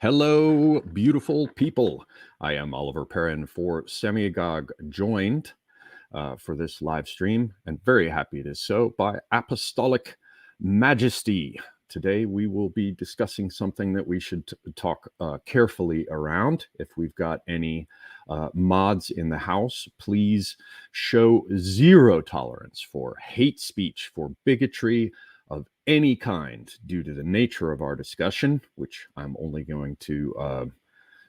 Hello, beautiful people. I am Oliver Perrin for Semiagog, joined for this live stream, and very happy it is so, by Apostolic Majesty. Today we will be discussing something that we should talk carefully around. If we've got any mods in the house, please show zero tolerance for hate speech, for bigotry of any kind due to the nature of our discussion, which I'm only going to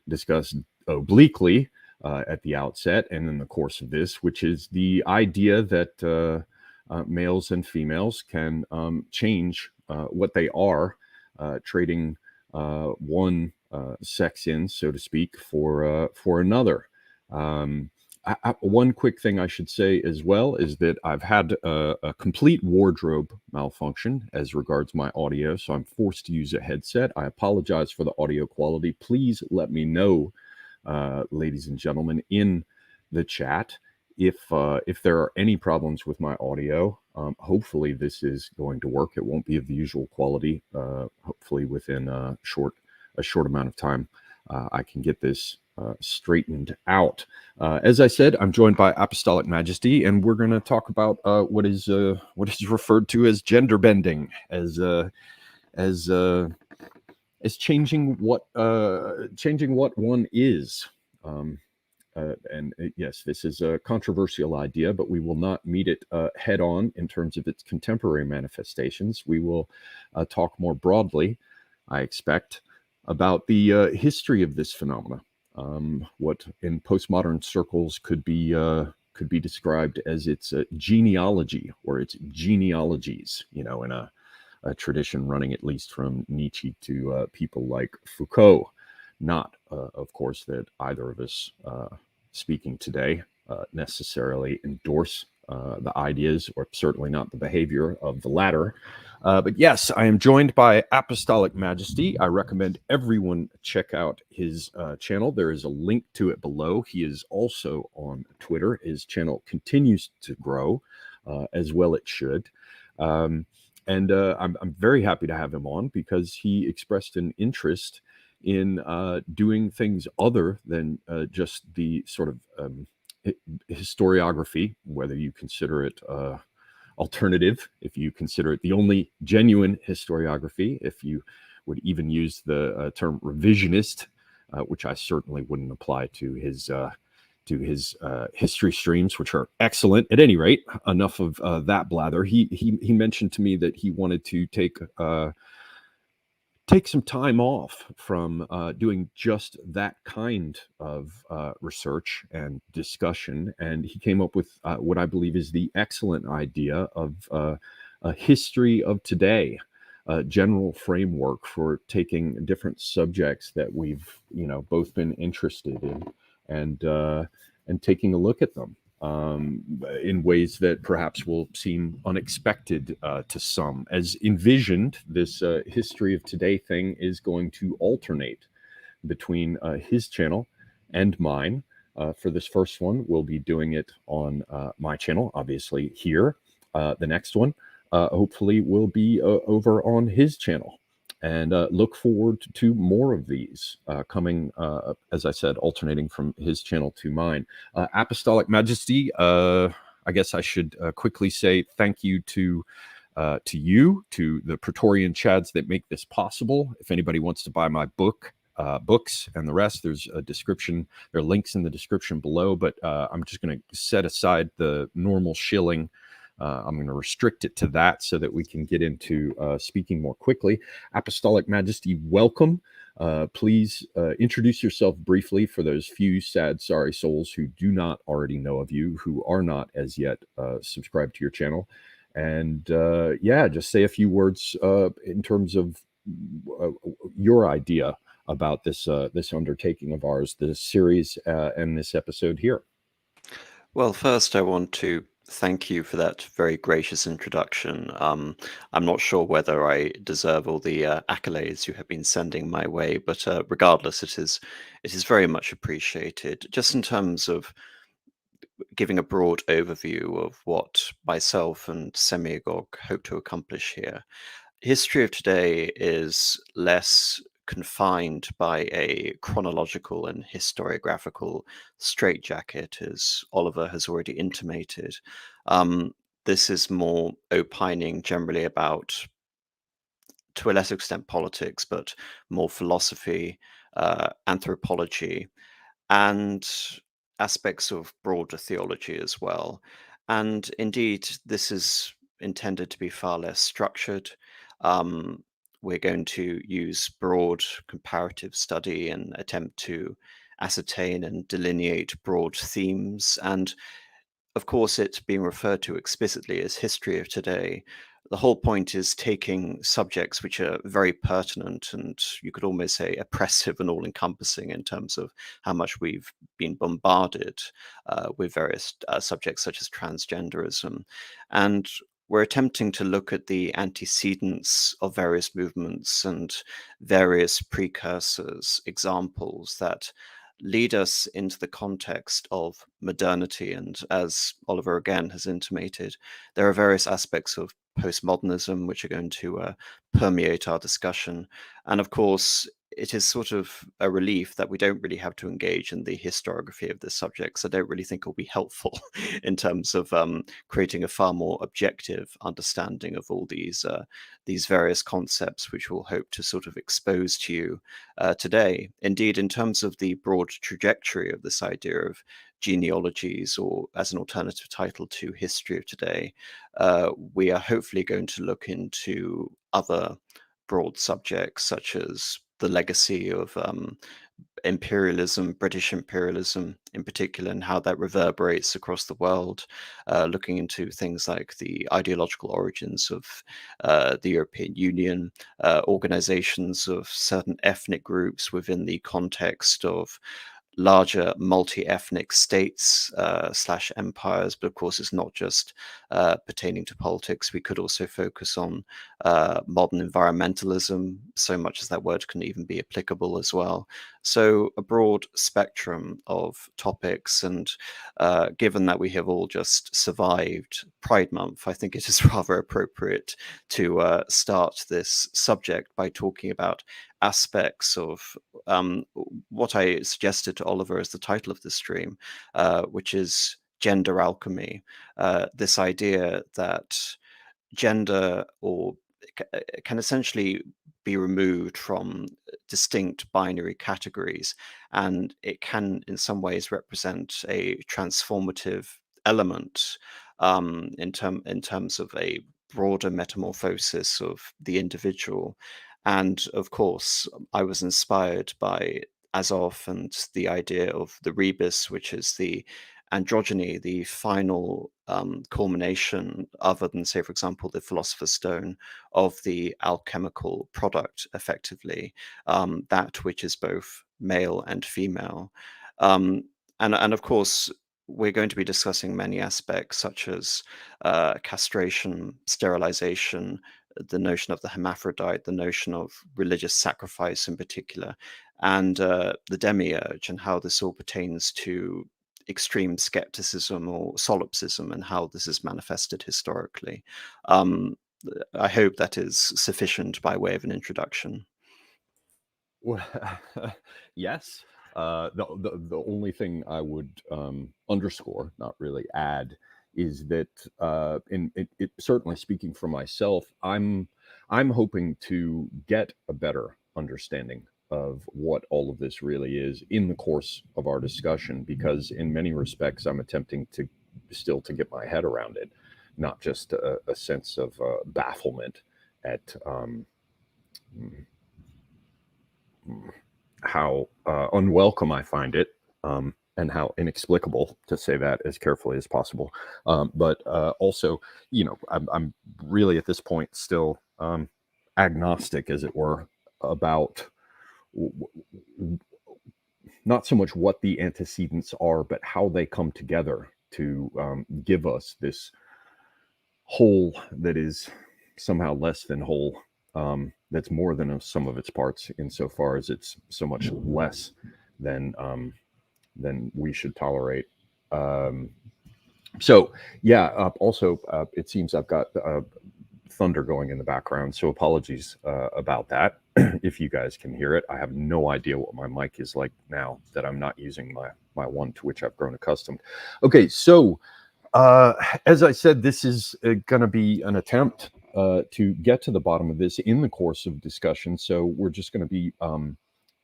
discuss obliquely at the outset and in the course of this, which is the idea that males and females can change what they are, trading one sex in, so to speak, for another. One quick thing I should say as well is that I've had a complete wardrobe malfunction as regards my audio, so I'm forced to use a headset. I apologize for the audio quality. Please let me know, ladies and gentlemen, in the chat if there are any problems with my audio. Hopefully this is going to work. It won't be of the usual quality. Hopefully within a short amount of time, I can get this straightened out. As I said, I'm joined by Apostolic Majesty, and we're going to talk about what is referred to as gender bending, as changing what one is. Yes, this is a controversial idea, but we will not meet it head on in terms of its contemporary manifestations. We will talk more broadly, I expect, about the history of this phenomena. What in postmodern circles could be described as its genealogy or its genealogies, in a tradition running at least from Nietzsche to people like Foucault. Not, of course, that either of us speaking today necessarily endorse the ideas, or certainly not the behavior of the latter. But yes, I am joined by Apostolic Majesty. I recommend everyone check out his channel. There is a link to it below. He is also on Twitter. His channel continues to grow, as well it should. I'm very happy to have him on because he expressed an interest in doing things other than just the sort of historiography, whether you consider it alternative, if you consider it the only genuine historiography, if you would even use the term revisionist, which I certainly wouldn't apply to his history streams, which are excellent. At any rate, enough of that blather. He mentioned to me that he wanted to take some time off from doing just that kind of research and discussion. And he came up with what I believe is the excellent idea of a history of today, a general framework for taking different subjects that we've, both been interested in and taking a look at them in ways that perhaps will seem unexpected to some. As envisioned, this history of today thing is going to alternate between his channel and mine. For this first one, we'll be doing it on my channel, obviously here. The next one, hopefully, will be over on his channel. And look forward to more of these coming, as I said, alternating from his channel to mine. Apostolic Majesty, I guess I should quickly say thank you to you, to the Praetorian Chads that make this possible. If anybody wants to buy my books and the rest, there's a description. There are links in the description below, but I'm just going to set aside the normal shilling. I'm going to restrict it to that so that we can get into speaking more quickly. Apostolic Majesty, welcome. Please introduce yourself briefly for those few sad, sorry souls who do not already know of you, who are not as yet subscribed to your channel. And just say a few words in terms of your idea about this undertaking of ours, this series and this episode here. Well, first I want to thank you for that very gracious introduction. I'm not sure whether I deserve all the accolades you have been sending my way, but regardless, it is very much appreciated. Just in terms of giving a broad overview of what myself and Semiagog hope to accomplish here, history of today is less confined by a chronological and historiographical straitjacket, as Oliver has already intimated. This is more opining generally about, to a lesser extent, politics, but more philosophy, anthropology, and aspects of broader theology as well. And indeed, this is intended to be far less structured. Um, we're going to use broad comparative study and attempt to ascertain and delineate broad themes. And of course, it's being referred to explicitly as history of today. The whole point is taking subjects which are very pertinent and, you could almost say, oppressive and all-encompassing in terms of how much we've been bombarded with various subjects such as transgenderism. And we're attempting to look at the antecedents of various movements and various precursors, examples that lead us into the context of modernity. And as Oliver again has intimated, there are various aspects of postmodernism which are going to permeate our discussion. And of course, it is sort of a relief that we don't really have to engage in the historiography of this subject. So I don't really think it will be helpful in terms of creating a far more objective understanding of all these various concepts, which we'll hope to sort of expose to you today. Indeed, in terms of the broad trajectory of this idea of genealogies, or as an alternative title to history of today, we are hopefully going to look into other broad subjects such as the legacy of imperialism, British imperialism in particular, and how that reverberates across the world, looking into things like the ideological origins of the European Union, organizations of certain ethnic groups within the context of larger multi-ethnic states slash empires. But of course, it's not just pertaining to politics. We could also focus on modern environmentalism, so much as that word can even be applicable as well. So a broad spectrum of topics. And given that we have all just survived Pride Month, I think it is rather appropriate to start this subject by talking about aspects of what I suggested to Oliver as the title of this stream, which is gender alchemy. This idea that gender can essentially be removed from distinct binary categories, and it can in some ways represent a transformative element in terms of a broader metamorphosis of the individual. And of course, I was inspired by Azov and the idea of the rebus, which is the androgyny, the final culmination, other than, say, for example, the Philosopher's Stone, of the alchemical product, effectively, that which is both male and female. And of course, we're going to be discussing many aspects such as castration, sterilization, the notion of the hermaphrodite, the notion of religious sacrifice in particular, and the demiurge, and how this all pertains to extreme skepticism or solipsism, and how this is manifested historically. I hope that is sufficient by way of an introduction. Well, yes. The only thing I would underscore, not really add, is that certainly speaking for myself, I'm hoping to get a better understanding of what all of this really is in the course of our discussion, because in many respects I'm attempting to still to get my head around it, not just a sense of bafflement at how unwelcome I find it, and how inexplicable, to say that as carefully as possible. But also, I'm really at this point still agnostic, as it were, about not so much what the antecedents are, but how they come together to give us this whole that is somehow less than whole, that's more than a sum of its parts, insofar as it's so much less than we should tolerate. So yeah, also it seems I've got thunder going in the background, so apologies about that. If you guys can hear it, I have no idea what my mic is like now that I'm not using my one to which I've grown accustomed. Okay, so as I said, this is going to be an attempt to get to the bottom of this in the course of discussion. So we're just going to be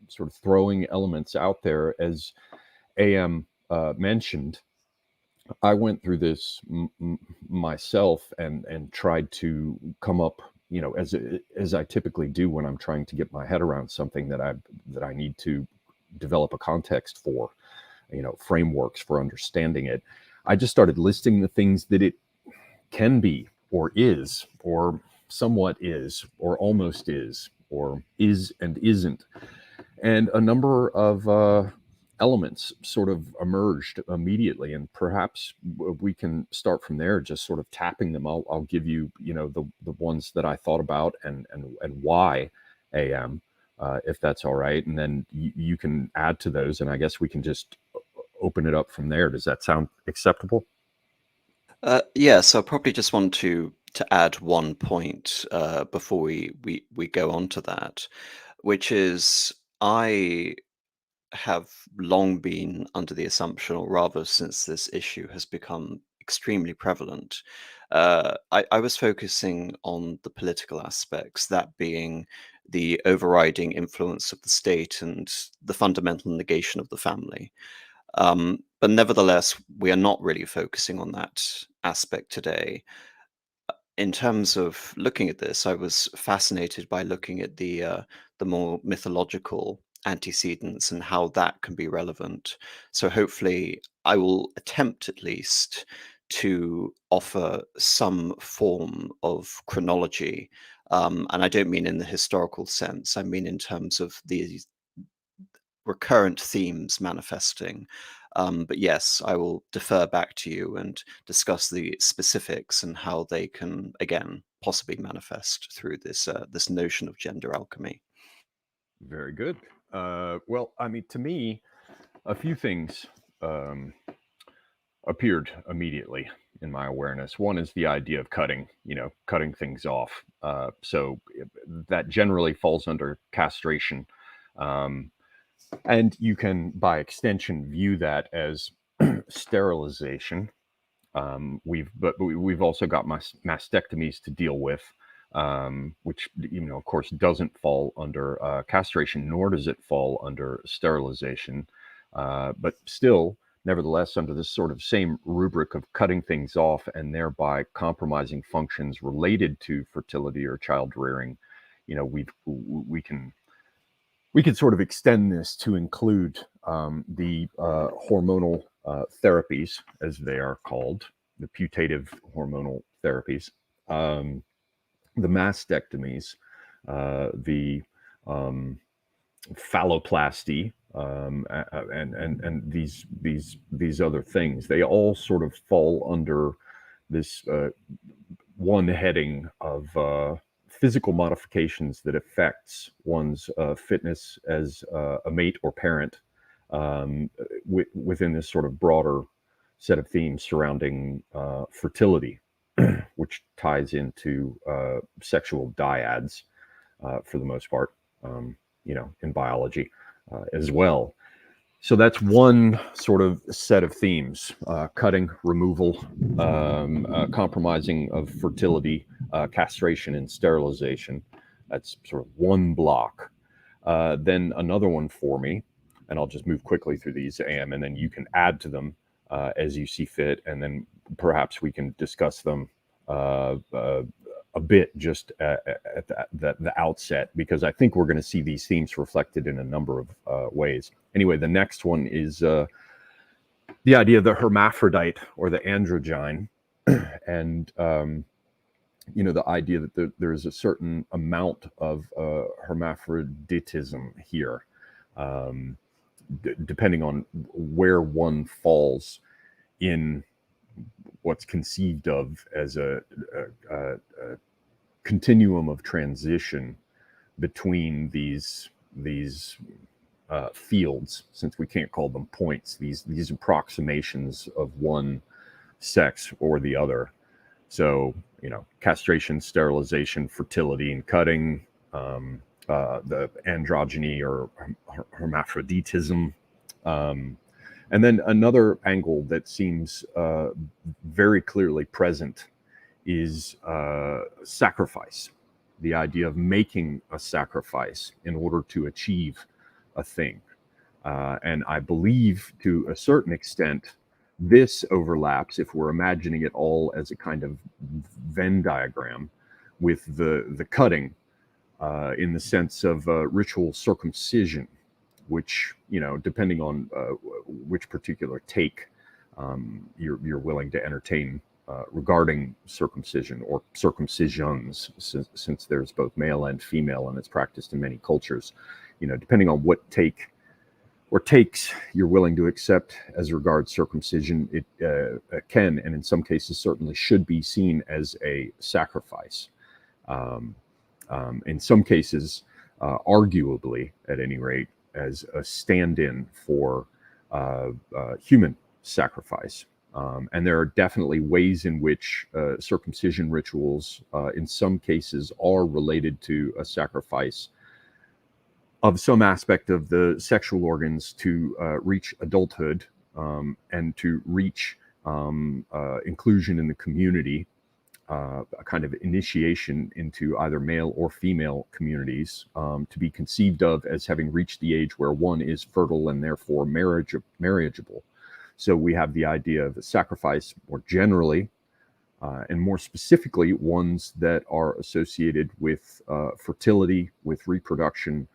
sort of throwing elements out there. As AM mentioned, I went through this myself and tried to come up, as I typically do when I'm trying to get my head around something that I need to develop a context for, frameworks for understanding it. I just started listing the things that it can be, or is, or somewhat is, or almost is, or is and isn't. And a number of elements sort of emerged immediately. And perhaps we can start from there, just sort of tapping them. I'll give you, the ones that I thought about and why AM, if that's all right. And then you can add to those. And I guess we can just open it up from there. Does that sound acceptable? Yes, I'll probably just want to add one point before we go on to that, which is I have long been under the assumption, or rather since this issue has become extremely prevalent, I was focusing on the political aspects, that being the overriding influence of the state and the fundamental negation of the family. But nevertheless, we are not really focusing on that aspect today. In terms of looking at this, I was fascinated by looking at the more mythological antecedents and how that can be relevant. So hopefully, I will attempt at least to offer some form of chronology. And I don't mean in the historical sense. I mean in terms of these recurrent themes manifesting. But yes, I will defer back to you and discuss the specifics and how they can, again, possibly manifest through this notion of gender alchemy. Very good. Well, I mean, to me, a few things um, appeared immediately in my awareness. One is the idea of cutting things off. So that generally falls under castration. Um, and you can, by extension, view that as sterilization. We've also got mastectomies to deal with, which of course doesn't fall under castration, nor does it fall under sterilization, but still, nevertheless, under this sort of same rubric of cutting things off and thereby compromising functions related to fertility or child rearing, we can sort of extend this to include the hormonal therapies, as they are called, the putative hormonal therapies, the mastectomies, the phalloplasty, and these other things. They all sort of fall under this one heading of physical modifications that affects one's fitness as a mate or parent, within this sort of broader set of themes surrounding fertility, which ties into sexual dyads for the most part, in biology as well. So that's one sort of set of themes: cutting, removal, compromising of fertility, castration, and sterilization. That's sort of one block. Then another one for me, and I'll just move quickly through these, and then you can add to them as you see fit, and then perhaps we can discuss them a bit just at the outset, because I think we're going to see these themes reflected in a number of ways. Anyway, the next one is the idea of the hermaphrodite or the androgyne, and the idea that there is a certain amount of hermaphroditism here, depending on where one falls in what's conceived of as a continuum of transition between these fields, since we can't call them points, these approximations of one sex or the other. So, castration, sterilization, fertility, and cutting, the androgyny or hermaphroditism. And then another angle that seems very clearly present is sacrifice, the idea of making a sacrifice in order to achieve a thing. And I believe to a certain extent, this overlaps, if we're imagining it all as a kind of Venn diagram, with the cutting in the sense of ritual circumcision, which, depending on which particular take you're willing to entertain regarding circumcision or circumcisions, since there's both male and female and it's practiced in many cultures, depending on what take or takes you're willing to accept as regards circumcision, it can, and in some cases certainly should be seen as a sacrifice. In some cases, arguably, at any rate, as a stand-in for human sacrifice. And there are definitely ways in which circumcision rituals, in some cases, are related to a sacrifice of some aspect of the sexual organs to reach adulthood and to reach inclusion in the community, a kind of initiation into either male or female communities, to be conceived of as having reached the age where one is fertile and therefore marriageable. So we have the idea of a sacrifice more generally, and more specifically, ones that are associated with fertility, with reproduction,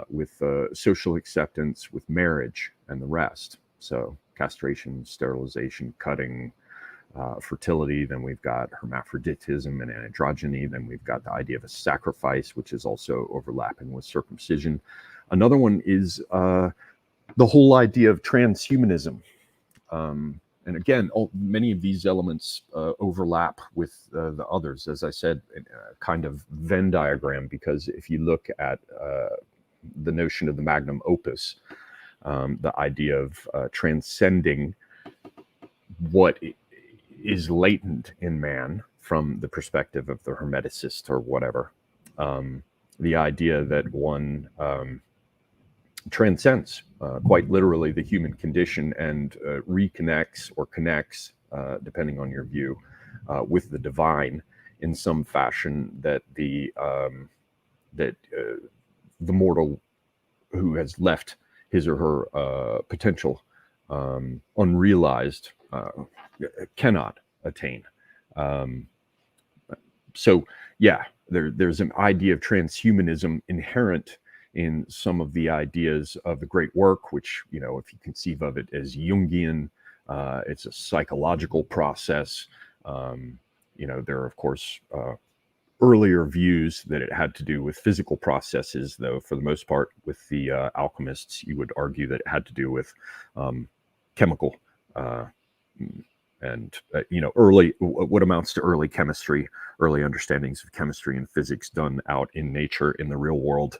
with social acceptance, with marriage, and the rest. So castration, sterilization, cutting, fertility. Then we've got hermaphroditism and androgyny. Then we've got the idea of a sacrifice, which is also overlapping with circumcision. Another one is the whole idea of transhumanism. And again, many of these elements overlap with the others, as I said, in a kind of Venn diagram, because if you look at the notion of the magnum opus, the idea of transcending what is latent in man from the perspective of the Hermeticist or whatever, the idea that one transcends quite literally the human condition and reconnects or connects, depending on your view, with the divine in some fashion, that the mortal who has left his or her potential unrealized cannot attain. So yeah, there's an idea of transhumanism inherent in some of the ideas of the great work, which, if you conceive of it as Jungian, it's a psychological process. There are, of course, earlier views that it had to do with physical processes, though for the most part, with the alchemists, you would argue that it had to do with chemical and early, what amounts to early chemistry, early understandings of chemistry and physics done out in nature, in the real world,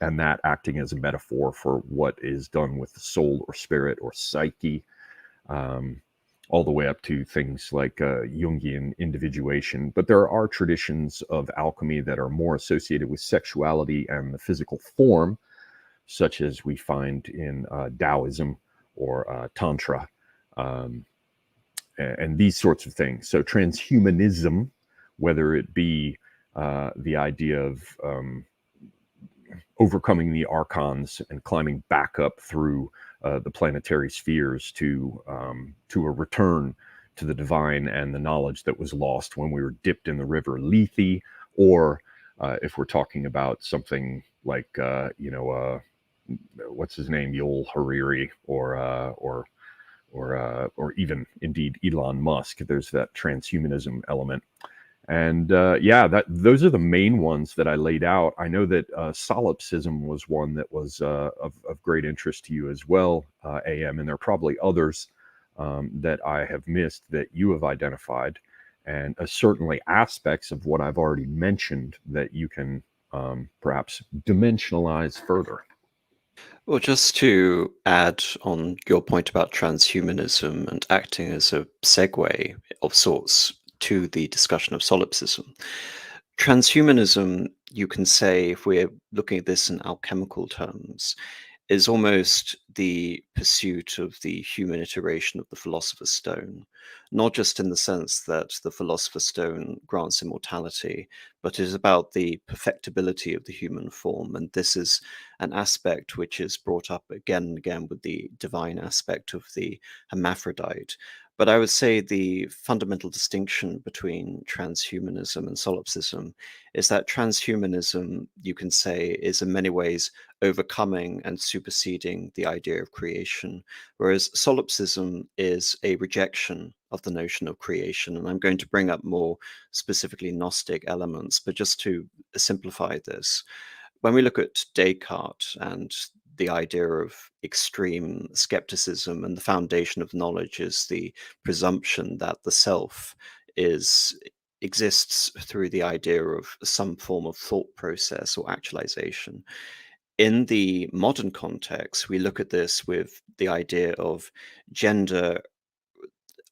and that acting as a metaphor for what is done with the soul or spirit or psyche, all the way up to things like Jungian individuation. But there are traditions of alchemy that are more associated with sexuality and the physical form, such as we find in Taoism or Tantra, and these sorts of things. So transhumanism, whether it be the idea of overcoming the archons and climbing back up through the planetary spheres to a return to the divine and the knowledge that was lost when we were dipped in the river Lethe, or if we're talking about something like what's his name, Yul Hariri, or even indeed Elon Musk, there's that transhumanism element. And those are the main ones that I laid out. I know that solipsism was one that was of great interest to you as well, AM, and there are probably others that I have missed that you have identified, and certainly aspects of what I've already mentioned that you can perhaps dimensionalize further. Well, just to add on your point about transhumanism and acting as a segue of sorts to the discussion of solipsism. Transhumanism, you can say, if we're looking at this in alchemical terms, is almost the pursuit of the human iteration of the Philosopher's Stone, not just in the sense that the Philosopher's Stone grants immortality, but is about the perfectibility of the human form. And this is an aspect which is brought up again and again with the divine aspect of the hermaphrodite. But I would say the fundamental distinction between transhumanism and solipsism is that transhumanism, you can say, is in many ways overcoming and superseding the idea of creation, whereas solipsism is a rejection of the notion of creation. And I'm going to bring up more specifically Gnostic elements, but just to simplify this, when we look at Descartes and the idea of extreme skepticism and the foundation of knowledge is the presumption that the self exists through the idea of some form of thought process or actualization. In the modern context, we look at this with the idea of gender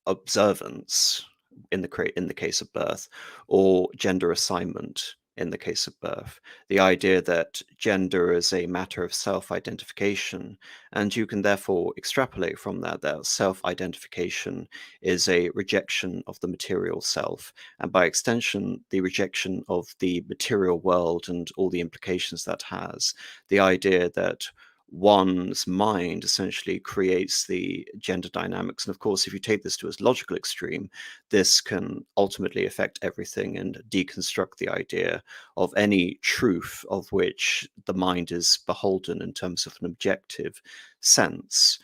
observance in the case of birth, or gender assignment in the case of birth. The idea that gender is a matter of self-identification, and you can therefore extrapolate from that that self-identification is a rejection of the material self, and by extension, the rejection of the material world and all the implications that has. The idea that one's mind essentially creates the gender dynamics. And of course, if you take this to its logical extreme, this can ultimately affect everything and deconstruct the idea of any truth of which the mind is beholden in terms of an objective sense.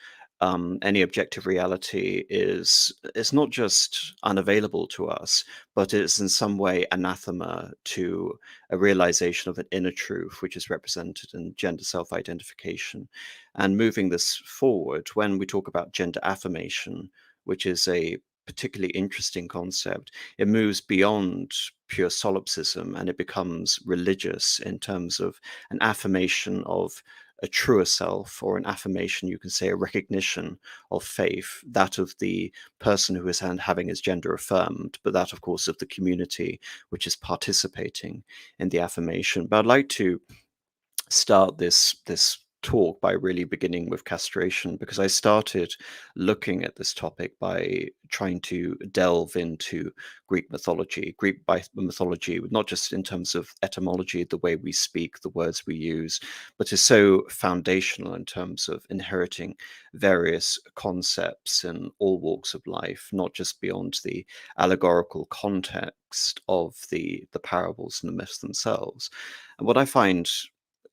Any objective reality is not just unavailable to us, but it is in some way anathema to a realization of an inner truth, which is represented in gender self-identification. And moving this forward, when we talk about gender affirmation, which is a particularly interesting concept, it moves beyond pure solipsism and it becomes religious in terms of an affirmation of a truer self, or an affirmation, you can say, a recognition of faith, that of the person who is having his gender affirmed, but that, of course, of the community which is participating in the affirmation. But I'd like to start this talk by really beginning with castration, because I started looking at this topic by trying to delve into Greek mythology, mythology, not just in terms of etymology, the way we speak, the words we use, but is so foundational in terms of inheriting various concepts in all walks of life, not just beyond the allegorical context of the parables and the myths themselves. And what I find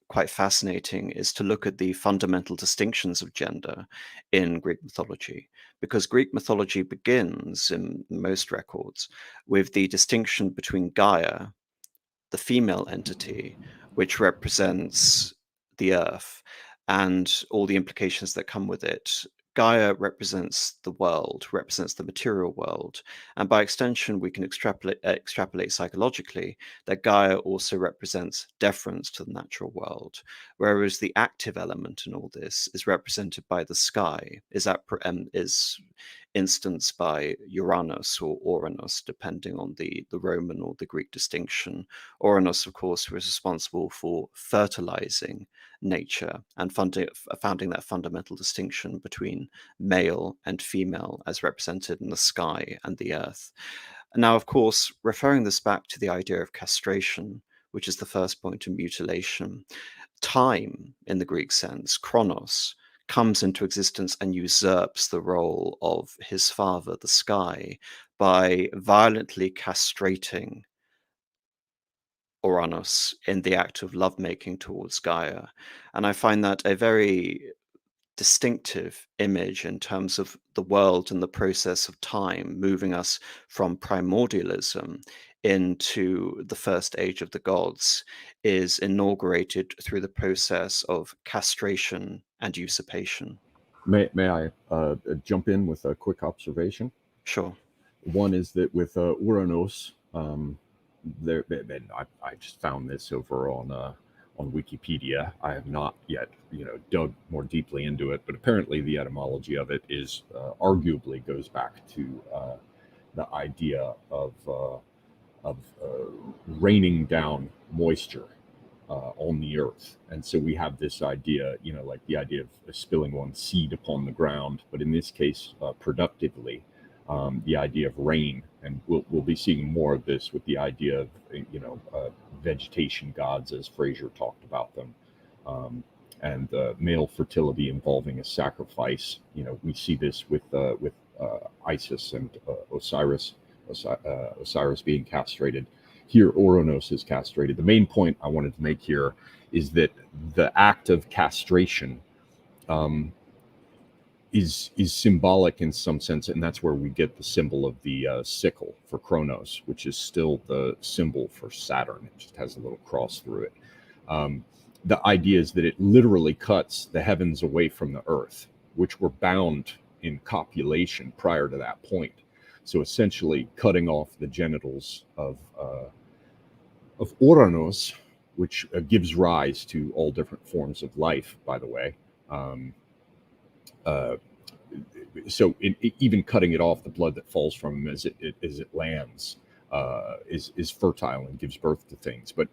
quite fascinating is to look at the fundamental distinctions of gender in Greek mythology, because Greek mythology begins in most records with the distinction between Gaia, the female entity, which represents the earth and all the implications that come with it. Gaia represents the world, represents the material world, and by extension, we can extrapolate psychologically that Gaia also represents deference to the natural world, whereas the active element in all this is represented by the sky, is instanced by Uranus or Uranus, depending on the Roman or the Greek distinction. Uranus, of course, was responsible for fertilizing nature and founding that fundamental distinction between male and female as represented in the sky and the earth. And now, of course, referring this back to the idea of castration, which is the first point of mutilation, time in the Greek sense, chronos, comes into existence and usurps the role of his father, the sky, by violently castrating Uranus in the act of lovemaking towards Gaia. And I find that a very distinctive image in terms of the world and the process of time, moving us from primordialism into the first age of the gods, is inaugurated through the process of castration and usurpation. May I jump in with a quick observation? Sure. One is that with Uranus, there, and I just found this over on Wikipedia. I have not yet, dug more deeply into it, but apparently the etymology of it is arguably goes back to the idea of raining down moisture on the earth. And so we have this idea, like the idea of spilling one seed upon the ground, but in this case, productively, the idea of rain. And we'll be seeing more of this with the idea of, vegetation gods, as Fraser talked about them. And male fertility involving a sacrifice. We see this with Isis and Osiris being castrated. Here, Ouranos is castrated. The main point I wanted to make here is that the act of castration is symbolic in some sense, and that's where we get the symbol of the sickle for Kronos, which is still the symbol for Saturn. It just has a little cross through it. The idea is that it literally cuts the heavens away from the earth, which were bound in copulation prior to that point. So essentially cutting off the genitals of Ouranos, which gives rise to all different forms of life, by the way. So even cutting it off, the blood that falls from him as it lands is fertile and gives birth to things. But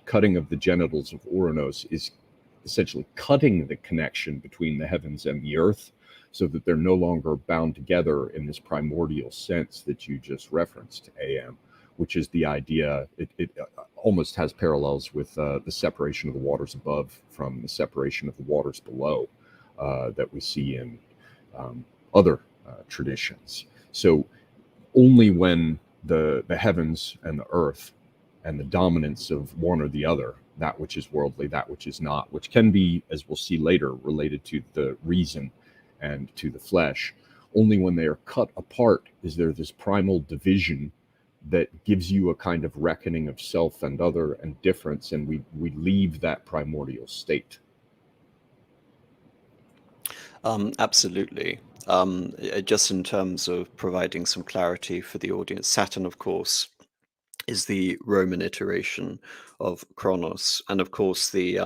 cutting of the genitals of Ouranos is essentially cutting the connection between the heavens and the earth, so that they're no longer bound together in this primordial sense that you just referenced, AM, which is the idea. It almost has parallels with the separation of the waters above from the separation of the waters below that we see in other traditions. So only when the heavens and the earth and the dominance of one or the other, that which is worldly, that which is not, which can be, as we'll see later, related to the reason and to the flesh, only when they are cut apart is there this primal division that gives you a kind of reckoning of self and other and difference, and we leave that primordial state. Absolutely. Just in terms of providing some clarity for the audience, Saturn, of course, is the Roman iteration of Kronos, and of course the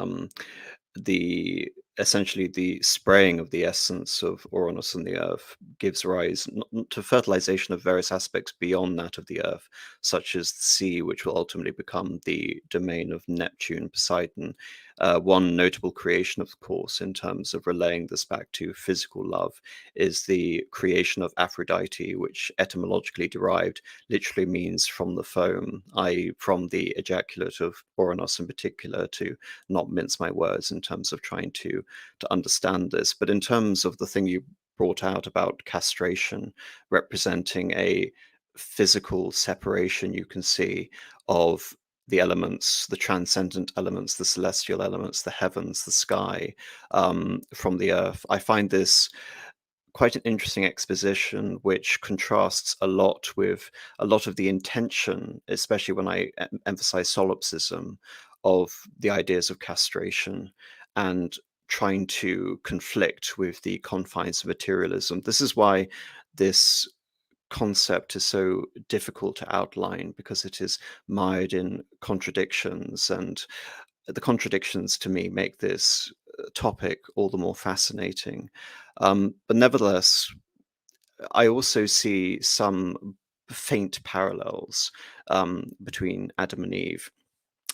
essentially the spraying of the essence of Uranus and the Earth gives rise to fertilization of various aspects beyond that of the Earth, such as the sea, which will ultimately become the domain of Neptune, Poseidon. One notable creation, of course, in terms of relaying this back to physical love, is the creation of Aphrodite, which etymologically derived literally means from the foam, i.e., from the ejaculate of Uranus in particular, to not mince my words in terms of trying to understand this. But in terms of the thing you brought out about castration representing a physical separation, you can see, of the elements, the transcendent elements, the celestial elements, the heavens, the sky, from the earth. I find this quite an interesting exposition, which contrasts a lot with a lot of the intention, especially when I emphasize solipsism, of the ideas of castration and trying to conflict with the confines of materialism. This is why this concept is so difficult to outline, because it is mired in contradictions, and the contradictions to me make this topic all the more fascinating. But nevertheless, I also see some faint parallels between Adam and Eve.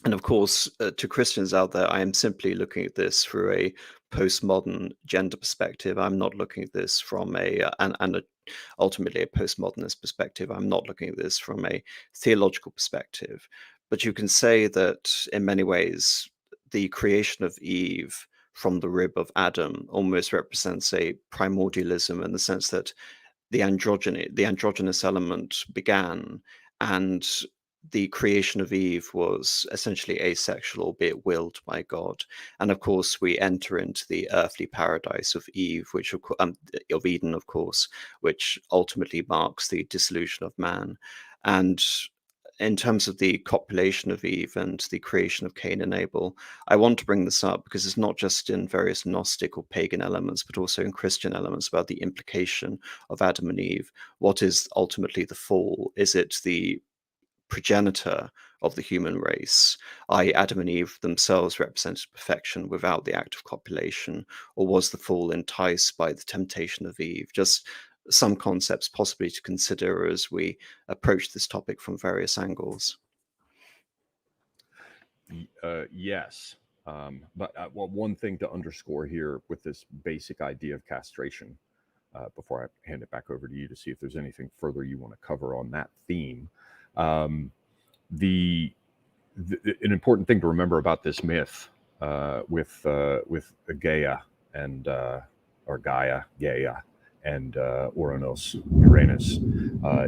And of course, to Christians out there, I am simply looking at this through a postmodern gender perspective. I'm not looking at this from ultimately a postmodernist perspective. I'm not looking at this from a theological perspective. But you can say that in many ways, the creation of Eve from the rib of Adam almost represents a primordialism, in the sense that the androgynous element began, and the creation of Eve was essentially asexual, albeit willed by God. And of course, we enter into the earthly paradise of Eve, of Eden, of course, which ultimately marks the dissolution of man. And in terms of the copulation of Eve and the creation of Cain and Abel, I want to bring this up because it's not just in various Gnostic or pagan elements, but also in Christian elements, about the implication of Adam and Eve. What is ultimately the fall? Is it the progenitor of the human race, i.e., Adam and Eve themselves represented perfection without the act of copulation, or was the fall enticed by the temptation of Eve? Just some concepts possibly to consider as we approach this topic from various angles. Yes. But well, one thing to underscore here with this basic idea of castration, before I hand it back over to you to see if there's anything further you want to cover on that theme. Um, an important thing to remember about this myth with Gaia and or Gaia and Uranus, Uranus,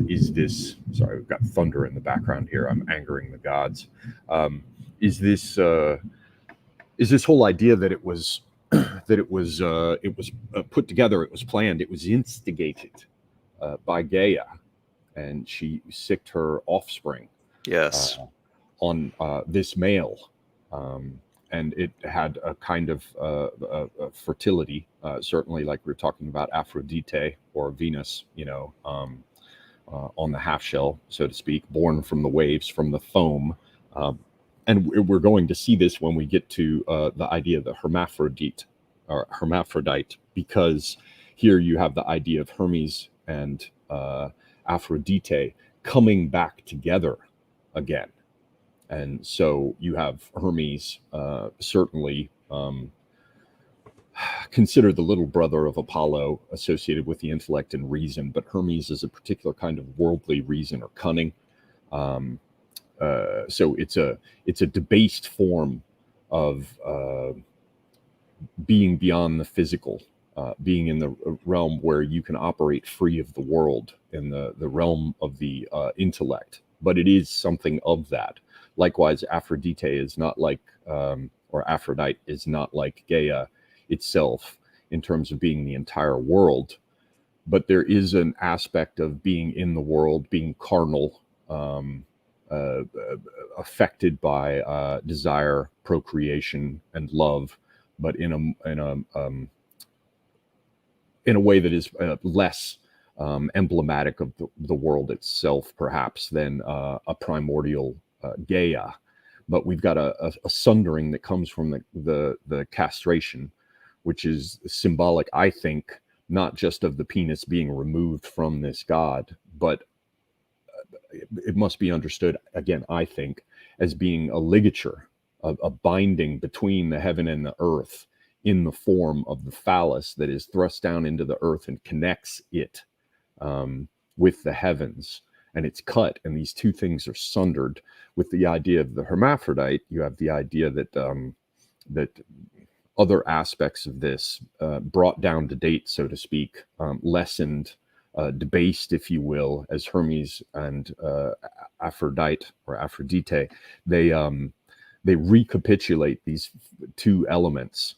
is this. Sorry, we've got thunder in the background here. I'm angering the gods. Is this whole idea that it was that it was put together, it was planned, it was instigated by Gaia, and she sicked her offspring. Yes. On this male, and it had a kind of fertility, certainly, like we were talking about Aphrodite or Venus, on the half shell, so to speak, born from the waves, from the foam. And we're going to see this when we get to the idea of the hermaphrodite, because here you have the idea of Hermes and Aphrodite coming back together again. And so you have Hermes, certainly considered the little brother of Apollo, associated with the intellect and reason, but Hermes is a particular kind of worldly reason or cunning. So it's a debased form of being beyond the physical, being in the realm where you can operate free of the world, in the realm of the intellect. But it is something of that. Likewise, Aphrodite is not like, or Aphrodite is not like Gaia itself in terms of being the entire world, but there is an aspect of being in the world, being carnal, affected by desire, procreation, and love, but in a way that is less emblematic of the world itself, perhaps, than a primordial Gaia. But we've got a sundering that comes from the castration, which is symbolic, I think, not just of the penis being removed from this god, but it must be understood, again, I think, as being a ligature, a binding between the heaven and the earth, in the form of the phallus that is thrust down into the earth and connects it with the heavens. And it's cut, and these two things are sundered. With the idea of the hermaphrodite, you have the idea that that other aspects of this, brought down to date, so to speak, lessened, debased, if you will, as Hermes and Aphrodite, they recapitulate these two elements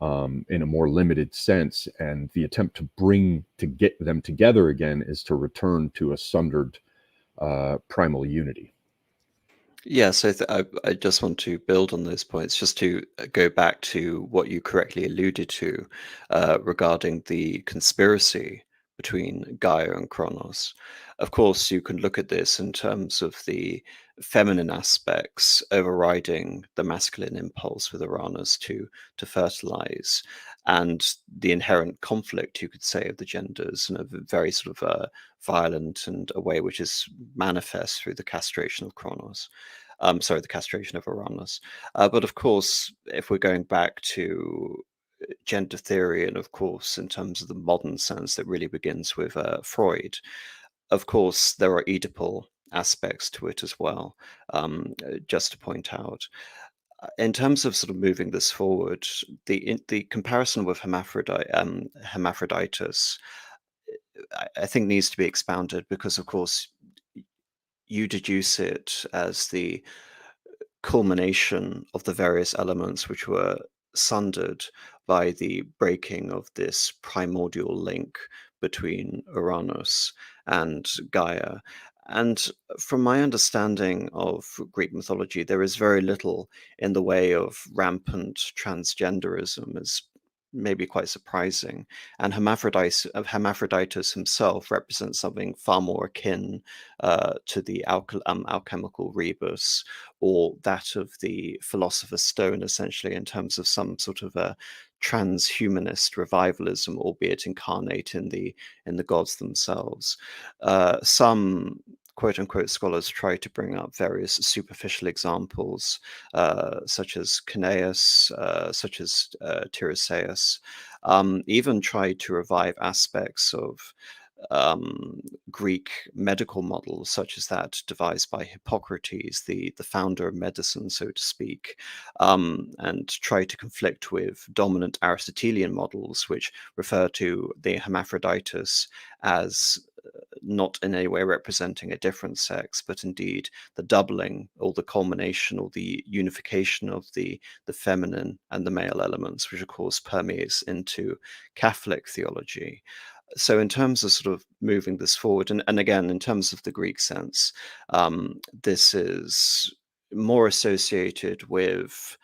in a more limited sense, and the attempt to get them together again is to return to a sundered primal unity. Yes, I just want to build on those points, just to go back to what you correctly alluded to regarding the conspiracy between Gaia and Kronos. Of course, you can look at this in terms of the feminine aspects overriding the masculine impulse with Uranus to fertilize, and the inherent conflict, you could say, of the genders in a very sort of violent and a way which is manifest through the castration of Kronos. Sorry, the castration of Uranus. But of course, if we're going back to gender theory, and of course, in terms of the modern sense that really begins with Freud, of course, there are Oedipal aspects to it as well, just to point out. In terms of sort of moving this forward, the comparison with hermaphroditus, I think, needs to be expounded, because, of course, you deduce it as the culmination of the various elements which were sundered by the breaking of this primordial link between Uranus and Gaia. And from my understanding of Greek mythology, there is very little in the way of rampant transgenderism, as maybe quite surprising. And Hermaphroditus himself represents something far more akin to the alchemical rebus, or that of the philosopher's stone, essentially, in terms of some sort of a transhumanist revivalism, albeit incarnate in the gods themselves. Some quote unquote scholars try to bring up various superficial examples, such as Cineas, such as Tiresias, even try to revive aspects of Greek medical models, such as that devised by Hippocrates, the founder of medicine, so to speak, and try to conflict with dominant Aristotelian models, which refer to the hermaphroditus as not in any way representing a different sex, but indeed the doubling or the culmination or the unification of the feminine and the male elements, which of course permeates into Catholic theology. So in terms of sort of moving this forward, and again, in terms of the Greek sense, this is more associated with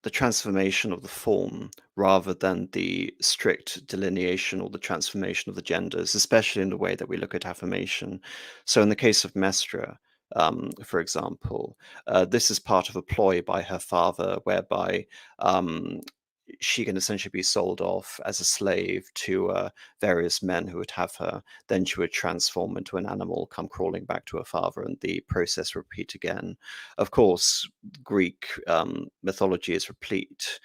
the transformation of the form rather than the strict delineation or the transformation of the genders, especially in the way that we look at affirmation. So in the case of Mestra, for example, this is part of a ploy by her father whereby she can essentially be sold off as a slave to various men who would have her. Then she would transform into an animal, come crawling back to her father, and the process repeat again. Of course, Greek mythology is replete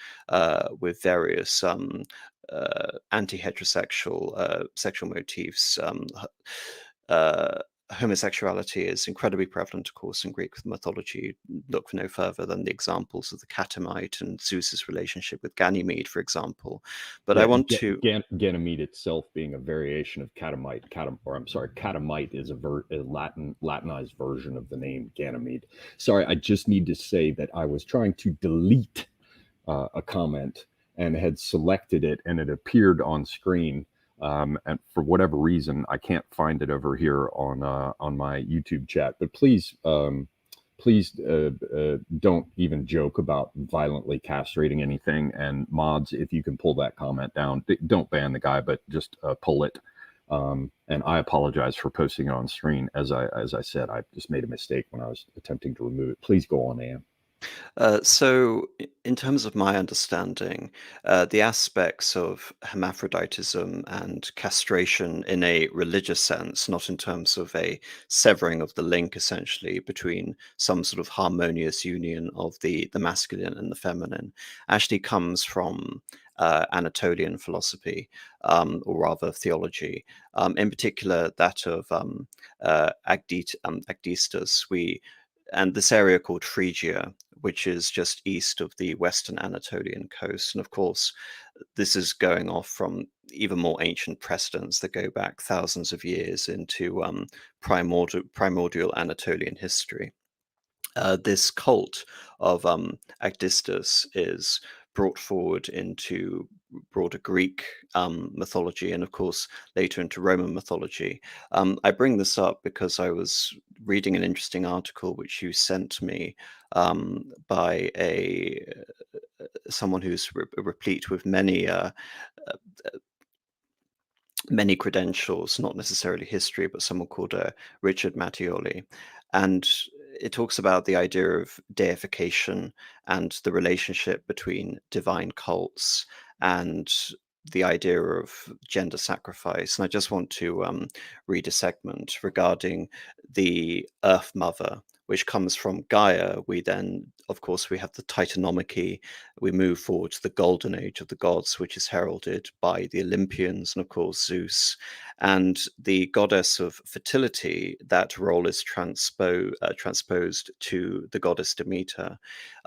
with various anti-heterosexual sexual motifs. Homosexuality is incredibly prevalent, of course, in Greek mythology. Look no further than the examples of the Catamite and Zeus's relationship with Ganymede, for example. But I Yeah, want to Ganymede itself being a variation of catamite. Catamite is a Latinized version of the name Ganymede. Sorry, I just need to say that I was trying to delete a comment and had selected it, and it appeared on screen. And for whatever reason, I can't find it over here on my YouTube chat. But please don't even joke about violently castrating anything. And mods, if you can pull that comment down, don't ban the guy, but just pull it. And I apologize for posting it on screen. As I said, I just made a mistake when I was attempting to remove it. Please go on, Anne. So, in terms of my understanding, the aspects of hermaphroditism and castration in a religious sense, not in terms of a severing of the link essentially between some sort of harmonious union of the masculine and the feminine, actually comes from Anatolian philosophy, or rather theology, in particular that of Agdistus. And this area called Phrygia, which is just east of the western Anatolian coast. And of course, this is going off from even more ancient precedents that go back thousands of years into primordial Anatolian history. This cult of Agdistus is brought forward into broader Greek mythology and, of course, later into Roman mythology. I bring this up because I was reading an interesting article which you sent me by someone who's replete with many credentials, not necessarily history, but someone called Richard Mattioli. And it talks about the idea of deification and the relationship between divine cults and the idea of gender sacrifice. And I just want to read a segment regarding the Earth Mother, which comes from Gaia. We then, of course, we have the Titanomachy. We move forward to the golden age of the gods, which is heralded by the Olympians and, of course, Zeus. And the goddess of fertility, that role is transposed to the goddess Demeter.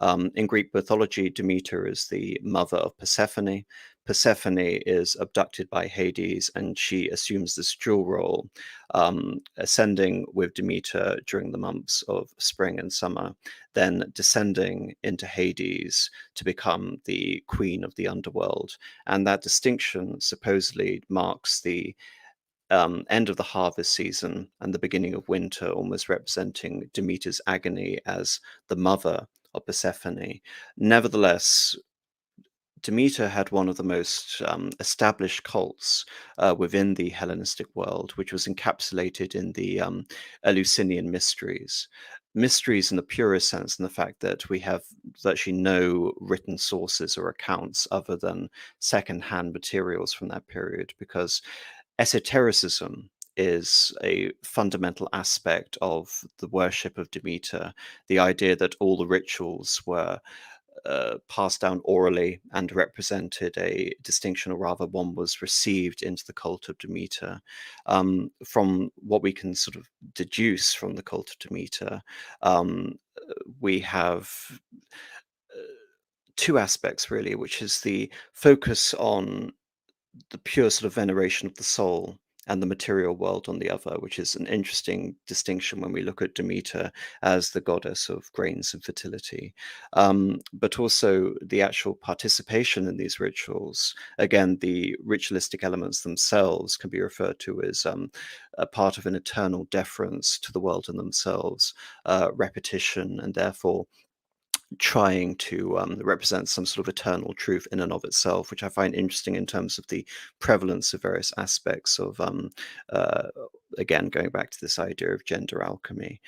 In Greek mythology, Demeter is the mother of Persephone. Persephone is abducted by Hades, and she assumes this dual role, ascending with Demeter during the months of spring and summer, then descending into Hades to become the queen of the underworld. And that distinction supposedly marks the end of the harvest season and the beginning of winter, almost representing Demeter's agony as the mother of Persephone. Nevertheless, Demeter had one of the most established cults within the Hellenistic world, which was encapsulated in the Eleusinian mysteries. mysteries in the purest sense, in the fact that we have virtually no written sources or accounts other than second-hand materials from that period, because esotericism is a fundamental aspect of the worship of Demeter. The idea that all the rituals were passed down orally and represented a distinction, or rather one was received into the cult of Demeter. From what we can sort of deduce from the cult of Demeter, we have two aspects really, which is the focus on the pure sort of veneration of the soul and the material world on the other, which is an interesting distinction when we look at Demeter as the goddess of grains and fertility. But also the actual participation in these rituals. Again, the ritualistic elements themselves can be referred to as a part of an eternal deference to the world in themselves, repetition, and therefore trying to represent some sort of eternal truth in and of itself, which I find interesting in terms of the prevalence of various aspects of, uh, again, going back to this idea of gender alchemy.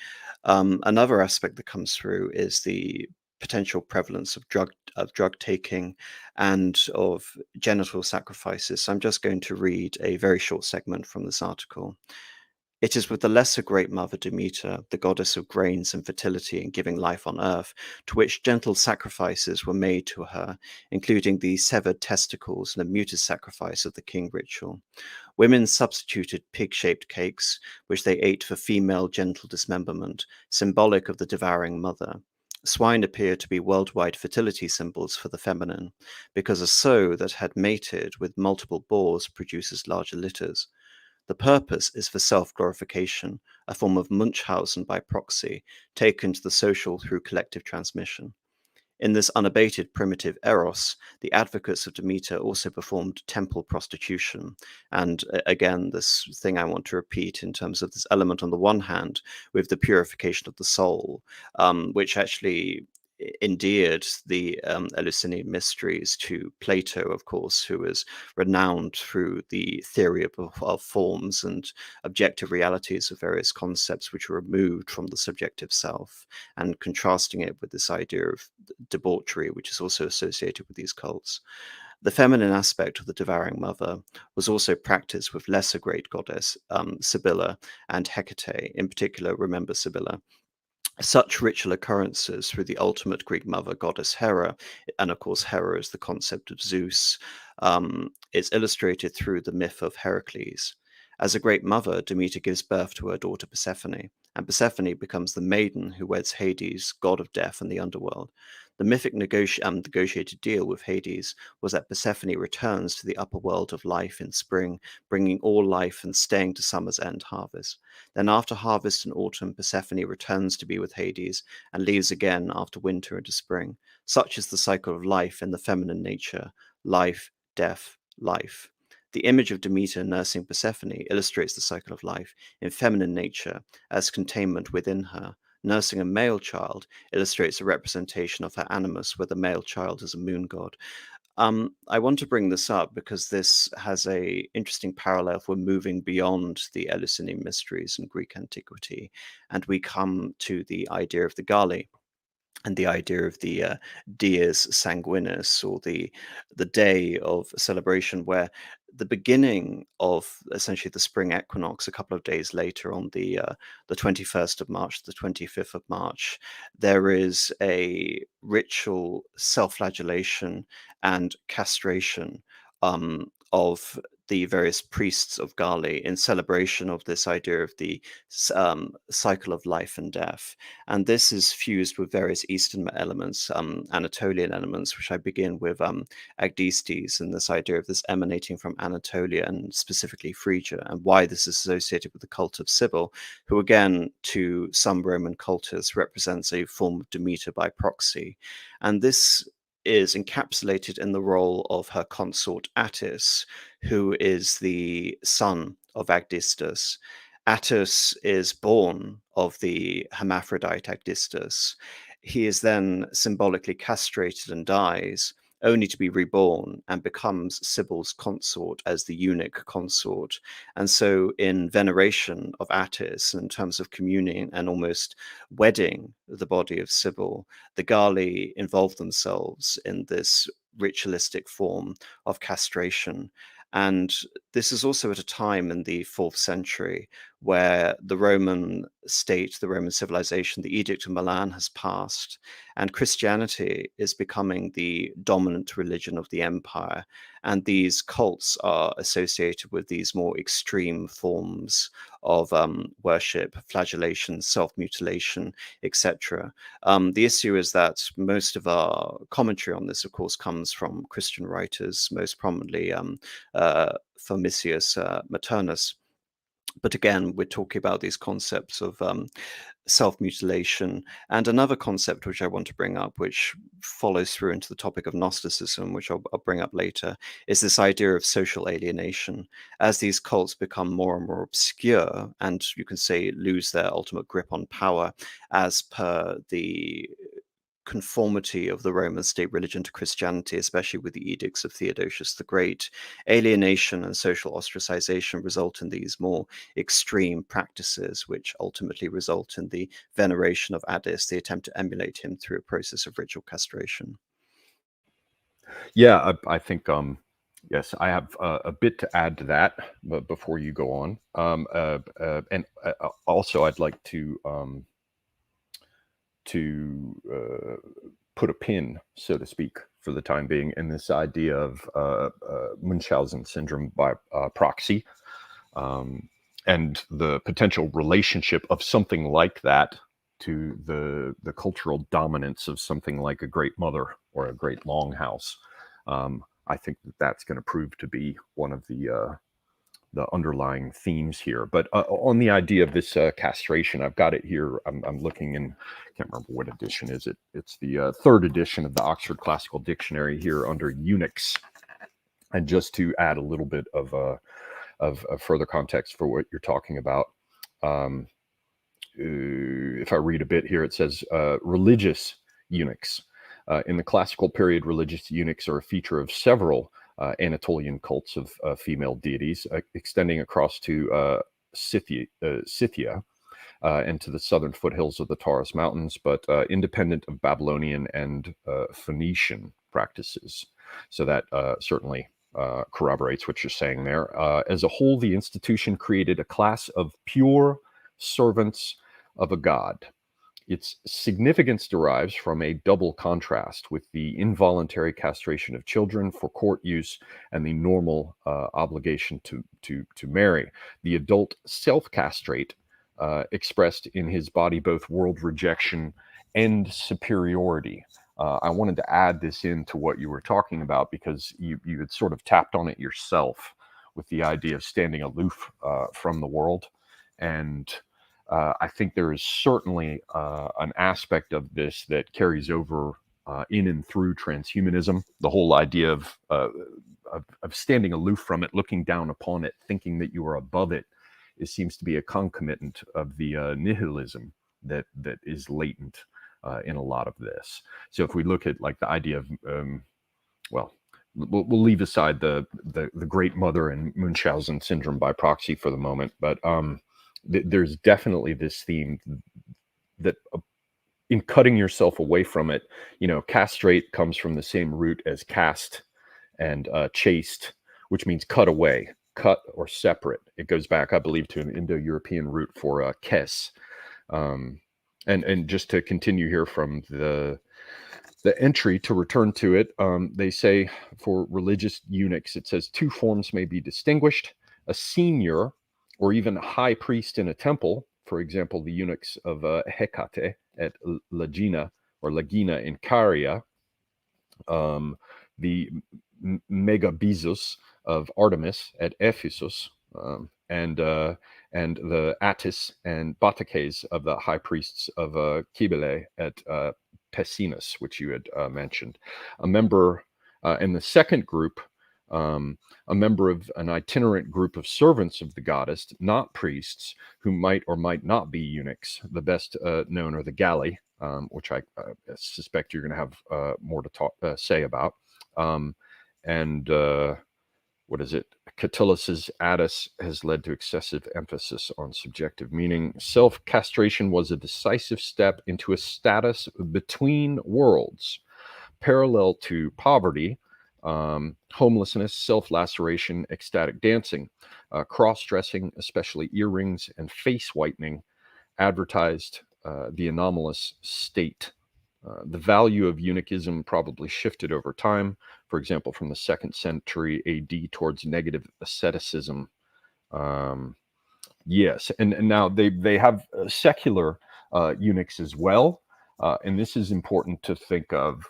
Another aspect that comes through is the potential prevalence of drug taking and of genital sacrifices. So I'm just going to read a very short segment from this article. It is with the lesser great mother Demeter, the goddess of grains and fertility and giving life on earth, to which gentle sacrifices were made to her, including the severed testicles and a muted sacrifice of the king ritual. Women substituted pig-shaped cakes, which they ate for female gentle dismemberment, symbolic of the devouring mother. Swine appear to be worldwide fertility symbols for the feminine, because a sow that had mated with multiple boars produces larger litters. The purpose is for self-glorification, a form of Munchausen by proxy, taken to the social through collective transmission. In this unabated primitive eros, the advocates of Demeter also performed temple prostitution. And again, this thing I want to repeat in terms of this element on the one hand with the purification of the soul, which actually endeared the Eleusinian mysteries to Plato, of course, who is renowned through the theory of forms and objective realities of various concepts which are removed from the subjective self, and contrasting it with this idea of debauchery, which is also associated with these cults. The feminine aspect of the devouring mother was also practiced with lesser great goddess Sibylla and Hecate. In particular, remember Sibylla. Such ritual occurrences through the ultimate Greek mother goddess Hera, and of course Hera is the concept of Zeus, is illustrated through the myth of Heracles. As a great mother, Demeter gives birth to her daughter Persephone, and Persephone becomes the maiden who weds Hades, god of death and the underworld. The mythic negotiated deal with Hades was that Persephone returns to the upper world of life in spring, bringing all life and staying to summer's end harvest. Then after harvest and autumn, Persephone returns to be with Hades and leaves again after winter into spring. Such is the cycle of life in the feminine nature: life, death, life. The image of Demeter nursing Persephone illustrates the cycle of life in feminine nature as containment within her. Nursing a male child illustrates a representation of her animus, where the male child is a moon god. I want to bring this up because this has a interesting parallel if we're moving beyond the Eleusinian mysteries in Greek antiquity, and we come to the idea of the Gali and the idea of the dies sanguinis, or the day of celebration, where the beginning of essentially the spring equinox, a couple of days later on the 21st of March, the 25th of March, there is a ritual self-flagellation and castration of the various priests of Gali in celebration of this idea of the cycle of life and death. And this is fused with various Eastern elements, Anatolian elements, which I begin with Agdistes, and this idea of this emanating from Anatolia and specifically Phrygia, and why this is associated with the cult of Sibyl, who again, to some Roman cultists, represents a form of Demeter by proxy. And this is encapsulated in the role of her consort Attis, who is the son of Agdistus. Attis is born of the hermaphrodite Agdistus. He is then symbolically castrated and dies, only to be reborn and becomes Sibyl's consort as the eunuch consort. And so in veneration of Attis, in terms of communing and almost wedding the body of Sibyl, the Gali involve themselves in this ritualistic form of castration. And this is also at a time in the 4th century where the Roman state, the Roman civilization, the Edict of Milan has passed, and Christianity is becoming the dominant religion of the empire. And these cults are associated with these more extreme forms of worship, flagellation, self-mutilation, etc. The issue is that most of our commentary on this, of course, comes from Christian writers, most prominently Formicius Maternus. But again, we're talking about these concepts of self-mutilation. And another concept which I want to bring up, which follows through into the topic of Gnosticism, which I'll bring up later, is this idea of social alienation. As these cults become more and more obscure, and you can say lose their ultimate grip on power, as per the conformity of the Roman state religion to Christianity, especially with the edicts of Theodosius the Great, alienation and social ostracization result in these more extreme practices, which ultimately result in the veneration of Attis, the attempt to emulate him through a process of ritual castration. Yeah, I think yes, I have a bit to add to that, but before you go on, and also I'd like to put a pin, so to speak, for the time being, in this idea of Munchausen syndrome by proxy, and the potential relationship of something like that to the cultural dominance of something like a great mother or a great longhouse. I think that's going to prove to be one of the underlying themes here. But on the idea of this castration, I've got it here. I'm looking in, can't remember what edition is it. It's the third edition of the Oxford Classical Dictionary here under eunuchs. And just to add a little bit of further context for what you're talking about, if I read a bit here, it says religious eunuchs. In the classical period, religious eunuchs are a feature of several Anatolian cults of female deities, extending across to Scythia and to the southern foothills of the Taurus Mountains, but independent of Babylonian and Phoenician practices. So that certainly corroborates what you're saying there. As a whole, the institution created a class of pure servants of a god. Its significance derives from a double contrast with the involuntary castration of children for court use and the normal obligation to marry. The adult self-castrate expressed in his body both world rejection and superiority. I wanted to add this into what you were talking about because you had sort of tapped on it yourself with the idea of standing aloof from the world. And I think there is certainly an aspect of this that carries over in and through transhumanism. The whole idea of standing aloof from it, looking down upon it, thinking that you are above it, it seems to be a concomitant of the nihilism that is latent in a lot of this. So if we look at like the idea of, well, we'll leave aside the Great Mother and Munchausen syndrome by proxy for the moment, but there's definitely this theme that in cutting yourself away from it, castrate comes from the same root as cast and chaste, which means cut away, cut or separate. It goes back, I believe, to an Indo-European root for kes. And just to continue here from the entry, to return to it, they say for religious eunuchs, it says 2 forms may be distinguished: a senior or even a high priest in a temple, for example, the eunuchs of Hecate at Lagina or Lagina in Caria, the Megabizus of Artemis at Ephesus, and the Attis and Batakes of the high priests of Cybele at Pessinus, which you had mentioned. A member in the second group, a member of an itinerant group of servants of the goddess, not priests, who might or might not be eunuchs. The best known are the Galli, which I suspect you're going to have more to say about. And what is it? Catullus's Attis has led to excessive emphasis on subjective meaning. Self-castration was a decisive step into a status between worlds, parallel to poverty, homelessness, self-laceration, ecstatic dancing, cross-dressing, especially earrings, and face whitening advertised the anomalous state. The value of eunuchism probably shifted over time, for example, from the 2nd century AD towards negative asceticism. Yes, and now they have secular eunuchs as well, and this is important to think of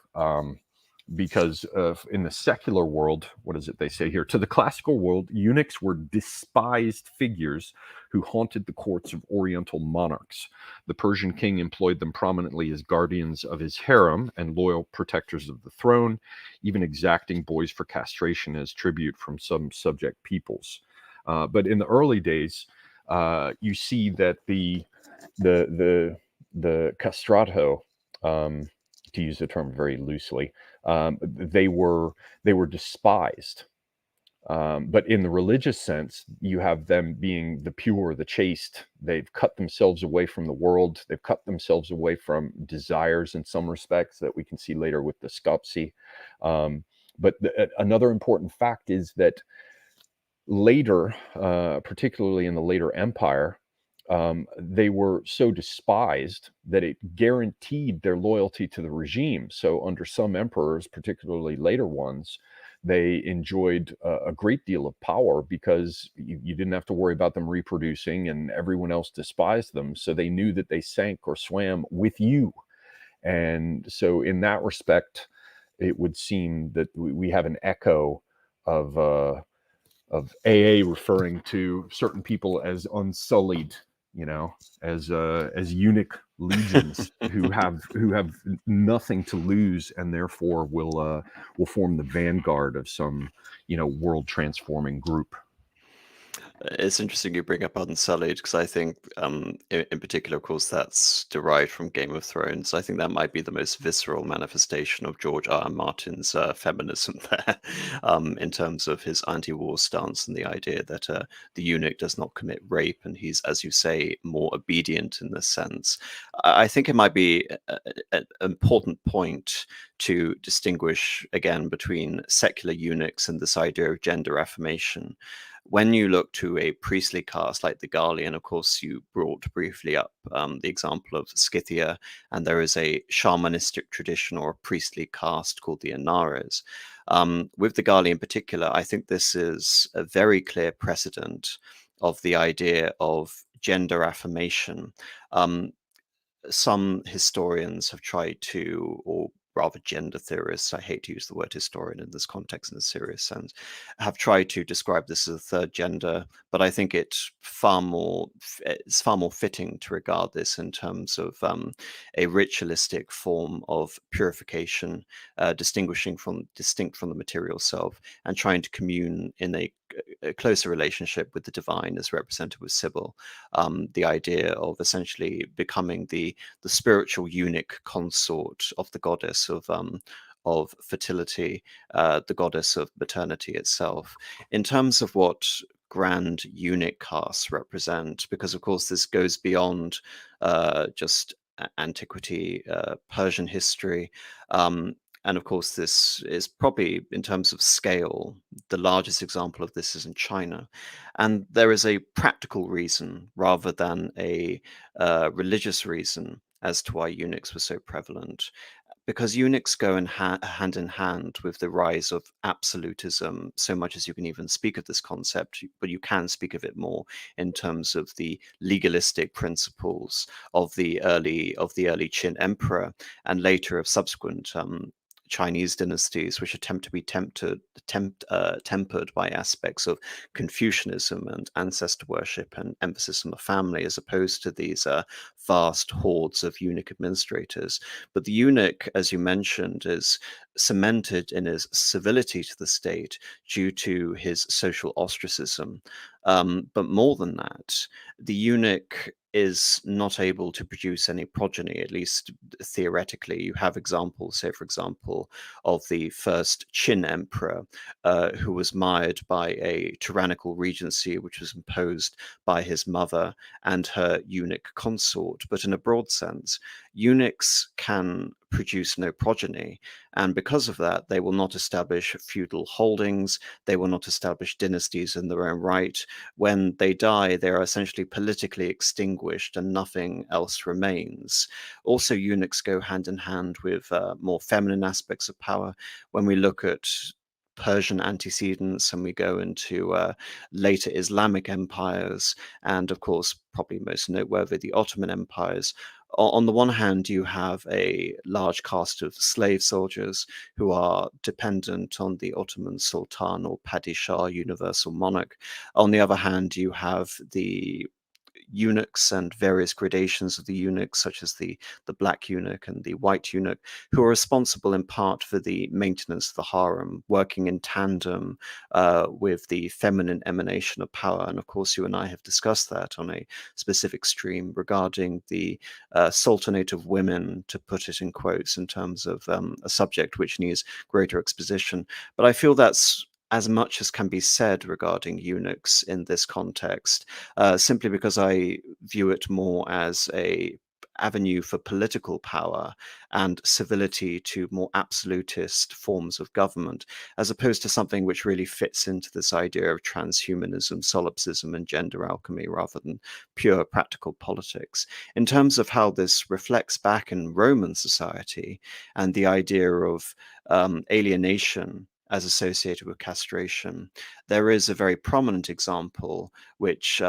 because in the secular world, what is it they say here? To the classical world, eunuchs were despised figures who haunted the courts of Oriental monarchs. The Persian king employed them prominently as guardians of his harem and loyal protectors of the throne, even exacting boys for castration as tribute from some subject peoples. But in the early days, you see that the castrato, to use the term very loosely, they were despised. But in the religious sense, you have them being the pure, the chaste. They've cut themselves away from the world. They've cut themselves away from desires in some respects that we can see later with the scopsi. But another important fact is that later, particularly in the later empire, they were so despised that it guaranteed their loyalty to the regime. So under some emperors, particularly later ones, they enjoyed a great deal of power because you didn't have to worry about them reproducing, and everyone else despised them. So they knew that they sank or swam with you. And so in that respect, it would seem that we have an echo of AA referring to certain people as unsullied, as eunuch legions who have nothing to lose, and therefore will form the vanguard of some world transforming group. It's interesting you bring up Unsullied because I think, in particular, of course, that's derived from Game of Thrones. I think that might be the most visceral manifestation of George R. R. Martin's feminism there, in terms of his anti-war stance and the idea that the eunuch does not commit rape and he's, as you say, more obedient in this sense. I think it might be an important point to distinguish again between secular eunuchs and this idea of gender affirmation. When you look to a priestly caste like the Gali, and of course you brought briefly up the example of Scythia, and there is a shamanistic tradition or a priestly caste called the Anaras. With the Gali in particular, I think this is a very clear precedent of the idea of gender affirmation. Some historians have tried to, or rather gender theorists, I hate to use the word historian in this context in a serious sense, have tried to describe this as a third gender, but I think it's far more fitting to regard this in terms of a ritualistic form of purification, distinct from the material self, and trying to commune in a closer relationship with the divine as represented with Sybil. The idea of essentially becoming the spiritual eunuch consort of the goddess of fertility, the goddess of maternity itself. In terms of what grand eunuch castes represent, because of course this goes beyond just antiquity, Persian history. And of course, this is probably, in terms of scale, the largest example of this is in China. And there is a practical reason rather than a religious reason as to why eunuchs were so prevalent. Because eunuchs go hand in hand with the rise of absolutism, so much as you can even speak of this concept, but you can speak of it more in terms of the legalistic principles of the early Qin emperor, and later of subsequent Chinese dynasties, which attempt to be tempered by aspects of Confucianism and ancestor worship and emphasis on the family, as opposed to these vast hordes of eunuch administrators. But the eunuch, as you mentioned, is cemented in his civility to the state due to his social ostracism. But more than that, the eunuch is not able to produce any progeny, at least theoretically. You have examples, say, for example, of the first Qin emperor, who was mired by a tyrannical regency which was imposed by his mother and her eunuch consort. But in a broad sense, eunuchs can produce no progeny, and because of that, they will not establish feudal holdings, they will not establish dynasties in their own right. When they die, they are essentially politically extinguished and nothing else remains. Also, eunuchs go hand in hand with more feminine aspects of power. When we look at Persian antecedents and we go into later Islamic empires, and of course, probably most noteworthy, the Ottoman empires. On the one hand, you have a large caste of slave soldiers who are dependent on the Ottoman Sultan or Padishah, universal monarch. On the other hand, you have the eunuchs and various gradations of the eunuchs, such as the black eunuch and the white eunuch, who are responsible in part for the maintenance of the harem, working in tandem with the feminine emanation of power. And of course, you and I have discussed that on a specific stream regarding the sultanate of women, to put it in quotes, in terms of a subject which needs greater exposition. But I feel that's as much as can be said regarding eunuchs in this context, simply because I view it more as a avenue for political power and civility to more absolutist forms of government, as opposed to something which really fits into this idea of transhumanism, solipsism, and gender alchemy, rather than pure practical politics. In terms of how this reflects back in Roman society and the idea of alienation as associated with castration, there is a very prominent example which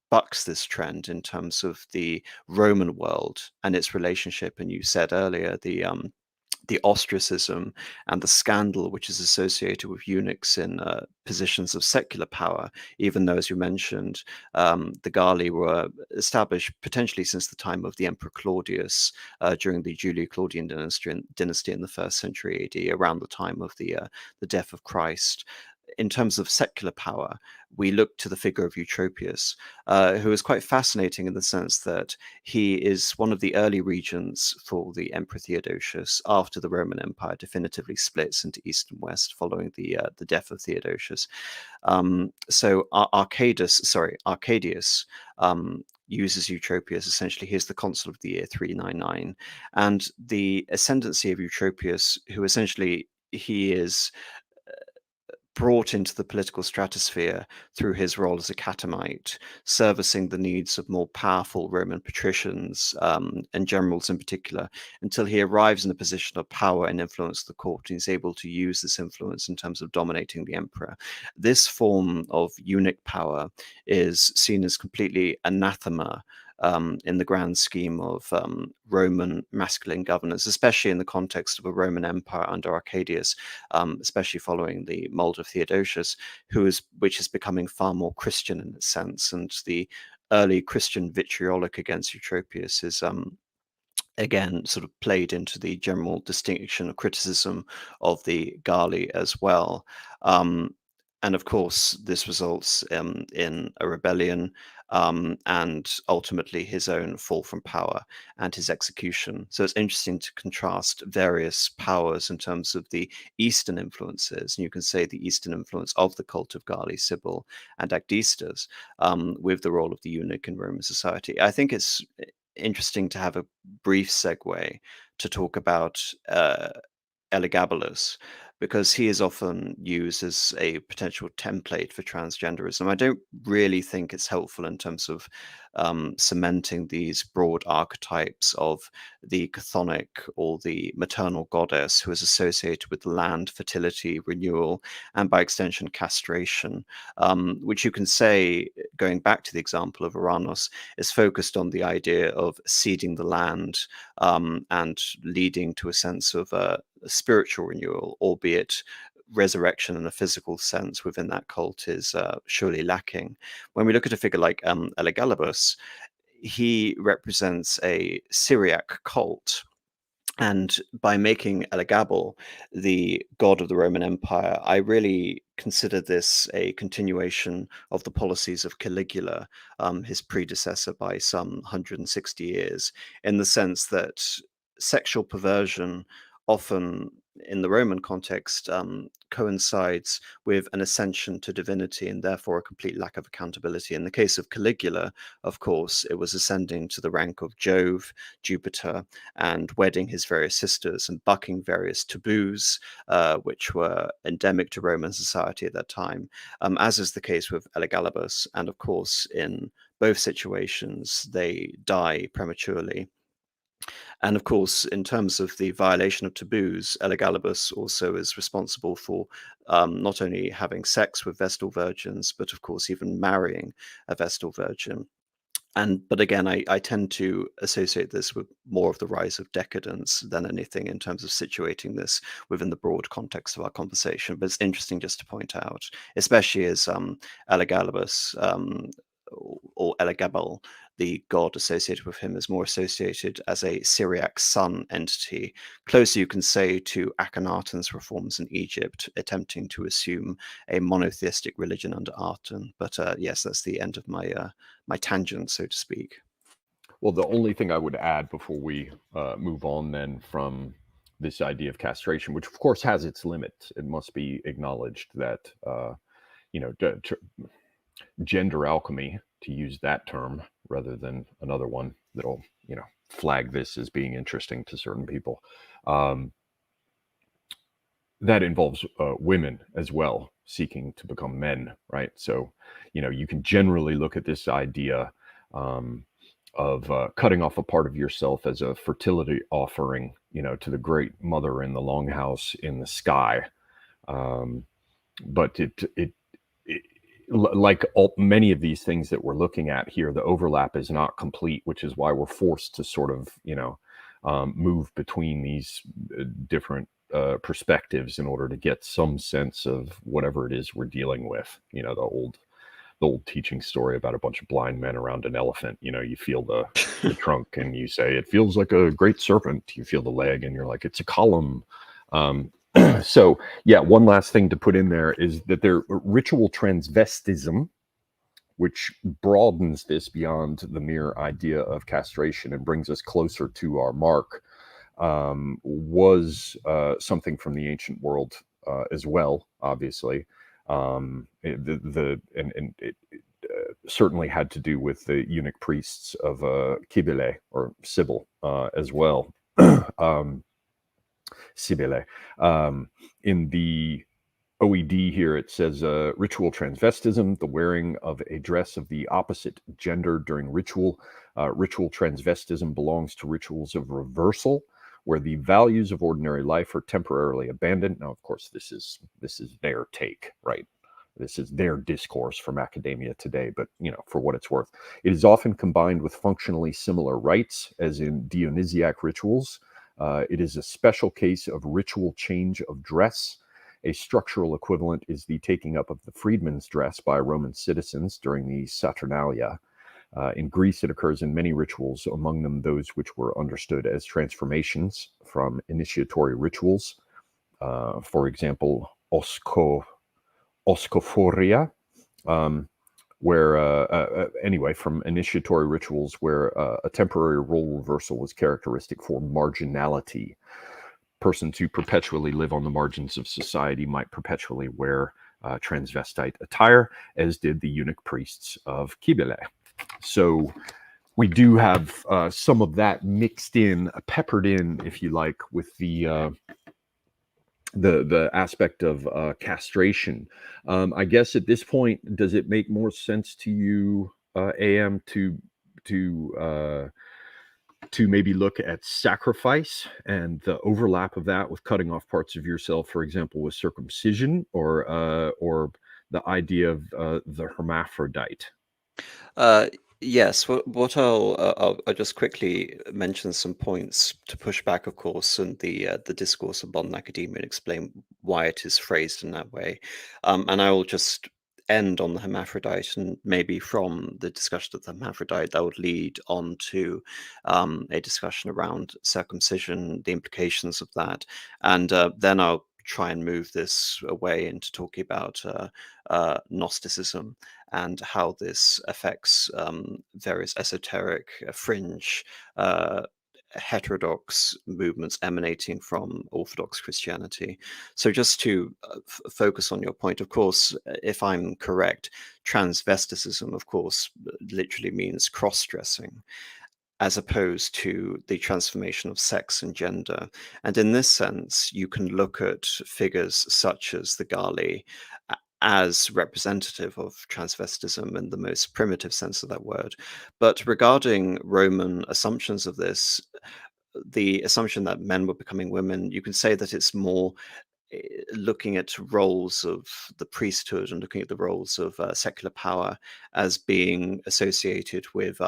bucks this trend in terms of the Roman world and its relationship. And you said earlier the ostracism and the scandal which is associated with eunuchs in positions of secular power, even though, as you mentioned, the Galli were established potentially since the time of the Emperor Claudius during the Julio-Claudian dynasty in the 1st century AD, around the time of the death of Christ. In terms of secular power, we look to the figure of Eutropius, who is quite fascinating in the sense that he is one of the early regents for the Emperor Theodosius after the Roman Empire definitively splits into East and West following the death of Theodosius. So Arcadius uses Eutropius. Essentially, he's the consul of the year 399, and the ascendancy of Eutropius, who essentially he is brought into the political stratosphere through his role as a catamite, servicing the needs of more powerful Roman patricians and generals in particular, until he arrives in a position of power and influence the court, and he's able to use this influence in terms of dominating the emperor. This form of eunuch power is seen as completely anathema in the grand scheme of Roman masculine governance, especially in the context of a Roman Empire under Arcadius, especially following the mold of Theodosius, which is becoming far more Christian in its sense. And the early Christian vitriolic against Eutropius is again sort of played into the general distinction or criticism of the Galli as well. And of course, this results in a rebellion and ultimately his own fall from power and his execution. So it's interesting to contrast various powers in terms of the Eastern influences. And you can say the Eastern influence of the cult of Gali, Sibyl, and Agdistas with the role of the eunuch in Roman society. I think it's interesting to have a brief segue to talk about Elagabalus, because he is often used as a potential template for transgenderism. I don't really think it's helpful in terms of cementing these broad archetypes of the chthonic or the maternal goddess who is associated with land, fertility, renewal, and by extension castration, which you can say, going back to the example of Uranus, is focused on the idea of seeding the land and leading to a sense of spiritual renewal, albeit resurrection in a physical sense within that cult is surely lacking. When we look at a figure like Elagabalus, he represents a Syriac cult, And by making Elagabal the god of the Roman Empire, I really consider this a continuation of the policies of Caligula, his predecessor by some 160 years, in the sense that sexual perversion often in the Roman context coincides with an ascension to divinity and therefore a complete lack of accountability. In the case of Caligula, of course, it was ascending to the rank of Jove, Jupiter, and wedding his various sisters and bucking various taboos, which were endemic to Roman society at that time, as is the case with Elagabalus. And of course, in both situations, they die prematurely. And of course, in terms of the violation of taboos, Elagabalus also is responsible for not only having sex with Vestal virgins, but of course, even marrying a Vestal virgin. But again, I tend to associate this with more of the rise of decadence than anything in terms of situating this within the broad context of our conversation. But it's interesting just to point out, especially as Elagabalus or Elagabal, the god associated with him, is more associated as a Syriac sun entity, closer you can say to Akhenaten's reforms in Egypt, attempting to assume a monotheistic religion under Aten. But yes, that's the end of my my tangent, so to speak. Well, the only thing I would add before we move on then from this idea of castration, which of course has its limits, it must be acknowledged that you know gender alchemy, to use that term rather than another one that'll flag this as being interesting to certain people. Um, that involves women as well seeking to become men, right? So, you can generally look at this idea um, of cutting off a part of yourself as a fertility offering, to the great mother in the longhouse in the sky. Um, but it like many of these things that we're looking at here, the overlap is not complete, which is why we're forced to sort of, move between these different perspectives in order to get some sense of whatever it is we're dealing with. The old teaching story about a bunch of blind men around an elephant. You feel the trunk and you say it feels like a great serpent. You feel the leg and you're like it's a column. So yeah, one last thing to put in there is that their ritual transvestism, which broadens this beyond the mere idea of castration and brings us closer to our mark, was something from the ancient world as well. Obviously, it certainly had to do with the eunuch priests of Cybele or Sibyl as well. Cybele. In the OED here, it says ritual transvestism, the wearing of a dress of the opposite gender during ritual. Ritual transvestism belongs to rituals of reversal, where the values of ordinary life are temporarily abandoned. Now, of course, this is their take, right? This is their discourse from academia today, but for what it's worth, it is often combined with functionally similar rites, as in Dionysiac rituals. It is a special case of ritual change of dress. A structural equivalent is the taking up of the freedman's dress by Roman citizens during the Saturnalia. In Greece, it occurs in many rituals, among them those which were understood as transformations from initiatory rituals. For example, oskophoria, where anyway, from initiatory rituals where a temporary role reversal was characteristic for marginality. Persons who perpetually live on the margins of society might perpetually wear transvestite attire, as did the eunuch priests of Cybele. So we do have some of that mixed in, peppered in, if you like, with the aspect of castration. I guess at this point, does it make more sense to you, AM, to maybe look at sacrifice and the overlap of that with cutting off parts of yourself, for example, with circumcision, or the idea of the hermaphrodite? Yes, I'll just quickly mention some points to push back, of course, and the discourse of modern academia and explain why it is phrased in that way. And I will just end on the hermaphrodite, and maybe from the discussion of the hermaphrodite, that would lead on to a discussion around circumcision, the implications of that, and then I'll try and move this away into talking about Gnosticism and how this affects various esoteric, fringe, heterodox movements emanating from Orthodox Christianity. So just to focus on your point, of course, if I'm correct, transvesticism, of course, literally means cross-dressing, as opposed to the transformation of sex and gender. And in this sense, you can look at figures such as the Gali as representative of transvestism in the most primitive sense of that word. But regarding Roman assumptions of this, the assumption that men were becoming women, you can say that it's more looking at roles of the priesthood and looking at the roles of secular power as being associated with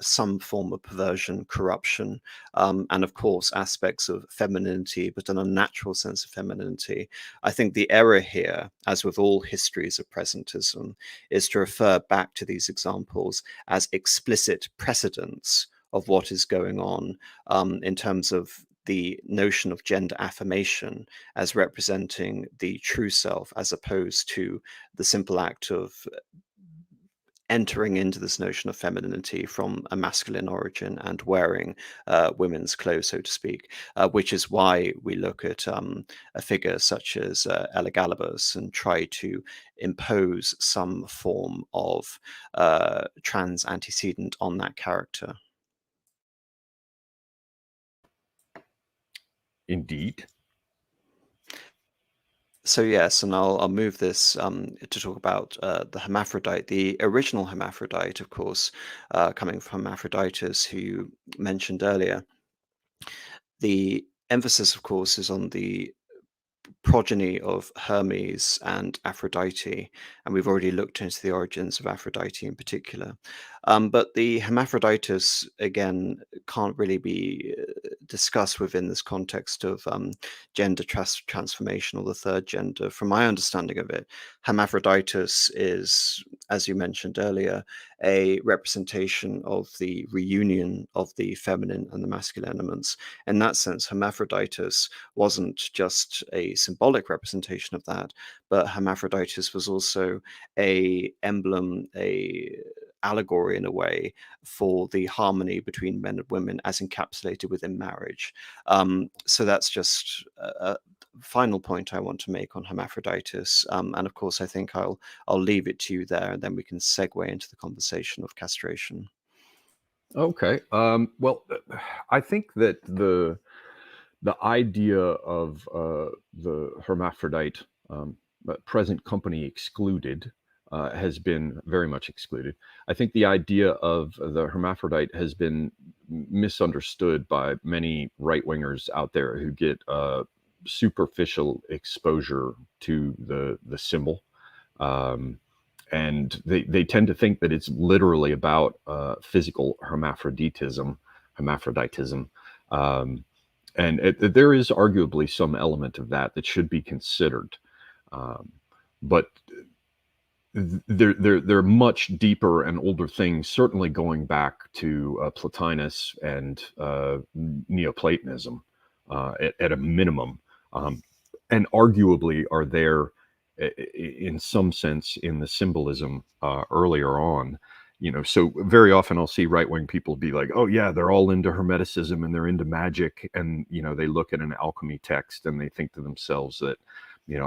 some form of perversion, corruption, and of course aspects of femininity, but an unnatural sense of femininity. I think the error here, as with all histories of presentism, is to refer back to these examples as explicit precedents of what is going on in terms of the notion of gender affirmation as representing the true self, as opposed to the simple act of entering into this notion of femininity from a masculine origin and wearing women's clothes, so to speak, which is why we look at a figure such as Elagabalus and try to impose some form of trans antecedent on that character. Indeed. So yes, and I'll move this to talk about the hermaphrodite, the original hermaphrodite, of course, coming from Hermaphroditus, who you mentioned earlier. The emphasis, of course, is on the progeny of Hermes and Aphrodite, and we've already looked into the origins of Aphrodite in particular. But the Hermaphroditus, again, can't really be discussed within this context of gender transformation or the third gender. From my understanding of it, Hermaphroditus is, as you mentioned earlier, a representation of the reunion of the feminine and the masculine elements. In that sense, Hermaphroditus wasn't just a symbolic representation of that, but Hermaphroditus was also a emblem, a allegory in a way for the harmony between men and women as encapsulated within marriage. So that's just a final point I want to make on Hermaphroditus. And of course, I think I'll leave it to you there, and then we can segue into the conversation of castration. Okay. Well, I think that the idea of the hermaphrodite, present company excluded, has been very much excluded. I think the idea of the hermaphrodite has been misunderstood by many right-wingers out there who get superficial exposure to the symbol. And they tend to think that it's literally about physical hermaphroditism. And there is arguably some element of that should be considered. But there are much deeper and older things, certainly going back to Plotinus and Neoplatonism at a minimum, and arguably are there in some sense in the symbolism earlier on. So very often I'll see right-wing people be like, oh yeah, they're all into Hermeticism and they're into magic. And, they look at an alchemy text and they think to themselves that,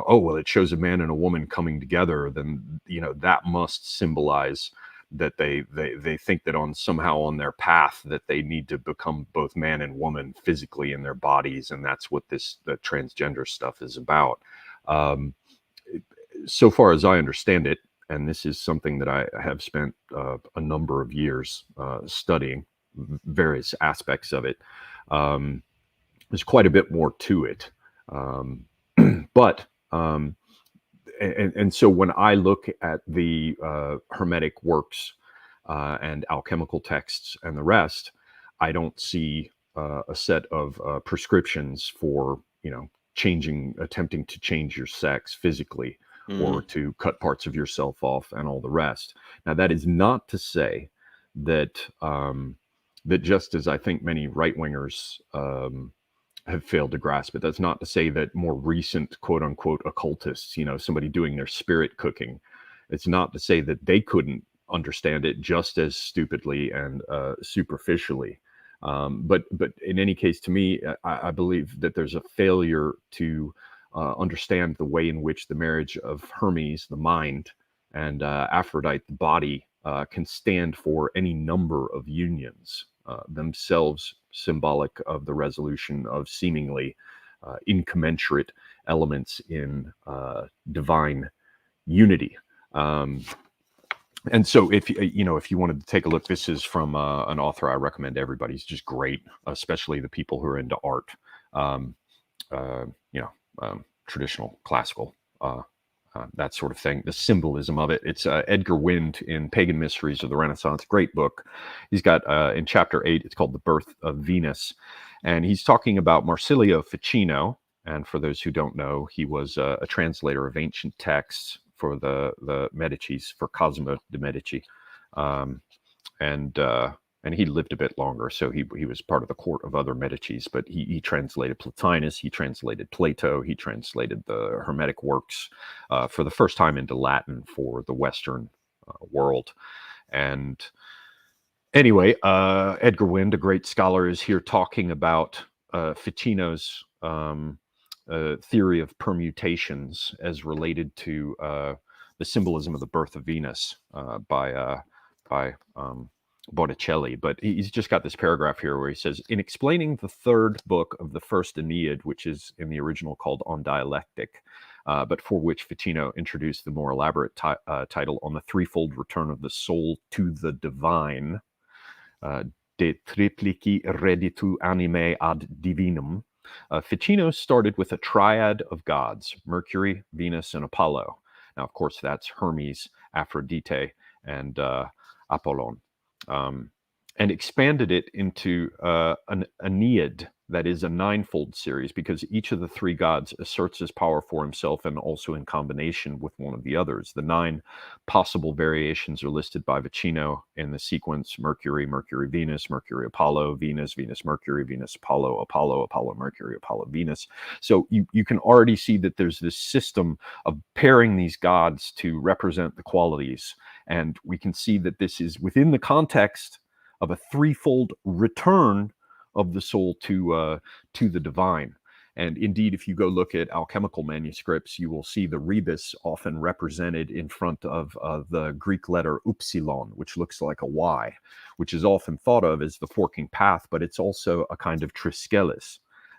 oh, well, it shows a man and a woman coming together. Then, that must symbolize that they think that somehow on their path that they need to become both man and woman physically in their bodies. And that's what the transgender stuff is about. So far as I understand it, and this is something that I have spent a number of years studying various aspects of it, there's quite a bit more to it. But so when I look at the Hermetic works and alchemical texts and the rest, I don't see a set of prescriptions for attempting to change your sex physically, or to cut parts of yourself off and all the rest. Now, that is not to say that that just as I think many right-wingers have failed to grasp it, that's not to say that more recent quote-unquote occultists, somebody doing their spirit cooking, it's not to say that they couldn't understand it just as stupidly and superficially. But in any case, to me, I believe that there's a failure to understand the way in which the marriage of Hermes, the mind, and Aphrodite, the body, can stand for any number of unions, themselves symbolic of the resolution of seemingly incommensurate elements in divine unity. And so if you wanted to take a look, this is from an author I recommend everybody. He's just great, especially the people who are into art, traditional, classical, that sort of thing, the symbolism of it. It's Edgar Wind in Pagan Mysteries of the Renaissance. Great book. He's got in chapter 8, it's called The Birth of Venus. And he's talking about Marsilio Ficino. And for those who don't know, he was a translator of ancient texts for the Medicis, for Cosimo de' Medici. And he lived a bit longer, so he was part of the court of other Medicis, but he translated Plotinus, he translated Plato, he translated the Hermetic works for the first time into Latin for the Western world. And anyway, Edgar Wind, a great scholar, is here talking about Ficino's theory of permutations as related to the symbolism of the birth of Venus by Botticelli. But he's just got this paragraph here where he says, in explaining the third book of the first Aeneid, which is in the original called On Dialectic, but for which Ficino introduced the more elaborate title on the threefold return of the soul to the divine, De triplici reditu animae ad divinum, Ficino started with a triad of gods, Mercury, Venus, and Apollo. Now, of course, that's Hermes, Aphrodite, and Apollon. And expanded it into an Aeneid that is a ninefold series, because each of the three gods asserts his power for himself and also in combination with one of the others. The 9 possible variations are listed by Ficino in the sequence Mercury, Mercury, Venus, Mercury, Apollo, Venus, Venus, Mercury, Venus, Apollo, Apollo, Apollo, Mercury, Apollo, Venus. So you can already see that there's this system of pairing these gods to represent the qualities. And we can see that this is within the context of a threefold return of the soul to the divine. And indeed, if you go look at alchemical manuscripts, you will see the rebus often represented in front of the Greek letter upsilon, which looks like a Y, which is often thought of as the forking path, but it's also a kind of triskelis.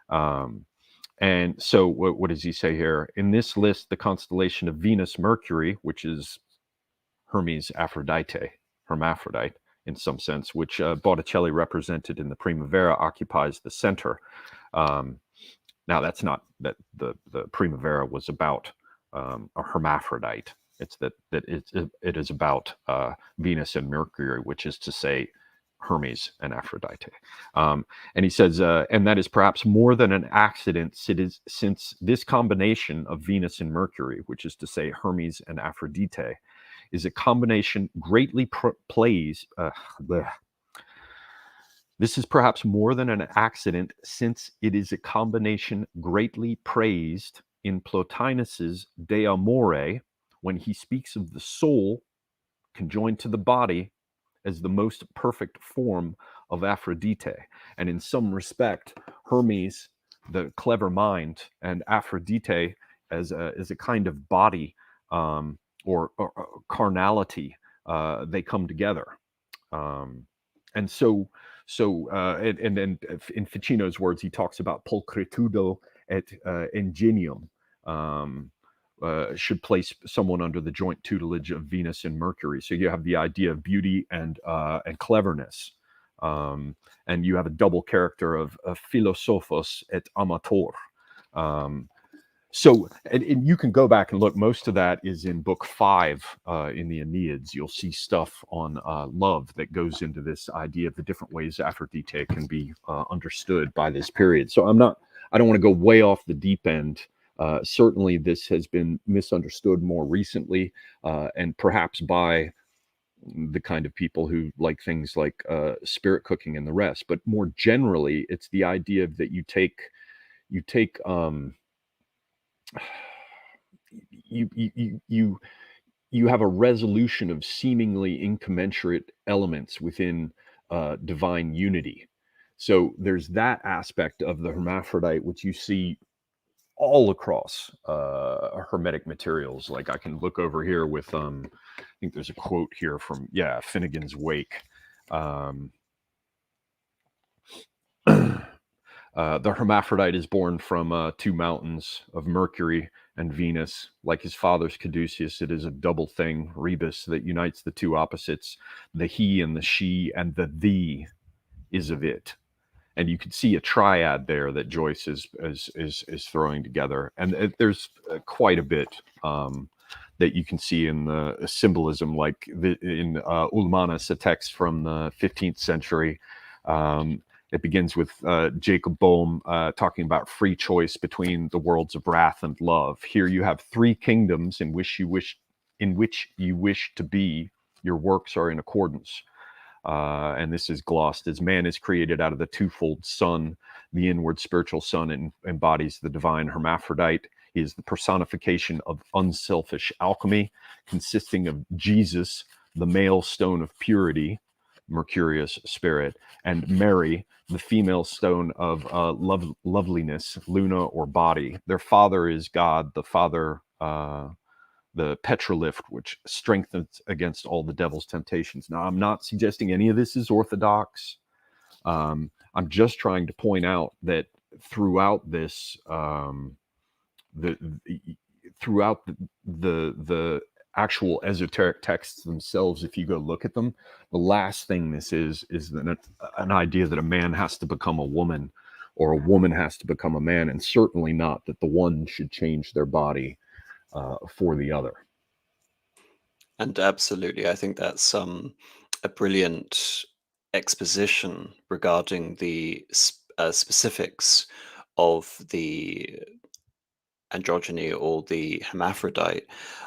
And so what does he say here? In this list, the constellation of Venus, Mercury, which is Hermes, Aphrodite, hermaphrodite, in some sense, which Botticelli represented in the Primavera, occupies the center. Now, that's not that the Primavera was about a hermaphrodite. It's that it is about Venus and Mercury, which is to say Hermes and Aphrodite. And he says, and that is perhaps more than an accident, since this combination of Venus and Mercury, which is to say Hermes and Aphrodite, is a combination greatly plays. This is perhaps more than an accident, since it is a combination greatly praised in Plotinus's De Amore, when he speaks of the soul conjoined to the body as the most perfect form of Aphrodite. And in some respect, Hermes, the clever mind, and Aphrodite as a kind of body, or carnality, they come together. And so in Ficino's words, he talks about pulchritudo et ingenium, should place someone under the joint tutelage of Venus and Mercury. So you have the idea of beauty and cleverness. And you have a double character of philosophos et amator. So, and you can go back and look. Most of that is in book 5 in the Aeneids. You'll see stuff on love that goes into this idea of the different ways Aphrodite can be understood by this period. So I don't want to go way off the deep end Certainly, this has been misunderstood more recently, and perhaps by the kind of people who like things like spirit cooking and the rest. But more generally, it's the idea that you take you have a resolution of seemingly incommensurate elements within divine unity. So there's that aspect of the hermaphrodite which you see all across hermetic materials. Like I can look over here with I think there's a quote here from Finnegan's Wake. The hermaphrodite is born from 2 mountains of Mercury and Venus. Like his father's caduceus, it is a double thing, rebus, that unites the 2 opposites. The he and the she, and the thee is of it. And you can see a triad there that Joyce is throwing together. And there's quite a bit that you can see in the symbolism, like in Ulmanis, a text from the 15th century. It begins with Jacob Boehme talking about free choice between the worlds of wrath and love. Here you have 3 kingdoms in which you wish to be. Your works are in accordance. And this is glossed as man is created out of the twofold sun. The inward spiritual sun embodies the divine hermaphrodite. He is the personification of unselfish alchemy, consisting of Jesus, the male stone of purity, Mercurius spirit, and Mary, the female stone of loveliness, Luna or body. Their father is God, the father, the petrolift, which strengthens against all the devil's temptations. Now, I'm not suggesting any of this is orthodox. I'm just trying to point out that throughout this, throughout the actual esoteric texts themselves, if you go look at them, the last thing this is an idea that a man has to become a woman or a woman has to become a man, and certainly not that the one should change their body for the other. And absolutely, I think that's a brilliant exposition regarding the specifics of the androgyny or the hermaphrodite.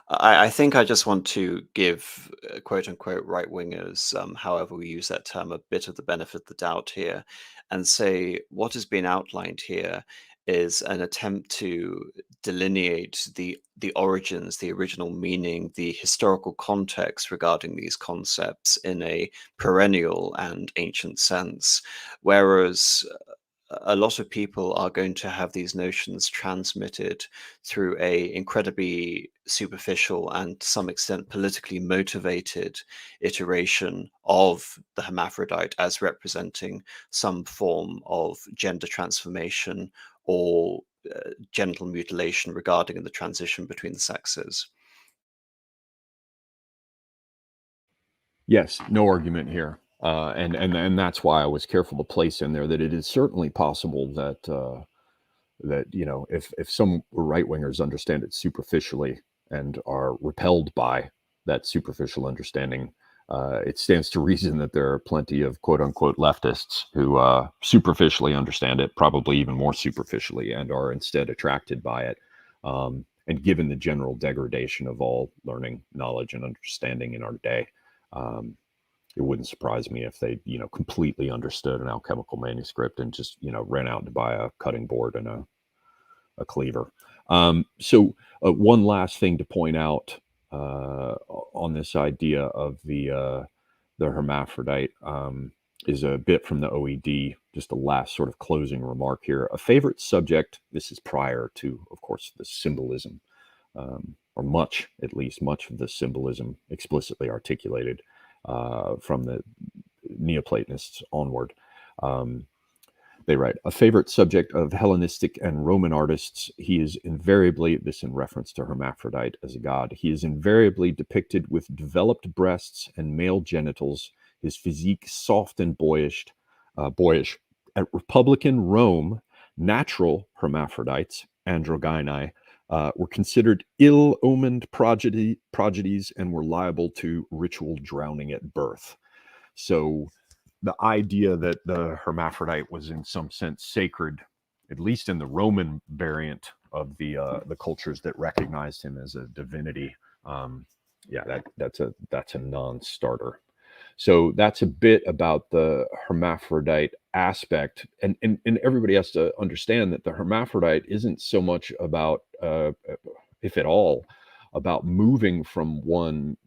I think I just want to give quote unquote right wingers, however we use that term, a bit of the benefit of the doubt here, and say what has been outlined here is an attempt to delineate the origins, the original meaning, the historical context regarding these concepts in a perennial and ancient sense, whereas a lot of people are going to have these notions transmitted through a incredibly superficial and to some extent politically motivated iteration of the hermaphrodite as representing some form of gender transformation or genital mutilation regarding the transition between the sexes. Yes, no argument here. And that's why I was careful to place in there that it is certainly possible that that if some right wingers understand it superficially and are repelled by that superficial understanding, it stands to reason that there are plenty of quote unquote leftists who superficially understand it, probably even more superficially, and are instead attracted by it. And given the general degradation of all learning, knowledge, and understanding in our day, it wouldn't surprise me if they, completely understood an alchemical manuscript and just, ran out to buy a cutting board and a cleaver. So one last thing to point out on this idea of the hermaphrodite is a bit from the OED, just a last sort of closing remark here. A favorite subject, this is prior to, of course, the symbolism, or much of the symbolism explicitly articulated from the Neoplatonists onward. They write, a favorite subject of Hellenistic and Roman artists, he is invariably, this in reference to hermaphrodite as a god, he is invariably depicted with developed breasts and male genitals, his physique soft and boyish. At Republican Rome, natural hermaphrodites, androgyni, were considered ill-omened prodigies and were liable to ritual drowning at birth. So the idea that the hermaphrodite was in some sense sacred, at least in the Roman variant of the cultures that recognized him as a divinity. Yeah, that's a non-starter. So that's a bit about the hermaphrodite aspect, and everybody has to understand that the hermaphrodite isn't so much about, if at all, about moving from one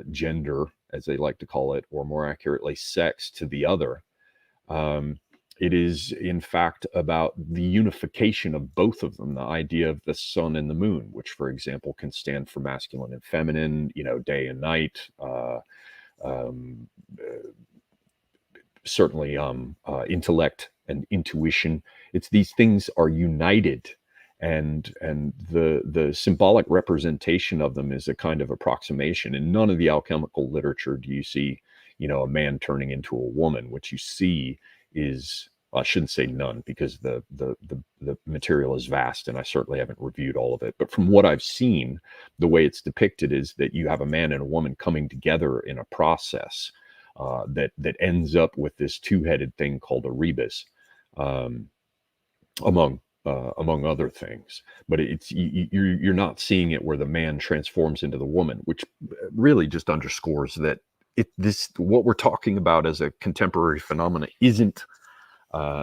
gender, as they like to call it, or more accurately, sex, to the other. Um, it is, in fact, about the unification of both of them, the idea of the sun and the moon, which, for example, can stand for masculine and feminine, day and night. Um, Certainly intellect and intuition. It's these things are united, and the symbolic representation of them is a kind of approximation. In none of the alchemical literature do you see, a man turning into a woman. What you see is, I shouldn't say none, because the material is vast, and I certainly haven't reviewed all of it. But from what I've seen, the way it's depicted is that you have a man and a woman coming together in a process that ends up with this two-headed thing called a rebus, um, among other things. But you're not seeing it where the man transforms into the woman, which really just underscores that this what we're talking about as a contemporary phenomena isn't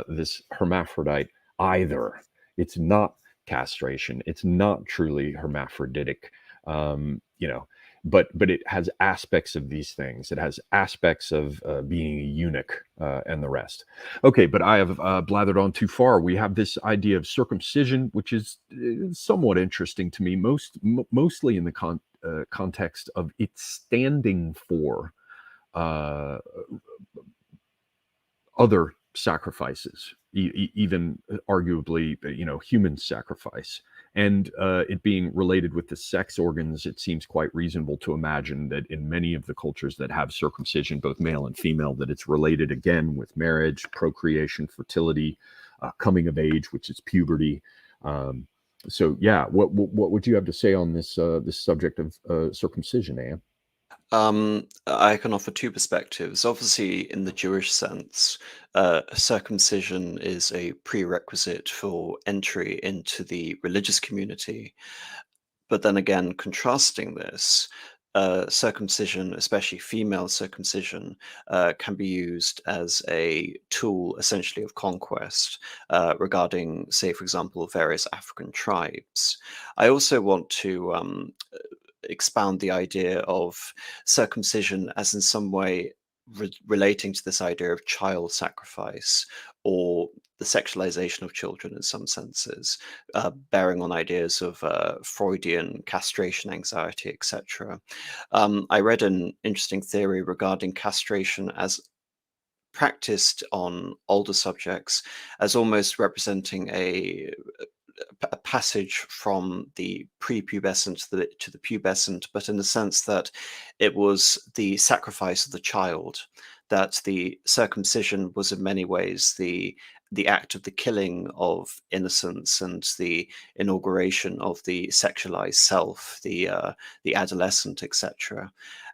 this hermaphrodite either. It's not castration. It's not truly hermaphroditic. You know, but it has aspects of these things. It has aspects of being a eunuch and the rest. Okay, but I have blathered on too far. We have this idea of circumcision, which is somewhat interesting to me, mostly in the context of it standing for uh, other sacrifices, even arguably, human sacrifice. And it being related with the sex organs, it seems quite reasonable to imagine that in many of the cultures that have circumcision, both male and female, that it's related again with marriage, procreation, fertility, coming of age, which is puberty. So, yeah, what would you have to say on this subject of circumcision, Anne? I can offer two perspectives. Obviously, in the Jewish sense, circumcision is a prerequisite for entry into the religious community. But then again, contrasting this, circumcision, especially female circumcision, can be used as a tool essentially of conquest regarding, say, for example, various African tribes. I also want to expound the idea of circumcision as in some way relating to this idea of child sacrifice or the sexualization of children in some senses, bearing on ideas of Freudian castration anxiety, etc. I read an interesting theory regarding castration as practiced on older subjects as almost representing a passage from the prepubescent to the pubescent, but in the sense that it was the sacrifice of the child, that the circumcision was in many ways the act of the killing of innocence and the inauguration of the sexualized self, the adolescent, etc.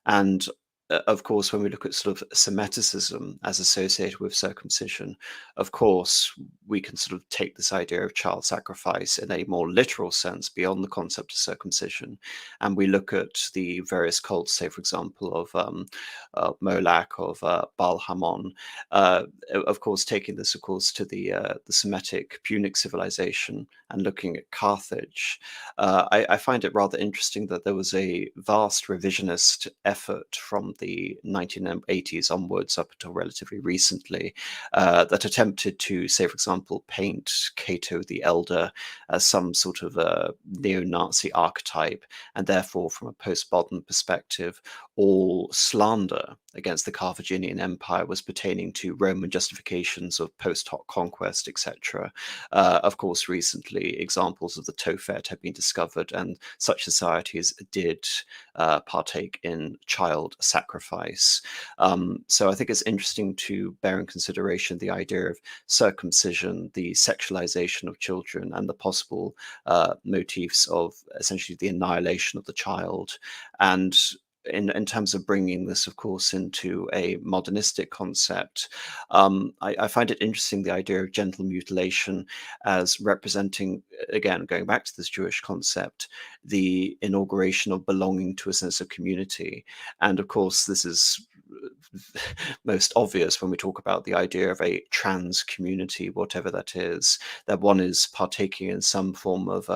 And of course, when we look at sort of Semiticism as associated with circumcision, of course, we can sort of take this idea of child sacrifice in a more literal sense beyond the concept of circumcision. And we look at the various cults, say, for example, of Moloch, of Baal Hamon, of course, taking this, of course, to the Semitic Punic civilization and looking at Carthage. I find it rather interesting that there was a vast revisionist effort from the 1980s onwards up until relatively recently that attempted to, say, for example, paint Cato the Elder as some sort of a neo-Nazi archetype, and therefore, from a postmodern perspective, all slander against the Carthaginian Empire was pertaining to Roman justifications of post hoc conquest, etc. Of course, recently examples of the Tophet have been discovered, and such societies did partake in child sacrifice. So I think it's interesting to bear in consideration the idea of circumcision, the sexualization of children, and the possible motifs of essentially the annihilation of the child. And in terms of bringing this, of course, into a modernistic concept, I find it interesting, the idea of genital mutilation as representing, again, going back to this Jewish concept, the inauguration of belonging to a sense of community. And of course, this is most obvious when we talk about the idea of a trans community, whatever that is, that one is partaking in some form of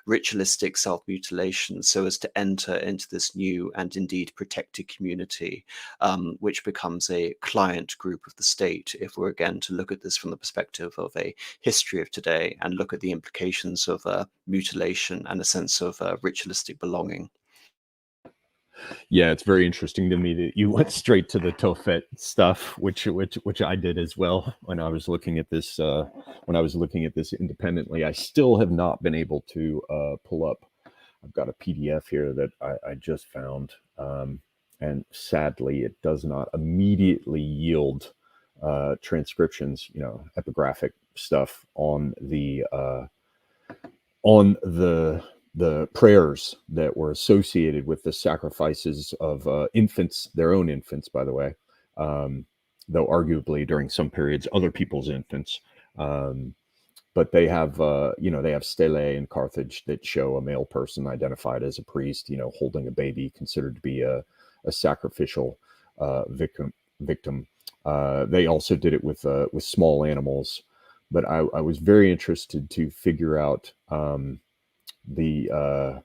ritualistic self-mutilation so as to enter into this new and indeed protected community, which becomes a client group of the state, if we're again to look at this from the perspective of a history of today and look at the implications of mutilation and a sense of ritualistic belonging. Yeah, it's very interesting to me that you went straight to the Tophet stuff, which I did as well when I was looking at this. When I was looking at this independently, I still have not been able to pull up. I've got a PDF here that I just found, and sadly, it does not immediately yield transcriptions, epigraphic stuff on the prayers that were associated with the sacrifices of infants, their own infants, by the way, though arguably during some periods other people's infants. But they have, they have stele in Carthage that show a male person identified as a priest, holding a baby considered to be a sacrificial victim. They also did it with small animals, but I was very interested to figure out the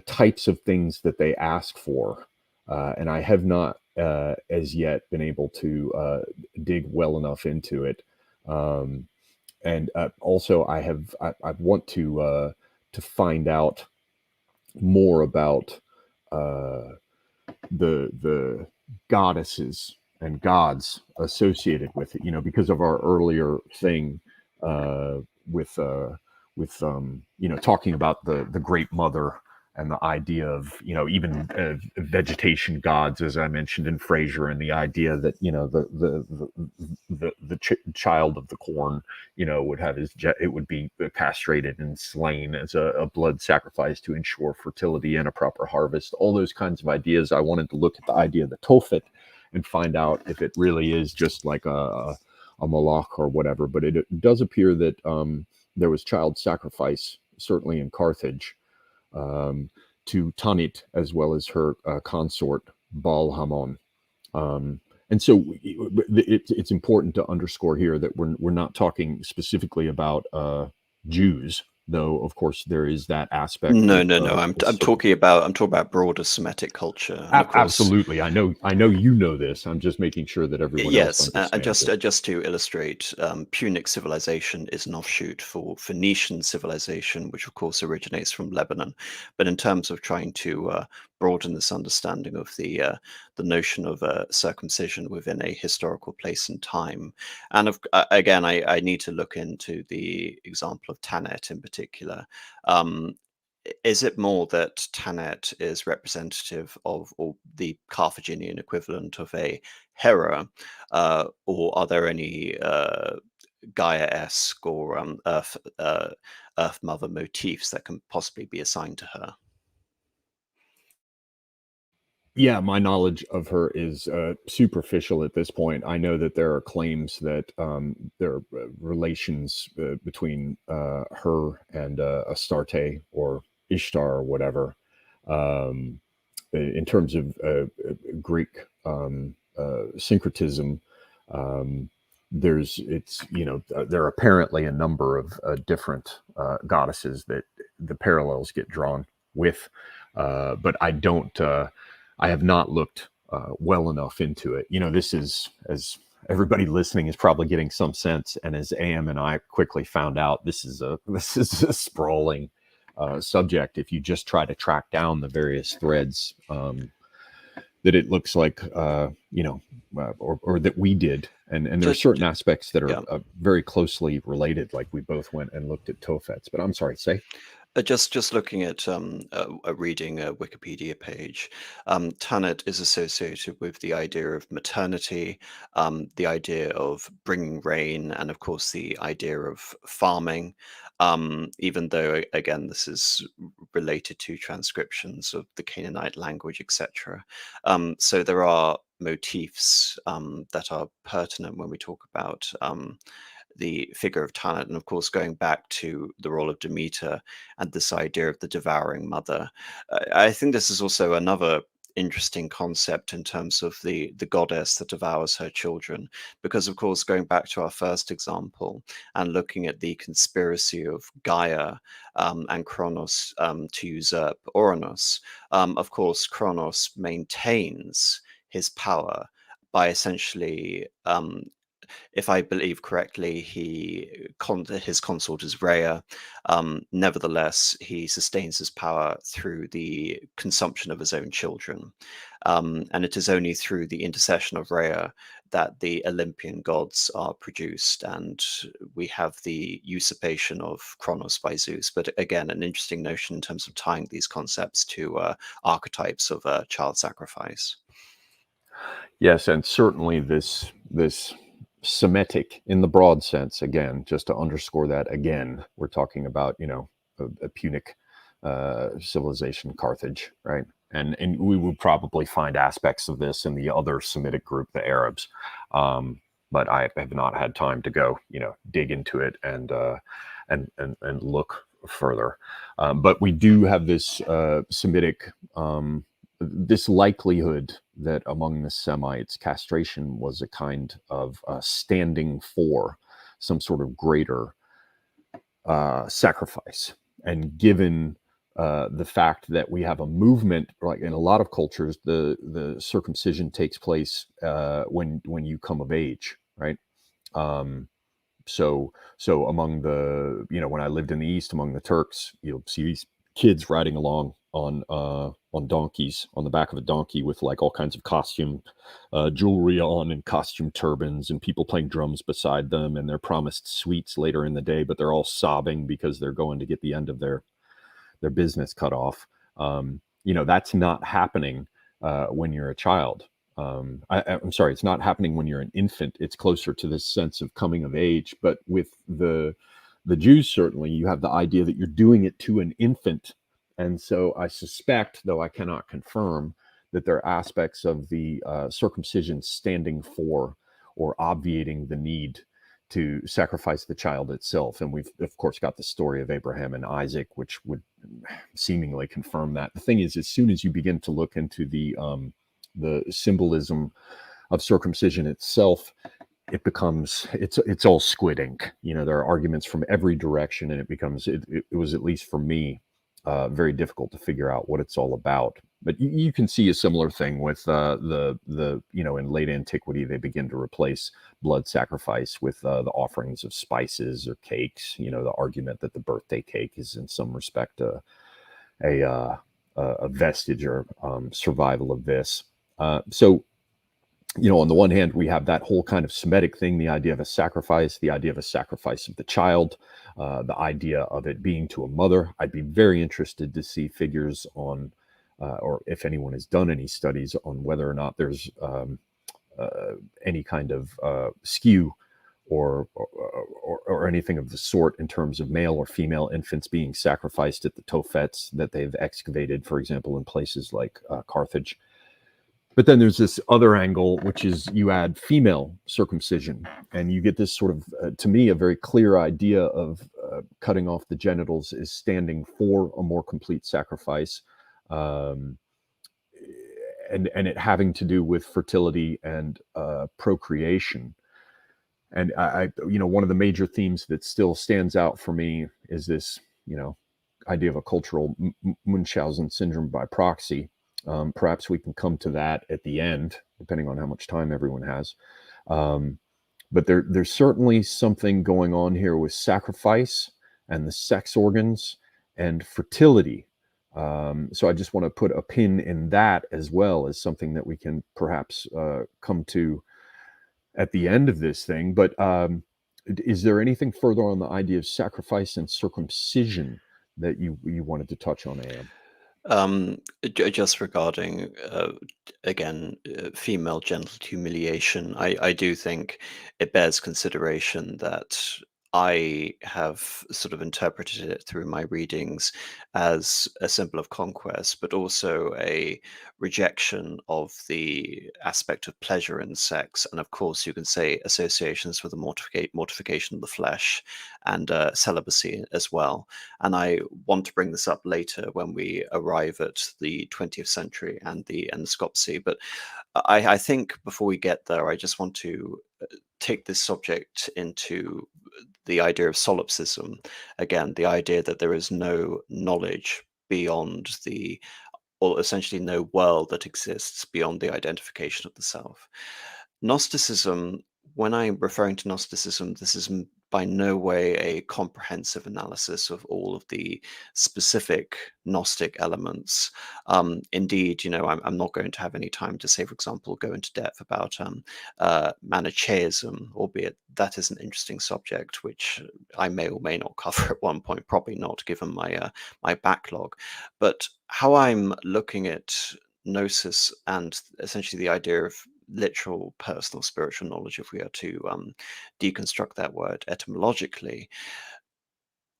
types of things that they ask for, and I have not as yet been able to dig well enough into it. And also, I want to find out more about the goddesses and gods associated with it. Because of our earlier thing with talking about the Great Mother and the idea of even vegetation gods, as I mentioned in Fraser, and the idea that the child of the corn would have it would be castrated and slain as a blood sacrifice to ensure fertility and a proper harvest. All those kinds of ideas. I wanted to look at the idea of the Tophet and find out if it really is just like a malach or whatever. But it does appear that there was child sacrifice, certainly in Carthage, to Tanit, as well as her consort, Baal Hamon. And so it's important to underscore here that we're not talking specifically about Jews, though of course there is that aspect. No. I'm talking about broader Semitic culture. And of course, absolutely, I know this. I'm just making sure that everyone else understands. Just to illustrate, Punic civilization is an offshoot for Phoenician civilization, which of course originates from Lebanon. But in terms of trying to broaden this understanding of the notion of circumcision within a historical place and time, and again, I need to look into the example of Tanit in particular. Is it more that Tanit is representative of or the Carthaginian equivalent of a Hera, or are there any Gaia-esque or Earth Mother motifs that can possibly be assigned to her? Yeah, my knowledge of her is superficial at this point. I know that there are claims that there are relations between her and Astarte or Ishtar or whatever. In terms of Greek syncretism, there are apparently a number of different goddesses that the parallels get drawn with, but I have not looked well enough into it. This is, as everybody listening is probably getting some sense, and as AM and I quickly found out, this is a sprawling subject. If you just try to track down the various threads that it looks like, or that we did, and there are certain aspects that are very closely related. Like we both went and looked at Tophets. But I'm sorry, say. Just looking at reading a Wikipedia page, Tanit is associated with the idea of maternity, the idea of bringing rain, and of course the idea of farming. Even though again this is related to transcriptions of the Canaanite language, etc. So there are motifs that are pertinent when we talk about the figure of Tanit, and of course going back to the role of Demeter and this idea of the devouring mother. I think this is also another interesting concept in terms of the goddess that devours her children, because of course going back to our first example and looking at the conspiracy of Gaia and Kronos to usurp Uranus, of course Kronos maintains his power by essentially if I believe correctly, his consort is Rhea. Nevertheless, he sustains his power through the consumption of his own children. And it is only through the intercession of Rhea that the Olympian gods are produced, and we have the usurpation of Kronos by Zeus. But again, an interesting notion in terms of tying these concepts to archetypes of child sacrifice. Yes, and certainly this Semitic in the broad sense, again, just to underscore that again, we're talking about, a Punic civilization, Carthage, right? And we would probably find aspects of this in the other Semitic group, the Arabs. But I have not had time to go, dig into it and look further. But we do have this Semitic this likelihood that among the Semites, castration was a kind of standing for some sort of greater sacrifice. And given the fact that we have a movement, like in a lot of cultures, the circumcision takes place when you come of age, right? So among the, when I lived in the East, among the Turks, you'll see these kids riding along on donkeys, on the back of a donkey, with like all kinds of costume jewelry on and costume turbans, and people playing drums beside them, and they're promised sweets later in the day, but they're all sobbing because they're going to get the end of their business cut off. That's not happening when you're a child. I'm sorry, it's not happening when you're an infant. It's closer to this sense of coming of age. But with the Jews, certainly, you have the idea that you're doing it to an infant. And so I suspect, though I cannot confirm, that there are aspects of the circumcision standing for or obviating the need to sacrifice the child itself. And we've, of course, got the story of Abraham and Isaac, which would seemingly confirm that. The thing is, as soon as you begin to look into the symbolism of circumcision itself, it becomes it's all squid ink. There are arguments from every direction, and it was, at least for me, very difficult to figure out what it's all about. But you can see a similar thing with the in late antiquity, they begin to replace blood sacrifice with the offerings of spices or cakes. The argument that the birthday cake is in some respect a vestige or survival of this. So, on the one hand, we have that whole kind of Semitic thing, the idea of a sacrifice, the idea of a sacrifice of the child, the idea of it being to a mother. I'd be very interested to see figures on, or if anyone has done any studies on whether or not there's any kind of skew or anything of the sort in terms of male or female infants being sacrificed at the Tophets that they've excavated, for example, in places like Carthage. But then there's this other angle, which is you add female circumcision, and you get this sort of, to me, a very clear idea of cutting off the genitals is standing for a more complete sacrifice, and it having to do with fertility and procreation. And one of the major themes that still stands out for me is this, idea of a cultural Munchausen syndrome by proxy. Perhaps we can come to that at the end, depending on how much time everyone has. But there's certainly something going on here with sacrifice and the sex organs and fertility. So I just want to put a pin in that as well as something that we can perhaps come to at the end of this thing. But is there anything further on the idea of sacrifice and circumcision that you wanted to touch on, Am? Just regarding again female genital humiliation, I do think it bears consideration that I have sort of interpreted it through my readings as a symbol of conquest, but also a rejection of the aspect of pleasure in sex. And of course, you can say associations with the mortification of the flesh and celibacy as well. And I want to bring this up later when we arrive at the 20th century and the endoscopy. But I think before we get there, I just want to take this subject into the idea of solipsism. Again, the idea that there is no knowledge beyond the, or essentially no world that exists beyond the identification of the self. Gnosticism, when I'm referring to Gnosticism, this is by no way a comprehensive analysis of all of the specific Gnostic elements. Indeed, I'm not going to have any time to say, for example, go into depth about Manichaeism, albeit that is an interesting subject, which I may or may not cover at one point, probably not, given my backlog. But how I'm looking at gnosis and essentially the idea of literal personal spiritual knowledge, if we are to deconstruct that word etymologically,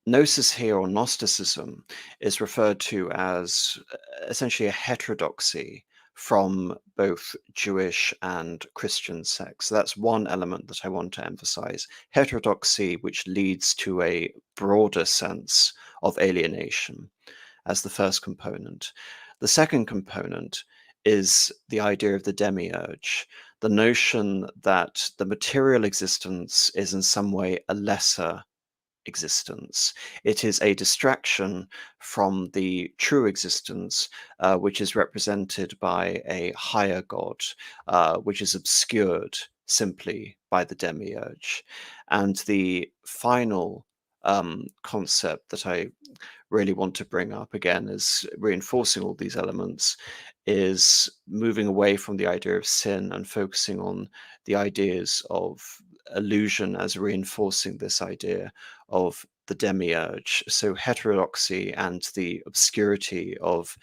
gnosis here, or Gnosticism, is referred to as essentially a heterodoxy from both Jewish and Christian sects. So that's one element that I want to emphasize. Heterodoxy, which leads to a broader sense of alienation, as the first component. The second component is the idea of the demiurge, the notion that the material existence is in some way a lesser existence. It is a distraction from the true existence, which is represented by a higher god, which is obscured simply by the demiurge. And the final concept that I really want to bring up, again, is reinforcing all these elements, is moving away from the idea of sin and focusing on the ideas of illusion as reinforcing this idea of the demiurge. So heterodoxy and the obscurity of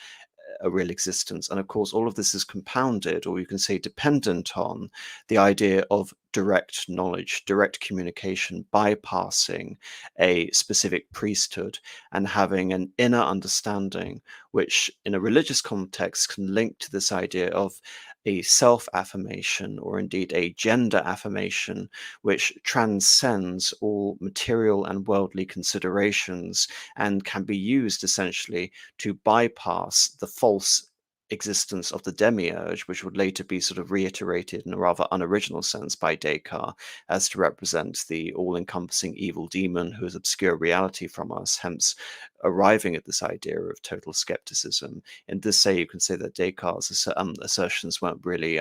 a real existence. And of course, all of this is compounded, or you can say dependent on, the idea of direct knowledge, direct communication, bypassing a specific priesthood and having an inner understanding, which in a religious context can link to this idea of a self-affirmation, or indeed a gender affirmation, which transcends all material and worldly considerations and can be used essentially to bypass the false existence of the demiurge, which would later be sort of reiterated in a rather unoriginal sense by Descartes as to represent the all-encompassing evil demon who has obscured reality from us, hence arriving at this idea of total skepticism. In this way, you can say that Descartes' assertions weren't really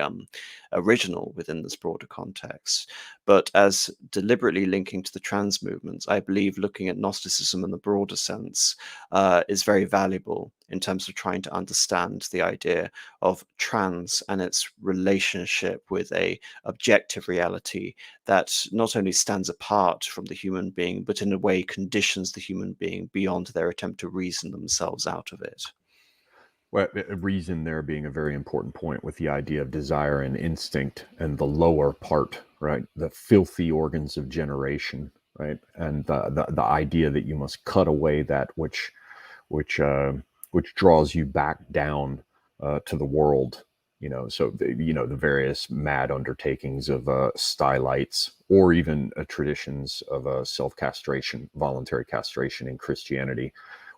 original within this broader context. But as deliberately linking to the trans movements, I believe looking at Gnosticism in the broader sense is very valuable in terms of trying to understand the idea of trans and its relationship with a objective reality that not only stands apart from the human being, but in a way conditions the human being beyond their attempt to reason themselves out of it. Well, reason there being a very important point with the idea of desire and instinct, and the lower part, right? The filthy organs of generation, right? And the idea that you must cut away that which which draws you back down to the world. So the various mad undertakings of stylites, or even traditions of self-castration, voluntary castration in Christianity,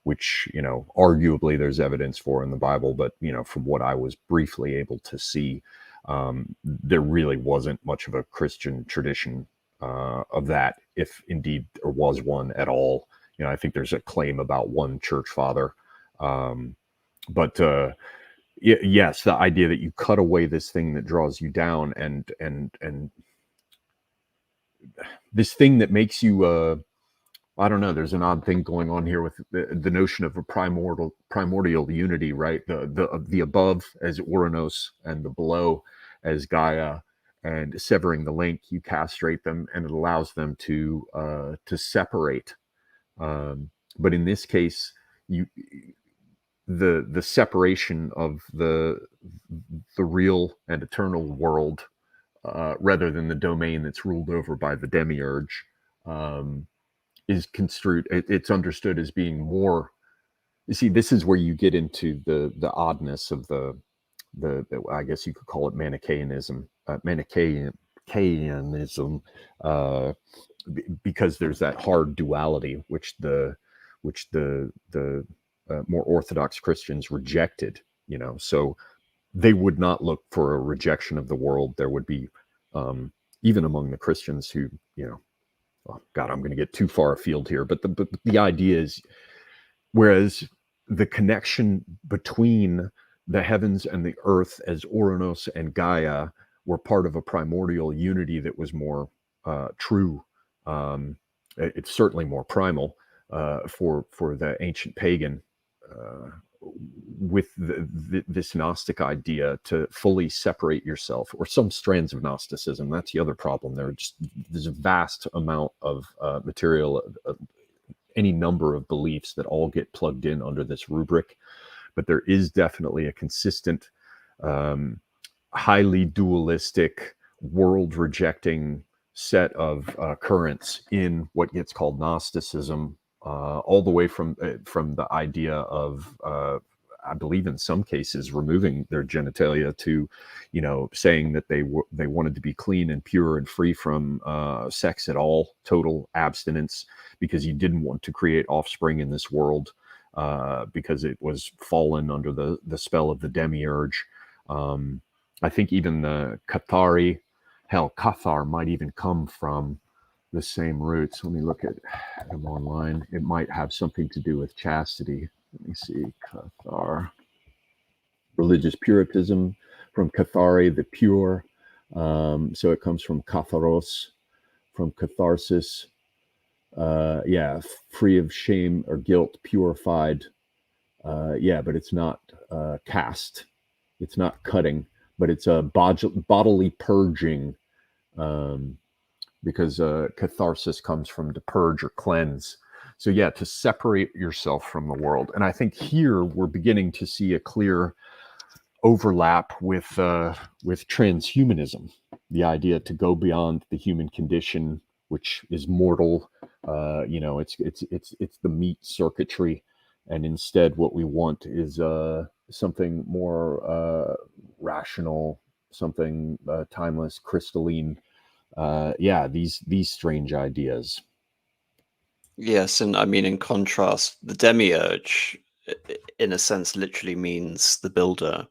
which arguably there's evidence for in the Bible, but from what I was briefly able to see, there really wasn't much of a Christian tradition of that, if indeed there was one at all. I think there's a claim about one church father, but yes, the idea that you cut away this thing that draws you down, and this thing that makes you I don't know. There's an odd thing going on here with the notion of a primordial unity, right? The above as Uranus and the below as Gaia, and severing the link, you castrate them, and it allows them to separate. But in this case, you the separation of the real and eternal world, rather than the domain that's ruled over by the demiurge, is construed. It's understood as being more. You see, this is where you get into the oddness of the I guess you could call it Manichaeanism, Manichaeanism, because there's that hard duality which the more orthodox Christians rejected. So they would not look for a rejection of the world. There would be, even among the Christians who, oh God, I'm going to get too far afield here, but the idea is, whereas the connection between the heavens and the earth as Oranos and Gaia were part of a primordial unity that was more true. It's certainly more primal for the ancient pagan, with this Gnostic idea to fully separate yourself, or some strands of Gnosticism. That's the other problem. There's a vast amount of material, any number of beliefs that all get plugged in under this rubric, but there is definitely a consistent, highly dualistic, world-rejecting set of currents in what gets called Gnosticism, all the way from the idea of, I believe in some cases, removing their genitalia to, saying that they wanted to be clean and pure and free from sex at all, total abstinence, because you didn't want to create offspring in this world, because it was fallen under the spell of the demiurge. I think even the Cathari, Cathar might even come from the same roots. Let me look at them online. It might have something to do with chastity. Let me see. Cathar. Religious Puritanism, from Cathari, the pure. So it comes from Catharos, from catharsis. Free of shame or guilt, purified. But it's not cast. It's not cutting, but it's a bodily purging, because catharsis comes from to purge or cleanse. So to separate yourself from the world. And I think here we're beginning to see a clear overlap with transhumanism, the idea to go beyond the human condition, which is mortal. It's the meat circuitry, and instead what we want is something more rational, something timeless, crystalline. These strange ideas. Yes, and I mean, in contrast, the demiurge, in a sense, literally means the builder,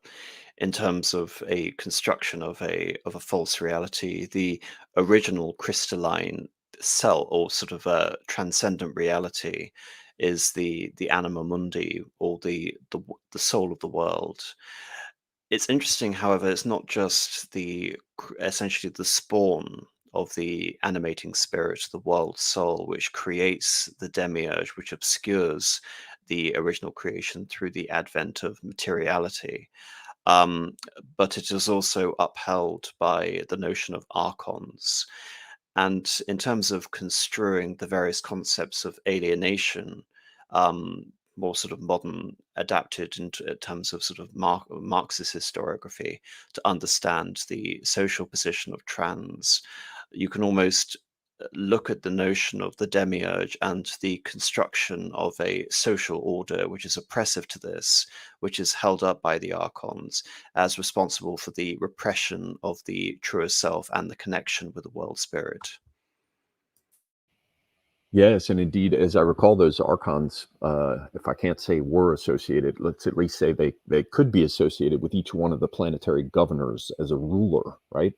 in terms of a construction of a false reality. The original crystalline cell, or sort of a transcendent reality, is the anima mundi, or the soul of the world. It's interesting, however, it's not just essentially the spawn of the animating spirit, the world soul, which creates the demiurge, which obscures the original creation through the advent of materiality. But it is also upheld by the notion of archons. And in terms of construing the various concepts of alienation, more sort of modern, adapted in terms of sort of Marxist historiography, to understand the social position of trans, you can almost look at the notion of the demiurge and the construction of a social order which is oppressive to this, which is held up by the archons as responsible for the repression of the truer self and the connection with the world spirit. Yes, and indeed, as I recall, those archons, if I can't say were associated, let's at least say they could be associated with each one of the planetary governors as a ruler, right?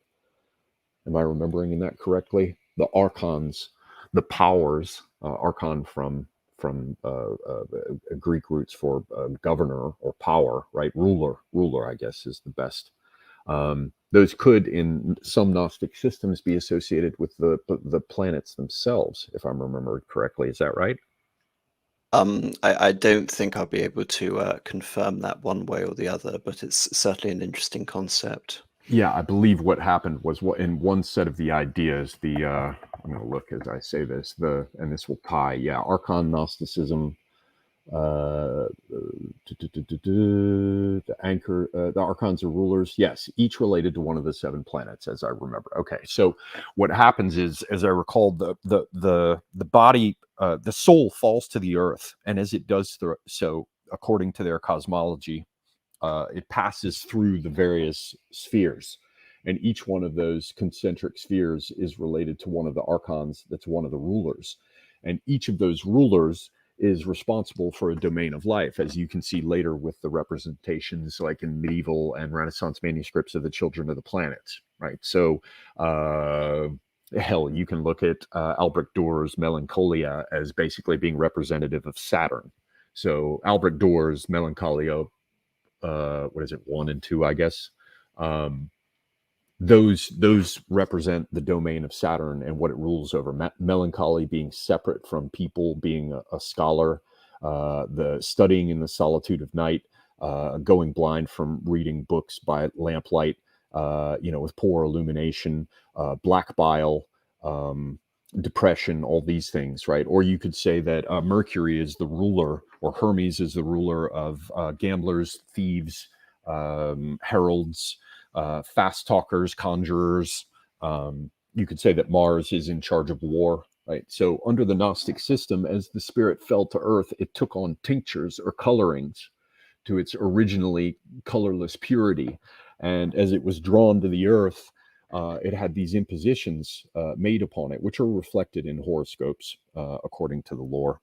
Am I remembering that correctly? The archons, the powers, archon from Greek roots for governor or power, right? Ruler, I guess, is the best. Those could, in some Gnostic systems, be associated with the planets themselves, if I'm remembering correctly. Is that right? I don't think I'll be able to confirm that one way or the other, but it's certainly an interesting concept. Yeah, I believe what happened was, what in one set of the ideas, I'm going to look as I say this, and this will tie, Archon Gnosticism, uh, the anchor, the archons are rulers. Yes, each related to one of the 7 planets, as I remember. Okay, so what happens is, as I recall, the body, the soul falls to the earth, and as it does so, according to their cosmology, it passes through the various spheres. And each one of those concentric spheres is related to one of the archons that's one of the rulers. And each of those rulers is responsible for a domain of life, as you can see later with the representations like in medieval and Renaissance manuscripts of the children of the planets, right? So, hell, you can look at Albrecht Dührer's Melancholia as basically being representative of Saturn. So Albrecht Dührer's Melancholia, what is it, 1 and 2, I guess. Um, those represent the domain of Saturn and what it rules over. Melancholy being separate from people, being a scholar, the studying in the solitude of night, going blind from reading books by lamplight, with poor illumination, black bile, depression, all these things, right? Or you could say that Mercury is the ruler, or Hermes is the ruler of gamblers, thieves, heralds, fast talkers, conjurers. You could say that Mars is in charge of war, right? So under the Gnostic system, as the spirit fell to earth, it took on tinctures or colorings to its originally colorless purity. And as it was drawn to the earth, it had these impositions made upon it, which are reflected in horoscopes, according to the lore.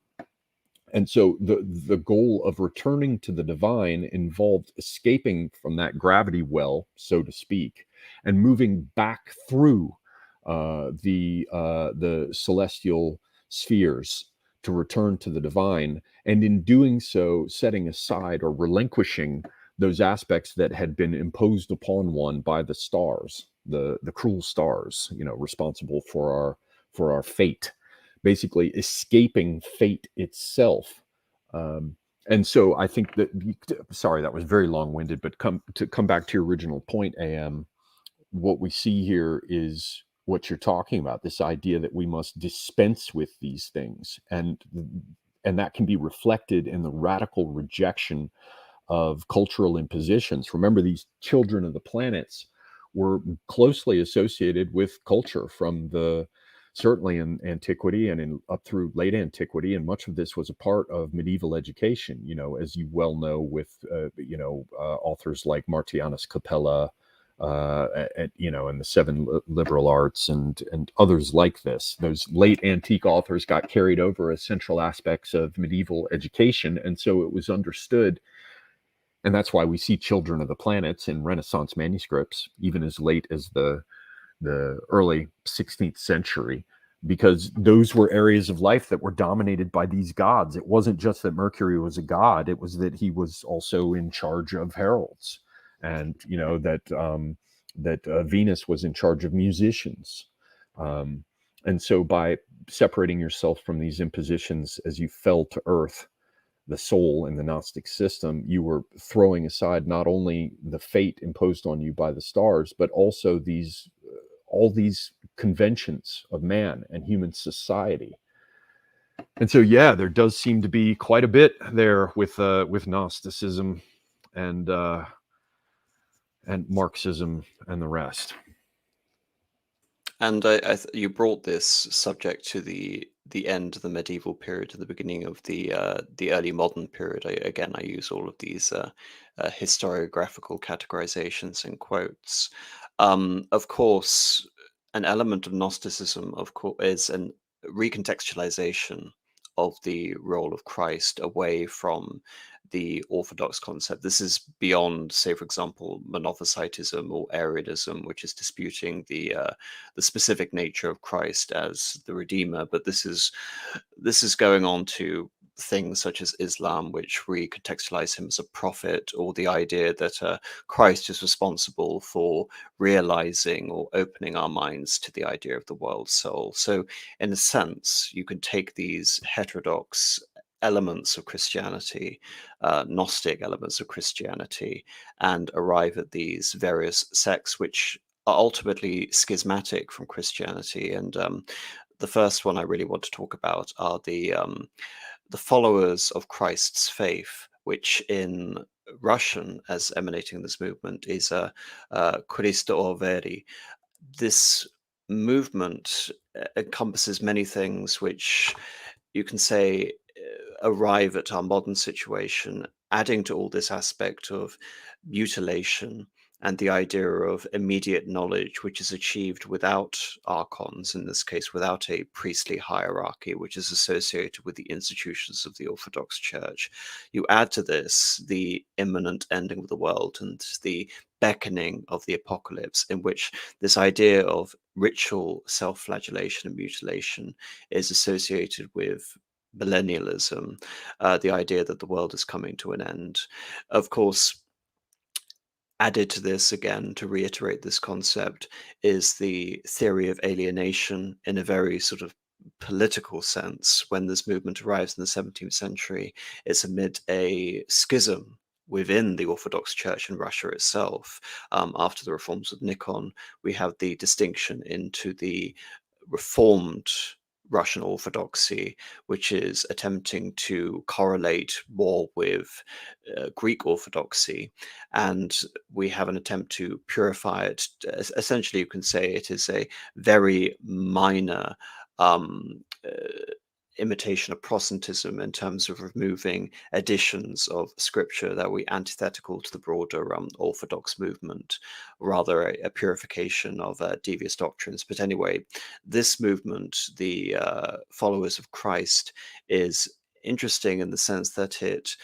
And so the goal of returning to the divine involved escaping from that gravity well, so to speak, and moving back through the celestial spheres to return to the divine, and in doing so, setting aside or relinquishing those aspects that had been imposed upon one by the stars, the cruel stars, responsible for our fate, basically escaping fate itself. And so I think that, sorry, that was very long-winded, but come back to your original point, AM, what we see here is what you're talking about, this idea that we must dispense with these things. And that can be reflected in the radical rejection of cultural impositions. Remember, these children of the planets were closely associated with culture from certainly in antiquity and up through late antiquity, and much of this was a part of medieval education. As you well know, with authors like Martianus Capella, and the 7 liberal arts and others like this. Those late antique authors got carried over as central aspects of medieval education, and so it was understood. And that's why we see Children of the Planets in Renaissance manuscripts, even as late as the early 16th century, because those were areas of life that were dominated by these gods. It wasn't just that Mercury was a god, it was that he was also in charge of heralds, and that Venus was in charge of musicians. And so by separating yourself from these impositions as you fell to earth, the soul in the Gnostic system, you were throwing aside not only the fate imposed on you by the stars, but also all these conventions of man and human society. And so, yeah, there does seem to be quite a bit there with Gnosticism and Marxism and the rest. And you brought this subject to the end of the medieval period, to the beginning of the early modern period. I use all of these historiographical categorizations in quotes. Of course, an element of Gnosticism, of course, is an recontextualization of the role of Christ away from the Orthodox concept. This is beyond, say, for example, Monophysitism or Arianism, which is disputing the specific nature of Christ as the Redeemer. But this is going on to things such as Islam, which recontextualize him as a prophet, or the idea that Christ is responsible for realizing or opening our minds to the idea of the world soul. So, in a sense, you can take these heterodox elements of Christianity, Gnostic elements of Christianity, and arrive at these various sects which are ultimately schismatic from Christianity. And the first one I really want to talk about are the the followers of Christ's faith, which in Russian, as emanating this movement, is Christo Veri. This movement encompasses many things which you can say arrive at our modern situation, adding to all this aspect of mutilation and the idea of immediate knowledge, which is achieved without archons, in this case, without a priestly hierarchy, which is associated with the institutions of the Orthodox Church. You add to this the imminent ending of the world and the beckoning of the apocalypse, in which this idea of ritual self-flagellation and mutilation is associated with millennialism, the idea that the world is coming to an end. Of course, added to this, again, to reiterate this concept, is the theory of alienation in a very sort of political sense. When this movement arrives in the 17th century, it's amid a schism within the Orthodox Church in Russia itself. After the reforms of Nikon, we have the distinction into the Reformed Russian Orthodoxy, which is attempting to correlate more with Greek Orthodoxy, and we have an attempt to purify it. Essentially, you can say it is a very minor um, uh, imitation of Protestantism in terms of removing additions of scripture that were antithetical to the broader Orthodox movement, rather a purification of devious doctrines. But anyway, this movement, the followers of Christ, is interesting in the sense that it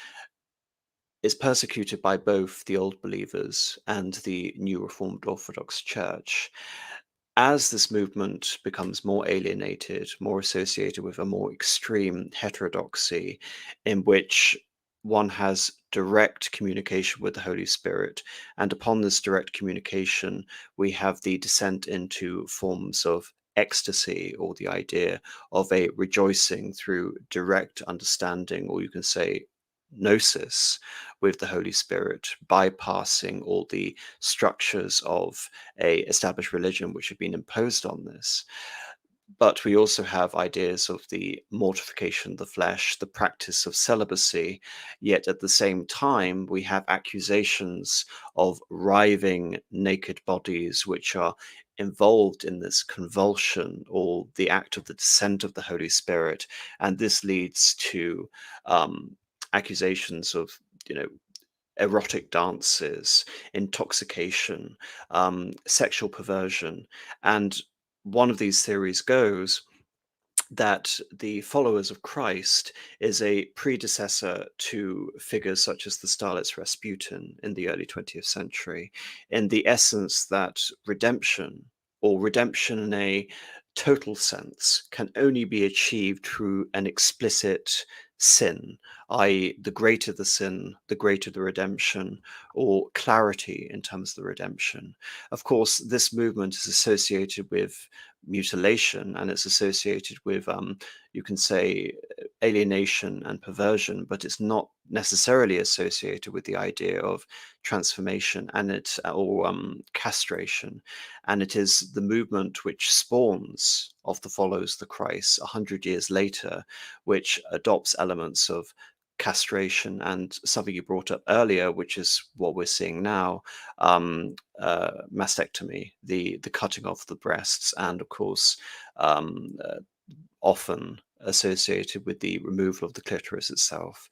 is persecuted by both the old believers and the new Reformed Orthodox Church. As this movement becomes more alienated, more associated with a more extreme heterodoxy, in which one has direct communication with the Holy Spirit, and upon this direct communication, we have the descent into forms of ecstasy, or the idea of a rejoicing through direct understanding, or you can say gnosis, with the Holy Spirit, bypassing all the structures of a established religion which have been imposed on this. But we also have ideas of the mortification of the flesh, the practice of celibacy, yet at the same time, we have accusations of writhing naked bodies which are involved in this convulsion, or the act of the descent of the Holy Spirit. And this leads to accusations of, erotic dances, intoxication, sexual perversion. And one of these theories goes that the followers of Christ is a predecessor to figures such as the starlet's Rasputin in the early 20th century, in the essence that redemption, or redemption in a total sense, can only be achieved through an explicit sin, i.e., the greater the sin, the greater the redemption, or clarity in terms of the redemption. Of course, this movement is associated with mutilation, and it's associated with, you can say, alienation and perversion, but it's not necessarily associated with the idea of transformation or castration. And it is the movement which spawns of the followers of the Christ 100 years later, which adopts elements of castration and something you brought up earlier, which is what we're seeing now, mastectomy, the cutting off the breasts, and of course, often associated with the removal of the clitoris itself.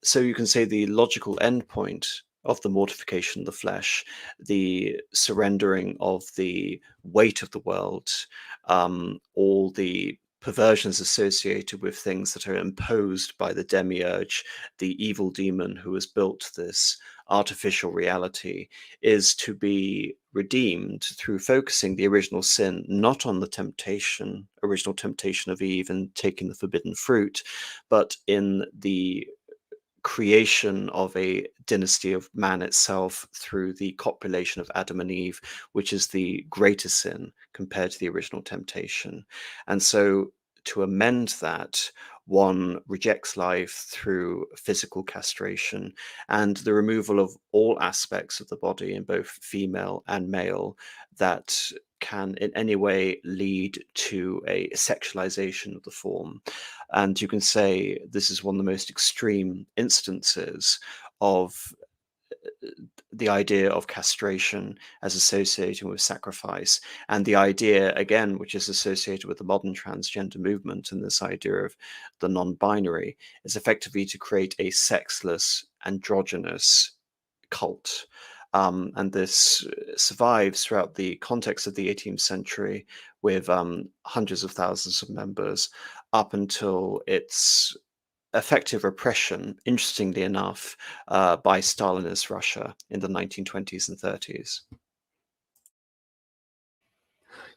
So you can say the logical endpoint of the mortification of the flesh, the surrendering of the weight of the world, all the perversions associated with things that are imposed by the demiurge, the evil demon who has built this artificial reality, is to be redeemed through focusing the original sin not on the original temptation of Eve and taking the forbidden fruit, but in the creation of a dynasty of man itself through the copulation of Adam and Eve, which is the greater sin compared to the original temptation. And so to amend that, one rejects life through physical castration and the removal of all aspects of the body in both female and male that can in any way lead to a sexualization of the form. And you can say this is one of the most extreme instances of the idea of castration as associating with sacrifice, and the idea, again, which is associated with the modern transgender movement and this idea of the non-binary, is effectively to create a sexless, androgynous cult. And this survives throughout the context of the 18th century with hundreds of thousands of members up until its effective repression, interestingly enough, by Stalinist Russia in the 1920s and 30s.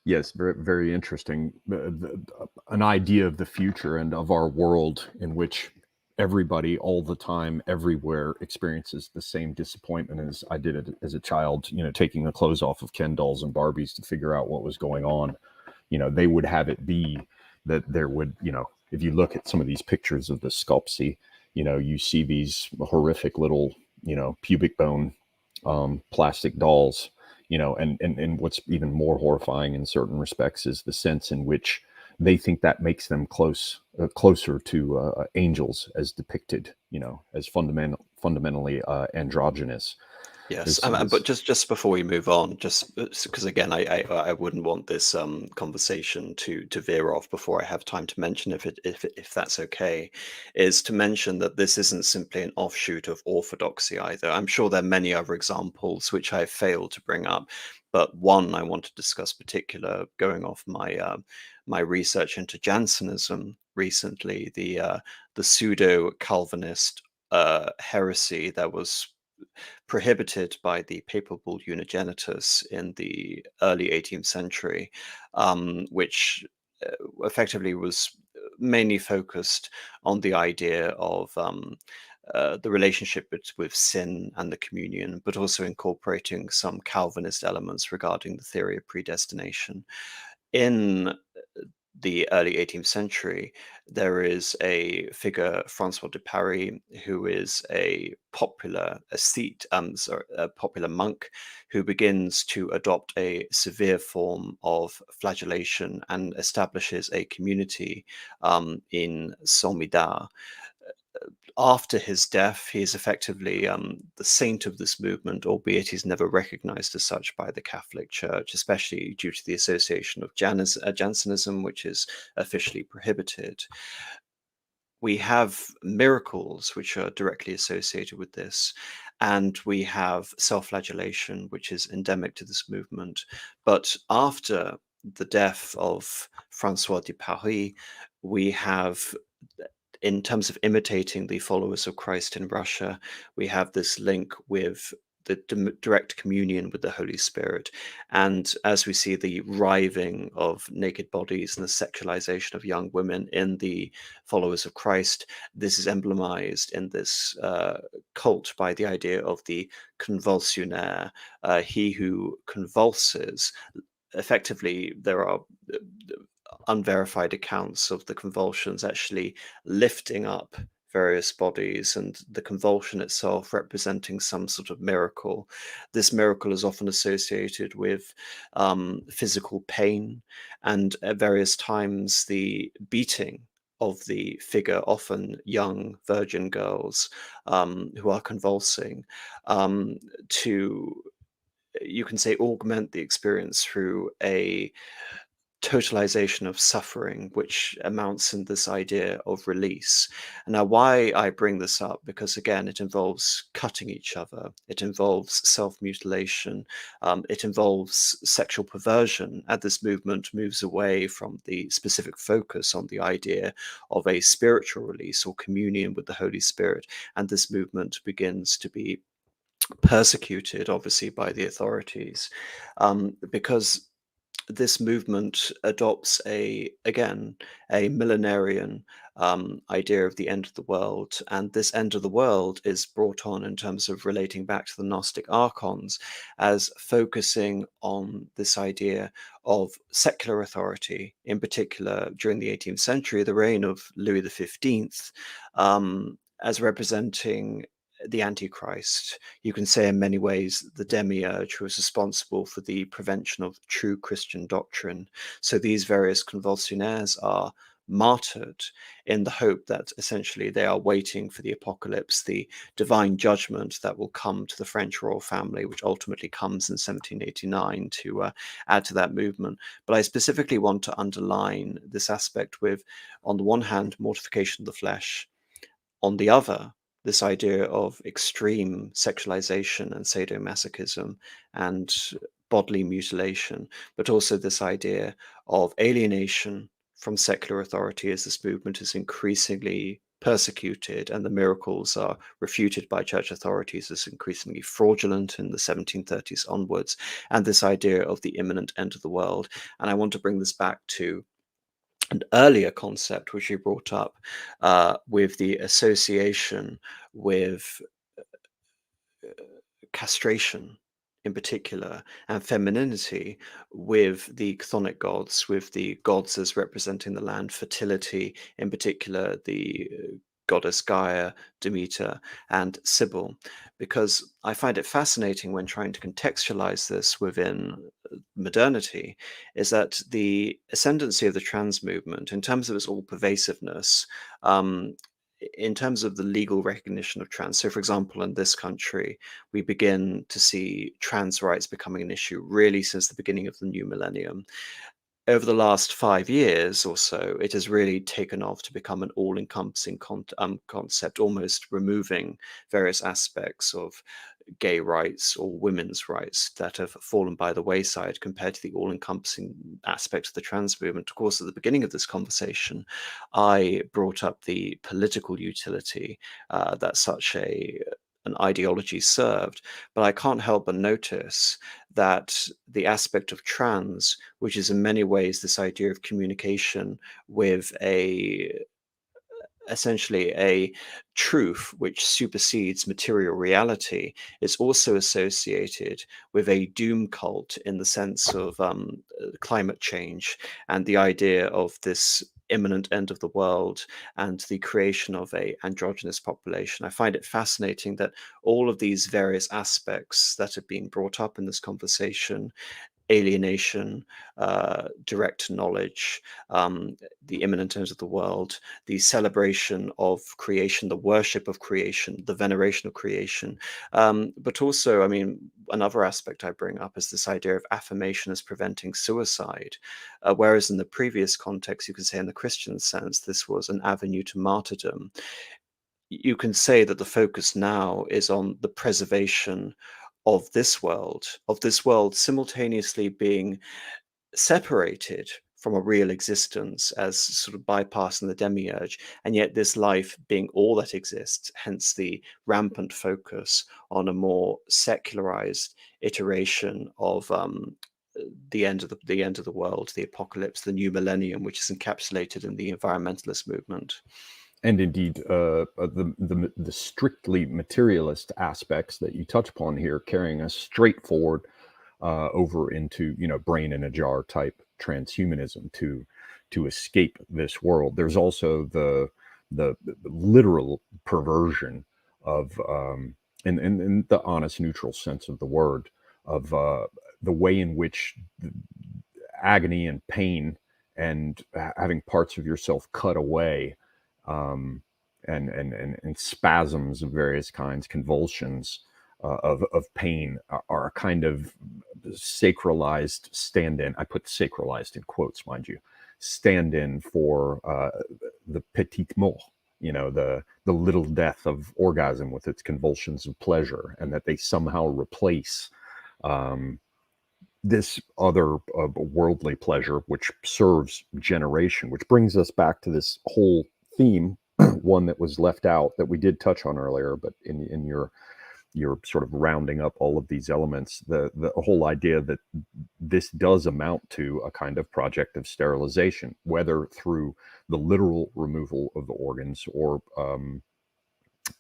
Yes, very, very interesting. An idea of the future and of our world in which everybody all the time, everywhere experiences the same disappointment as I did it as a child, taking the clothes off of Ken dolls and Barbies to figure out what was going on. They would have it be that there would, if you look at some of these pictures of the sculpcy, you see these horrific little, pubic bone plastic dolls, and what's even more horrifying in certain respects is the sense in which they think that makes them closer to angels as depicted, as fundamentally androgynous. Yes, but just before we move on, just because again, I wouldn't want this conversation to veer off before I have time to mention if that's okay, is to mention that this isn't simply an offshoot of orthodoxy either. I'm sure there are many other examples which I failed to bring up, but one I want to discuss particular, going off my my research into Jansenism recently, the pseudo Calvinist heresy that was prohibited by the papal bull Unigenitus in the early 18th century, which effectively was mainly focused on the idea of the relationship with sin and the communion, but also incorporating some Calvinist elements regarding the theory of predestination. In the early 18th century, there is a figure, Francois de Paris, who is a popular ascete, a popular monk, who begins to adopt a severe form of flagellation and establishes a community in Somida. After his death, he is effectively the saint of this movement, albeit he's never recognized as such by the Catholic Church, especially due to the association of Jansenism, which is officially prohibited. We have miracles which are directly associated with this, and we have self-flagellation, which is endemic to this movement. But after the death of Francois de Paris, we have, in terms of imitating the followers of Christ in Russia, we have this link with the direct communion with the Holy Spirit. And as we see the riving of naked bodies and the sexualization of young women in the followers of Christ, this is emblemized in this cult by the idea of the convulsionaire, he who convulses. Effectively, there are unverified accounts of the convulsions actually lifting up various bodies and the convulsion itself representing some sort of miracle. This miracle is often associated with physical pain, and at various times the beating of the figure, often young virgin girls who are convulsing, to, you can say, augment the experience through a totalization of suffering, which amounts in this idea of release. Now, why I bring this up, because again, it involves cutting each other, it involves self-mutilation, it involves sexual perversion, and this movement moves away from the specific focus on the idea of a spiritual release or communion with the Holy Spirit, and this movement begins to be persecuted, obviously, by the authorities, because this movement adopts again a millenarian idea of the end of the world, and this end of the world is brought on in terms of relating back to the Gnostic archons as focusing on this idea of secular authority, in particular during the 18th century, the reign of Louis XV, as representing the Antichrist. You can say in many ways the demiurge who is responsible for the prevention of true Christian doctrine. So these various convulsionaires are martyred in the hope that essentially they are waiting for the apocalypse, the divine judgment that will come to the French royal family, which ultimately comes in 1789 to add to that movement. But I specifically want to underline this aspect with, on the one hand, mortification of the flesh, on the other, this idea of extreme sexualization and sadomasochism and bodily mutilation, but also this idea of alienation from secular authority as this movement is increasingly persecuted and the miracles are refuted by church authorities as increasingly fraudulent in the 1730s onwards, and this idea of the imminent end of the world. And I want to bring this back to an earlier concept which you brought up with the association with castration in particular and femininity with the chthonic gods, with the gods as representing the land, fertility in particular, the goddess Gaia, Demeter, and Sibyl, because I find it fascinating when trying to contextualize this within modernity, is that the ascendancy of the trans movement, in terms of its all pervasiveness, in terms of the legal recognition of trans. So, for example, in this country, we begin to see trans rights becoming an issue really since the beginning of the new millennium. Over the last 5 years or so, it has really taken off to become an all-encompassing concept, almost removing various aspects of gay rights or women's rights that have fallen by the wayside compared to the all-encompassing aspect of the trans movement. Of course, at the beginning of this conversation, I brought up the political utility that such an ideology served, but I can't help but notice that the aspect of trans, which is in many ways this idea of communication with essentially a truth which supersedes material reality, is also associated with a doom cult in the sense of climate change and the idea of this imminent end of the world and the creation of a androgynous population. I find it fascinating that all of these various aspects that have been brought up in this conversation, alienation, direct knowledge, the imminent end of the world, the celebration of creation, the worship of creation, the veneration of creation. But also, I mean, another aspect I bring up is this idea of affirmation as preventing suicide. Whereas in the previous context, you could say in the Christian sense, this was an avenue to martyrdom. You can say that the focus now is on the preservation of this world simultaneously being separated from a real existence as sort of bypassing the demiurge, and yet this life being all that exists, hence the rampant focus on a more secularized iteration of the end of the world, the apocalypse, the new millennium, which is encapsulated in the environmentalist movement. And indeed, the strictly materialist aspects that you touch upon here, carrying us straight forward over into, brain in a jar type transhumanism to escape this world. There's also the literal perversion of, in the honest, neutral sense of the word, of the way in which agony and pain and having parts of yourself cut away, and spasms of various kinds, convulsions of pain are a kind of sacralized stand-in. I put sacralized in quotes, mind you, stand-in for the petite mort, the little death of orgasm with its convulsions of pleasure, and that they somehow replace this other worldly pleasure, which serves generation, which brings us back to this whole theme, one that was left out that we did touch on earlier, but in your sort of rounding up all of these elements, the whole idea that this does amount to a kind of project of sterilization, whether through the literal removal of the organs or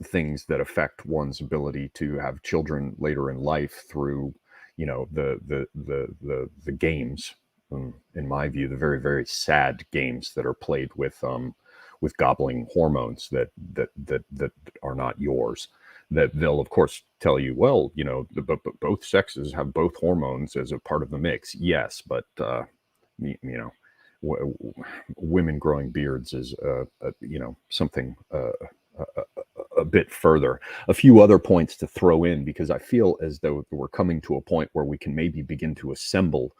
things that affect one's ability to have children later in life through, the games, in my view, the very, very sad games that are played with gobbling hormones that are not yours. that they'll of course tell you, well, you know, both sexes have both hormones as a part of the mix. Yes, but you know, women growing beards is you know, something a bit further. A few other points to throw in, because I feel as though we're coming to a point where we can maybe begin to assemble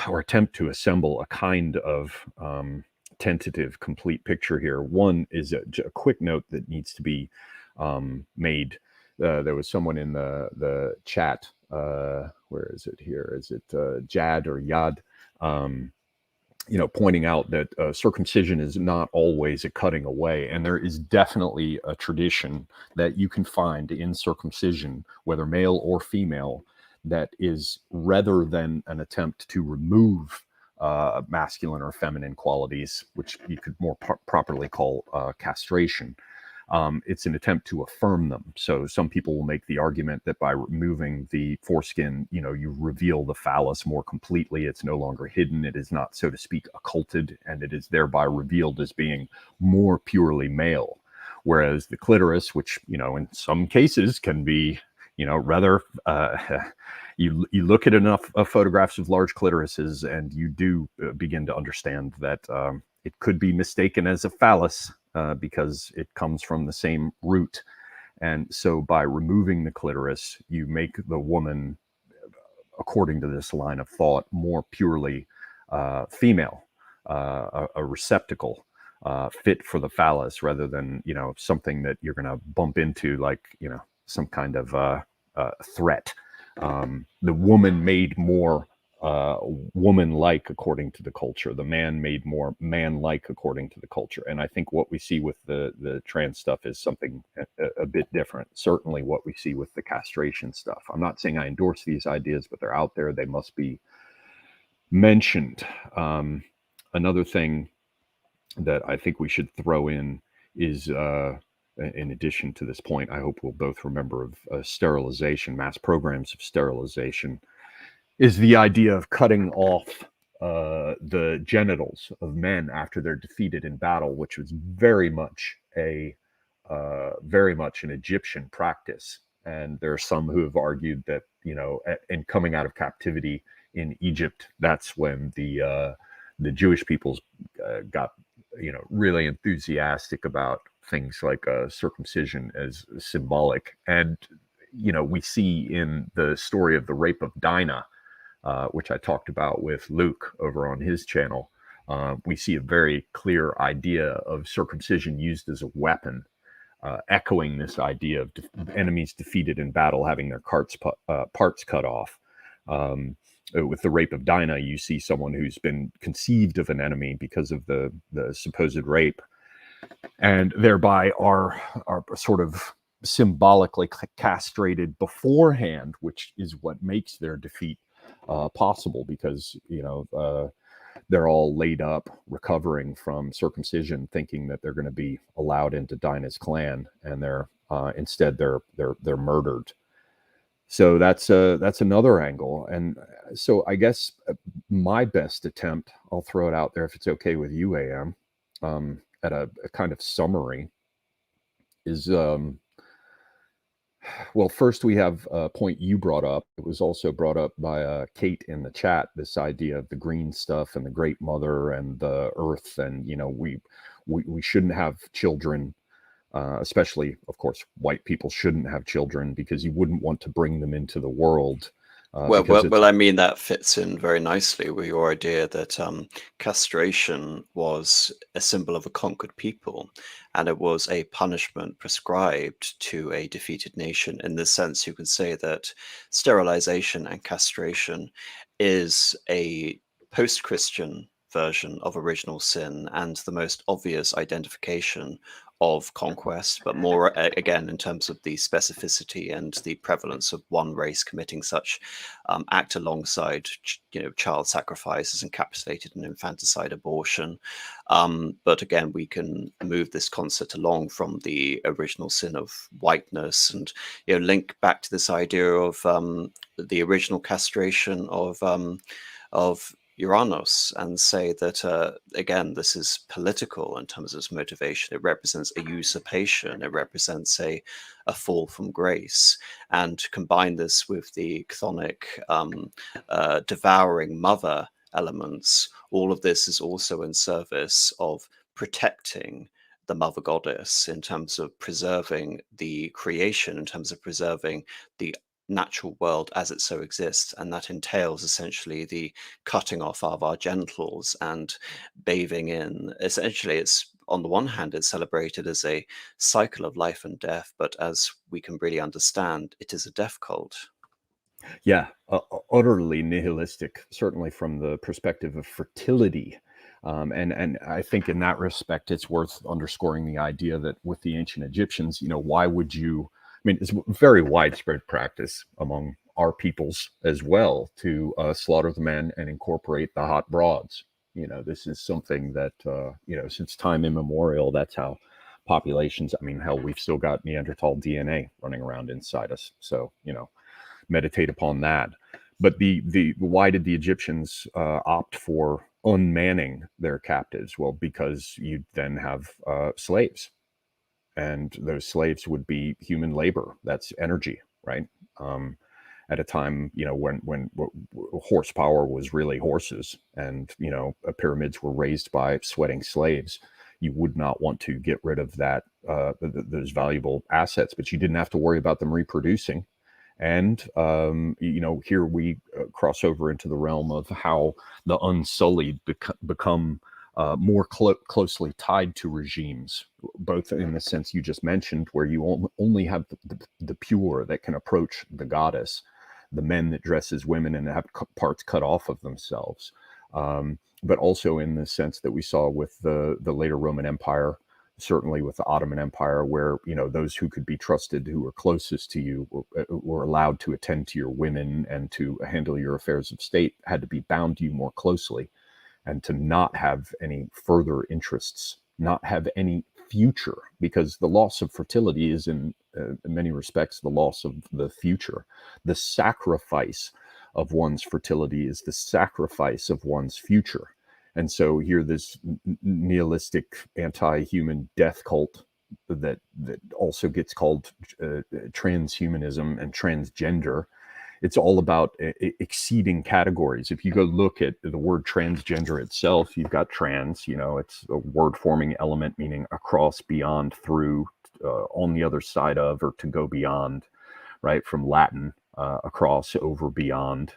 or attempt to assemble a kind of tentative, complete picture here. One is a quick note that needs to be made. There was someone in the chat. Where is it here? Is it Jad or Yad? You know, pointing out that circumcision is not always a cutting away, and there is definitely a tradition that you can find in circumcision, whether male or female, that is, rather than an attempt to remove masculine or feminine qualities, which you could more properly call castration, it's an attempt to affirm them. So some people will make the argument that by removing the foreskin, you know, you reveal the phallus more completely. It's no longer hidden. It is not, so to speak, occulted, and it is thereby revealed as being more purely male. Whereas the clitoris, which, you know, in some cases can be, you know, rather, you look at enough photographs of large clitorises, and you do begin to understand that it could be mistaken as a phallus because it comes from the same root. And so by removing the clitoris, you make the woman, according to this line of thought, more purely female, a receptacle fit for the phallus, rather than, you know, something that you're going to bump into, like, you know, some kind of threat. The woman made more woman-like according to the culture. The man made more man-like according to the culture. And I think what we see with the trans stuff is something a bit different. Certainly what we see with the castration stuff. I'm not saying I endorse these ideas, but they're out there. They must be mentioned. Another thing that I think we should throw in is, in addition to this point, I hope we'll both remember, of sterilization, mass programs of sterilization, is the idea of cutting off the genitals of men after they're defeated in battle, which was very much an Egyptian practice. And there are some who have argued that, you know, in coming out of captivity in Egypt, that's when the Jewish peoples got, you know, really enthusiastic about things like circumcision as symbolic. And, you know, we see in the story of the rape of Dinah, which I talked about with Luke over on his channel, we see a very clear idea of circumcision used as a weapon, echoing this idea of enemies defeated in battle having their parts cut off. With the rape of Dinah, you see someone who's been conceived of an enemy because of the supposed rape, and thereby are sort of symbolically castrated beforehand, which is what makes their defeat possible, because, you know, they're all laid up recovering from circumcision, thinking that they're going to be allowed into Dinah's clan, and they're instead they're murdered. So that's another angle. And so I guess my best attempt, I'll throw it out there if it's okay with you, AM, at a kind of summary is, well, first we have a point you brought up. It was also brought up by Kate in the chat, this idea of the green stuff and the great mother and the earth. And, you know, we shouldn't have children, especially, of course, white people shouldn't have children, because you wouldn't want to bring them into the world. Well, I mean, that fits in very nicely with your idea that castration was a symbol of a conquered people, and it was a punishment prescribed to a defeated nation. In this sense, you can say that sterilization and castration is a post-Christian version of original sin and the most obvious identification of conquest, but more again in terms of the specificity and the prevalence of one race committing such act alongside, you know, child sacrifices, encapsulated in infanticide, abortion. But again, we can move this concept along from the original sin of whiteness, and, you know, link back to this idea of the original castration of Uranus and say that, again, this is political in terms of its motivation. It represents a usurpation. It represents a fall from grace. And combine this with the chthonic devouring mother elements, all of this is also in service of protecting the mother goddess in terms of preserving the creation, in terms of preserving the natural world as it so exists. And that entails essentially the cutting off of our genitals and bathing in, essentially, it's on the one hand, it's celebrated as a cycle of life and death, but as we can really understand, it is a death cult. Yeah, utterly nihilistic, certainly from the perspective of fertility. And I think in that respect, it's worth underscoring the idea that with the ancient Egyptians, why would you? I mean, it's very widespread practice among our peoples as well to slaughter the men and incorporate the hot broads. This is something that since time immemorial, that's how populations. I mean, hell, we've still got Neanderthal DNA running around inside us. So meditate upon that. But the why did the Egyptians opt for unmanning their captives? Well, because you'd then have slaves, and those slaves would be human labor. That's energy, right? At a time, when horsepower was really horses, and pyramids were raised by sweating slaves, you would not want to get rid of that those valuable assets, but you didn't have to worry about them reproducing. And here we cross over into the realm of how the unsullied become more closely tied to regimes, both in the sense you just mentioned, where you only have the pure that can approach the goddess, the men that dress as women and have parts cut off of themselves, but also in the sense that we saw with the later Roman Empire, certainly with the Ottoman Empire, where those who could be trusted, who were closest to you, were allowed to attend to your women and to handle your affairs of state, had to be bound to you more closely, and to not have any further interests, not have any future, because the loss of fertility is in many respects the loss of the future. The sacrifice of one's fertility is the sacrifice of one's future. And so here, this nihilistic, anti-human death cult that also gets called transhumanism and transgender. It's all about exceeding categories. If you go look at the word transgender itself, you've got trans. It's a word-forming element meaning across, beyond, through, on the other side of, or to go beyond, right? From Latin, across, over, beyond.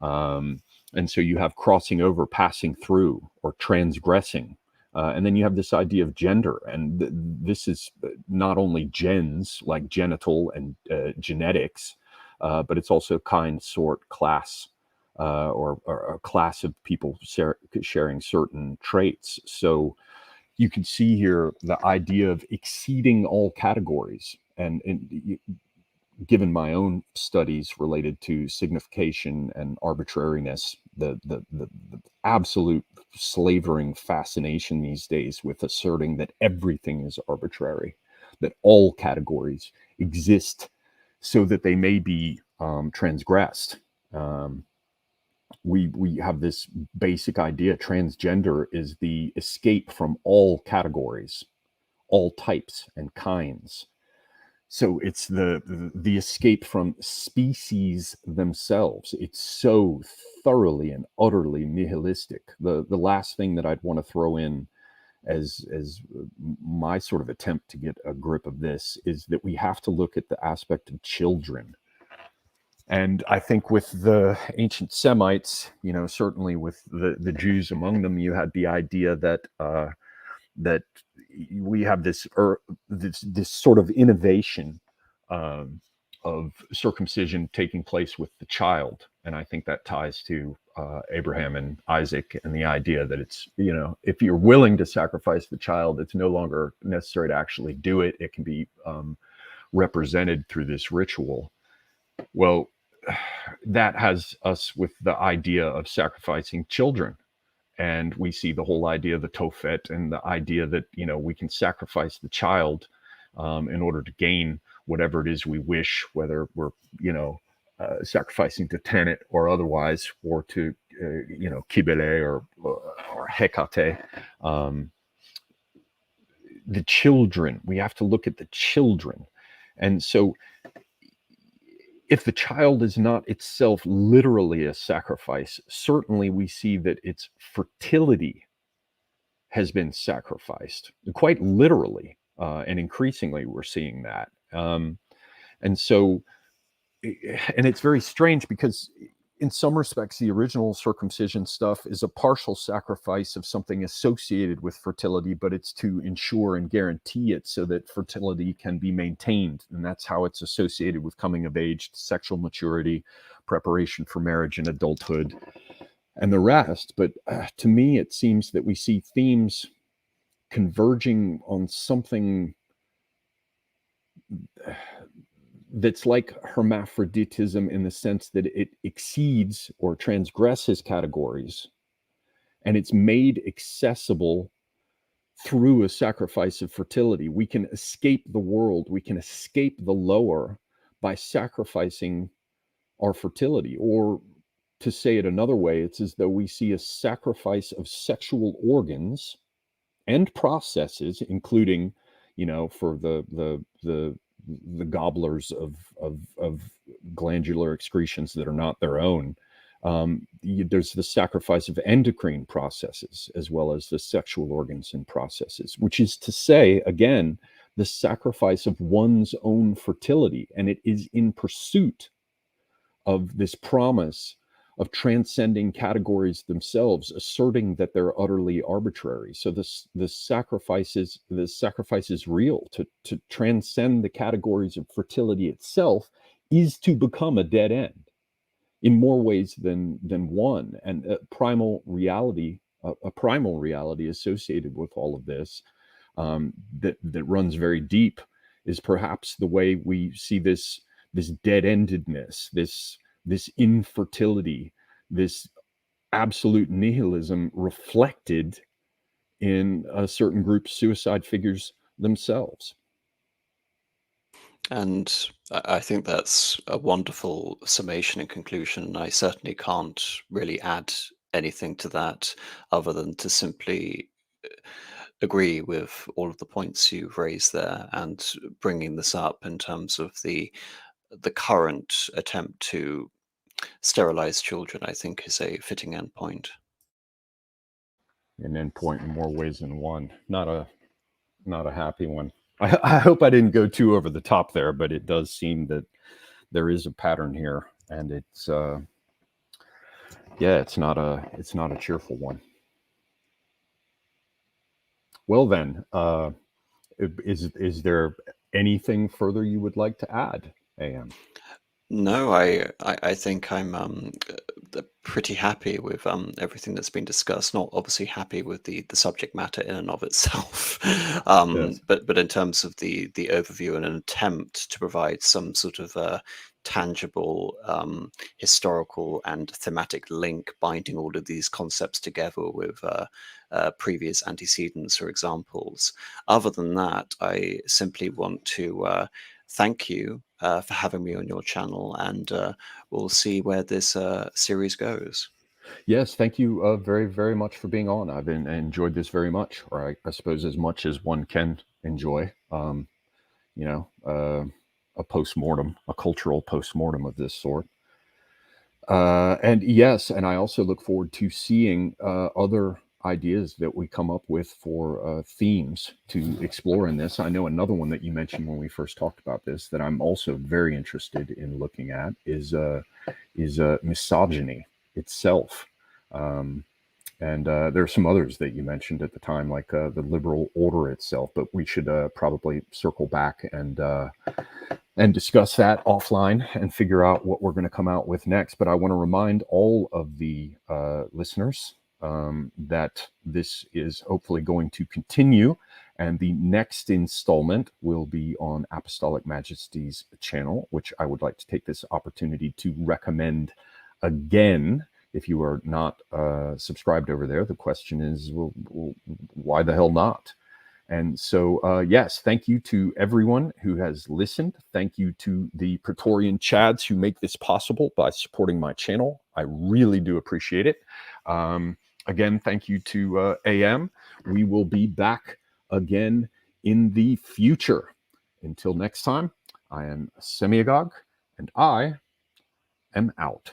And so you have crossing over, passing through, or transgressing. And then you have this idea of gender. And this is not only gens, like genital and genetics, but it's also kind, sort, class, or a class of people sharing certain traits. So you can see here the idea of exceeding all categories. And given my own studies related to signification and arbitrariness, the absolute slavering fascination these days with asserting that everything is arbitrary, that all categories exist so that they may be transgressed. We have this basic idea: transgender is the escape from all categories, all types and kinds. So it's the escape from species themselves. It's so thoroughly and utterly nihilistic. The last thing that I'd want to throw in as my sort of attempt to get a grip of this is that we have to look at the aspect of children. And I think with the ancient Semites, certainly with the Jews among them, you had the idea that that we have this sort of innovation of circumcision taking place with the child. And I think that ties to Abraham and Isaac, and the idea that it's, if you're willing to sacrifice the child, it's no longer necessary to actually do it. It can be represented through this ritual. Well, that has us with the idea of sacrificing children. And we see the whole idea of the Tophet, and the idea that, we can sacrifice the child in order to gain whatever it is we wish, whether we're, sacrificing to Tenet or otherwise, or to Kibele or Hecate. The children, we have to look at the children. And so if the child is not itself literally a sacrifice, certainly we see that its fertility has been sacrificed, quite literally, and increasingly we're seeing that. And so, and it's very strange because in some respects, the original circumcision stuff is a partial sacrifice of something associated with fertility, but it's to ensure and guarantee it so that fertility can be maintained. And that's how it's associated with coming of age, sexual maturity, preparation for marriage and adulthood, and the rest. But to me, it seems that we see themes converging on something that's like hermaphroditism in the sense that it exceeds or transgresses categories, and it's made accessible through a sacrifice of fertility. We can escape the world, we can escape the lower by sacrificing our fertility. Or to say it another way, it's as though we see a sacrifice of sexual organs and processes, including, for the gobblers of glandular excretions that are not their own. There's the sacrifice of endocrine processes as well as the sexual organs and processes, which is to say, again, the sacrifice of one's own fertility. And it is in pursuit of this promise of transcending categories themselves, asserting that they're utterly arbitrary. So the sacrifice is real. To transcend the categories of fertility itself is to become a dead end in more ways than one. And a primal reality associated with all of this, that runs very deep, is perhaps the way we see this dead-endedness, this infertility, this absolute nihilism reflected in a certain group's suicide figures themselves. And I think that's a wonderful summation and conclusion. I certainly can't really add anything to that other than to simply agree with all of the points you've raised there, and bringing this up in terms of the current attempt to sterilize children, I think, is a fitting endpoint. An endpoint in more ways than one. Not a happy one. I hope I didn't go too over the top there, but it does seem that there is a pattern here, and it's not a cheerful one. Well then, is there anything further you would like to add, AM? No, I think I'm pretty happy with everything that's been discussed. Not obviously happy with the subject matter in and of itself, Yes. but in terms of the overview and an attempt to provide some sort of tangible historical and thematic link binding all of these concepts together with previous antecedents or examples. Other than that, I simply want to thank you for having me on your channel, and we'll see where this series goes. Yes, thank you very, very much for being on. I've enjoyed this very much, or I suppose as much as one can enjoy. A postmortem, a cultural postmortem of this sort. And yes, and I also look forward to seeing other ideas that we come up with for themes to explore in this. I know another one that you mentioned when we first talked about this that I'm also very interested in looking at is misogyny itself. And there are some others that you mentioned at the time, like the liberal order itself, but we should probably circle back and discuss that offline and figure out what we're going to come out with next. But I want to remind all of the listeners that this is hopefully going to continue, and the next installment will be on Apostolic Majesty's channel, which I would like to take this opportunity to recommend again. If you are not subscribed over there, the question is, well, why the hell not? And so, yes, thank you to everyone who has listened. Thank you to the Praetorian Chads who make this possible by supporting my channel. I really do appreciate it. Again, thank you to AM. We will be back again in the future. Until next time, I am Semiagog, and I am out.